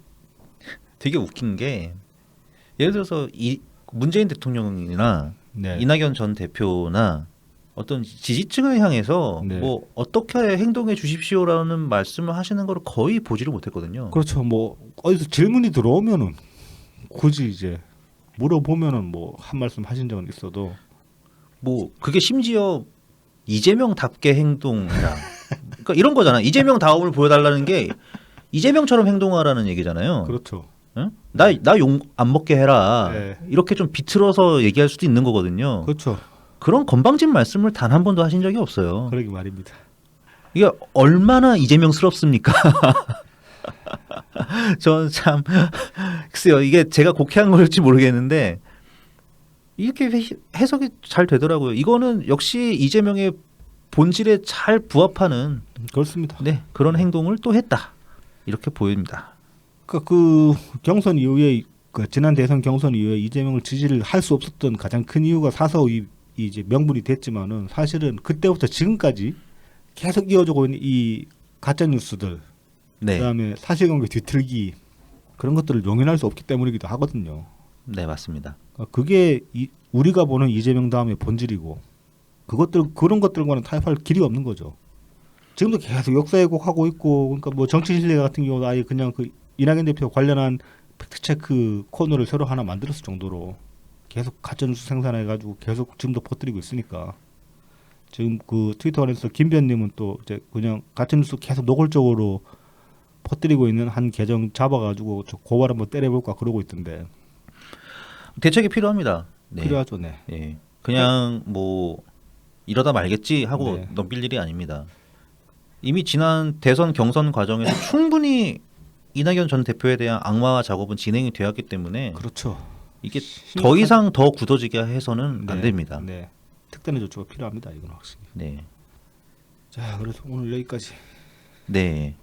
되게 웃긴 게 예를 들어서 이 문재인 대통령이나 네. 이낙연 전 대표나 어떤 지지층을 향해서 네. 뭐 어떻게 행동해 주십시오라는 말씀을 하시는 걸 거의 보지를 못했거든요. 그렇죠. 뭐 어디서 질문이 들어오면은 굳이 이제 물어보면은 뭐 한 말씀 하신 적은 있어도 뭐 그게 심지어 이재명답게 행동해라 그러니까 이런 거잖아. 이재명 다움을 보여달라는 게 이재명처럼 행동하라는 얘기잖아요. 그렇죠. 응? 나 욕 안 먹게 해라. 네. 이렇게 좀 비틀어서 얘기할 수도 있는 거거든요. 그렇죠. 그런 건방진 말씀을 단 한 번도 하신 적이 없어요. 그러기 말입니다. 이게 얼마나 이재명스럽습니까? 전 참 글쎄요. 이게 제가 곡해한 걸지 모르겠는데 이렇게 해석이 잘 되더라고요. 이거는 역시 이재명의 본질에 잘 부합하는 그렇습니다. 네, 그런 행동을 또 했다. 이렇게 보입니다. 그 경선 이후에 그 지난 대선 경선 이후에 이재명을 지지를 할 수 없었던 가장 큰 이유가 4.4 이제 명분이 됐지만은 사실은 그때부터 지금까지 계속 이어지고 있는 이 가짜 뉴스들, 네, 그다음에 사실관계 뒤틀기 그런 것들을 용인할 수 없기 때문이기도 하거든요. 네 맞습니다. 그게 우리가 보는 이재명 다음의 본질이고 그런 것들과는 타협할 길이 없는 거죠. 지금도 계속 역사 왜곡하고 있고 그러니까 뭐 정치 신뢰 같은 경우도 아예 그냥 그 이낙연 대표 관련한 팩트체크 코너를 새로 하나 만들었을 정도로 계속 가짜뉴스 생산해가지고 계속 지금도 퍼뜨리고 있으니까 지금 그 트위터 안에서 김변님은 또 이제 그냥 가짜뉴스 계속 노골적으로 퍼뜨리고 있는 한 계정 잡아가지고 저 고발 한번 때려볼까 그러고 있던데 대책이 필요합니다. 네. 필요하죠, 네. 예. 그냥 뭐 이러다 말겠지 하고 네. 넘길 일이 아닙니다. 이미 지난 대선 경선 과정에서 충분히 이낙연 전 대표에 대한 악마화 작업은 진행이 되었기 때문에 그렇죠. 이게 더 이상 더 굳어지게 해서는 안 됩니다. 네. 특단의 조치가 필요합니다. 이건 확실히. 네. 자, 그래서 오늘 여기까지. 네.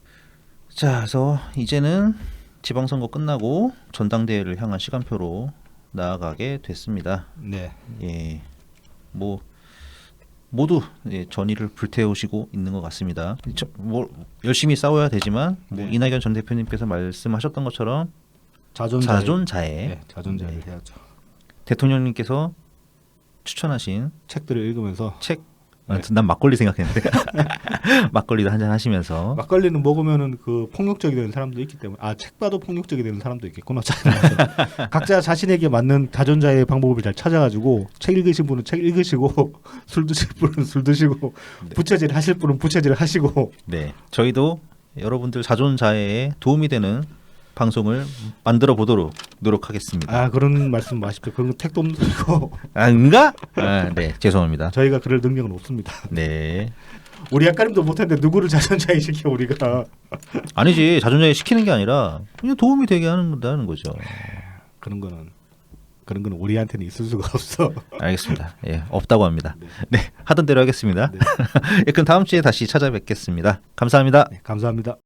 자, 그래서 이제는 지방선거 끝나고 전당대회를 향한 시간표로 나아가게 됐습니다. 네. 예. 뭐 모두 전의를 불태우시고 있는 것 같습니다. 뭐 열심히 싸워야 되지만 뭐 네. 이낙연 전 대표님께서 말씀하셨던 것처럼 자존자애. 자존자애. 네, 자존자애를 네. 해야죠. 대통령님께서 추천하신 책들을 읽으면서 책. 네. 난 막걸리 생각했는데 막걸리도 한잔 하시면서 막걸리는 먹으면은 그 폭력적이 되는 사람도 있기 때문에 책 봐도 폭력적이 되는 사람도 있겠구나. 각자 자신에게 맞는 자존자의 방법을 잘 찾아가지고 책 읽으신 분은 책 읽으시고 술 드실 분은 술 드시고 네. 부채질 하실 분은 부채질 하시고 네 저희도 여러분들 자존자애에 도움이 되는 방송을 만들어 보도록 노력하겠습니다. 그런 말씀 마십시오. 그런 거 택도 없는 소리고 아닌가? 네 죄송합니다. 저희가 그럴 능력은 없습니다. 네 우리 약간님도 못했는데 누구를 자존자애 시켜 우리가. 아니지 자존자애 시키는 게 아니라 그냥 도움이 되게 한다는 거죠. 그런 거는 우리한테는 있을 수가 없어. 알겠습니다. 예 없다고 합니다. 네 하던 대로 하겠습니다. 네. 예, 그럼 다음 주에 다시 찾아뵙겠습니다. 감사합니다. 네, 감사합니다.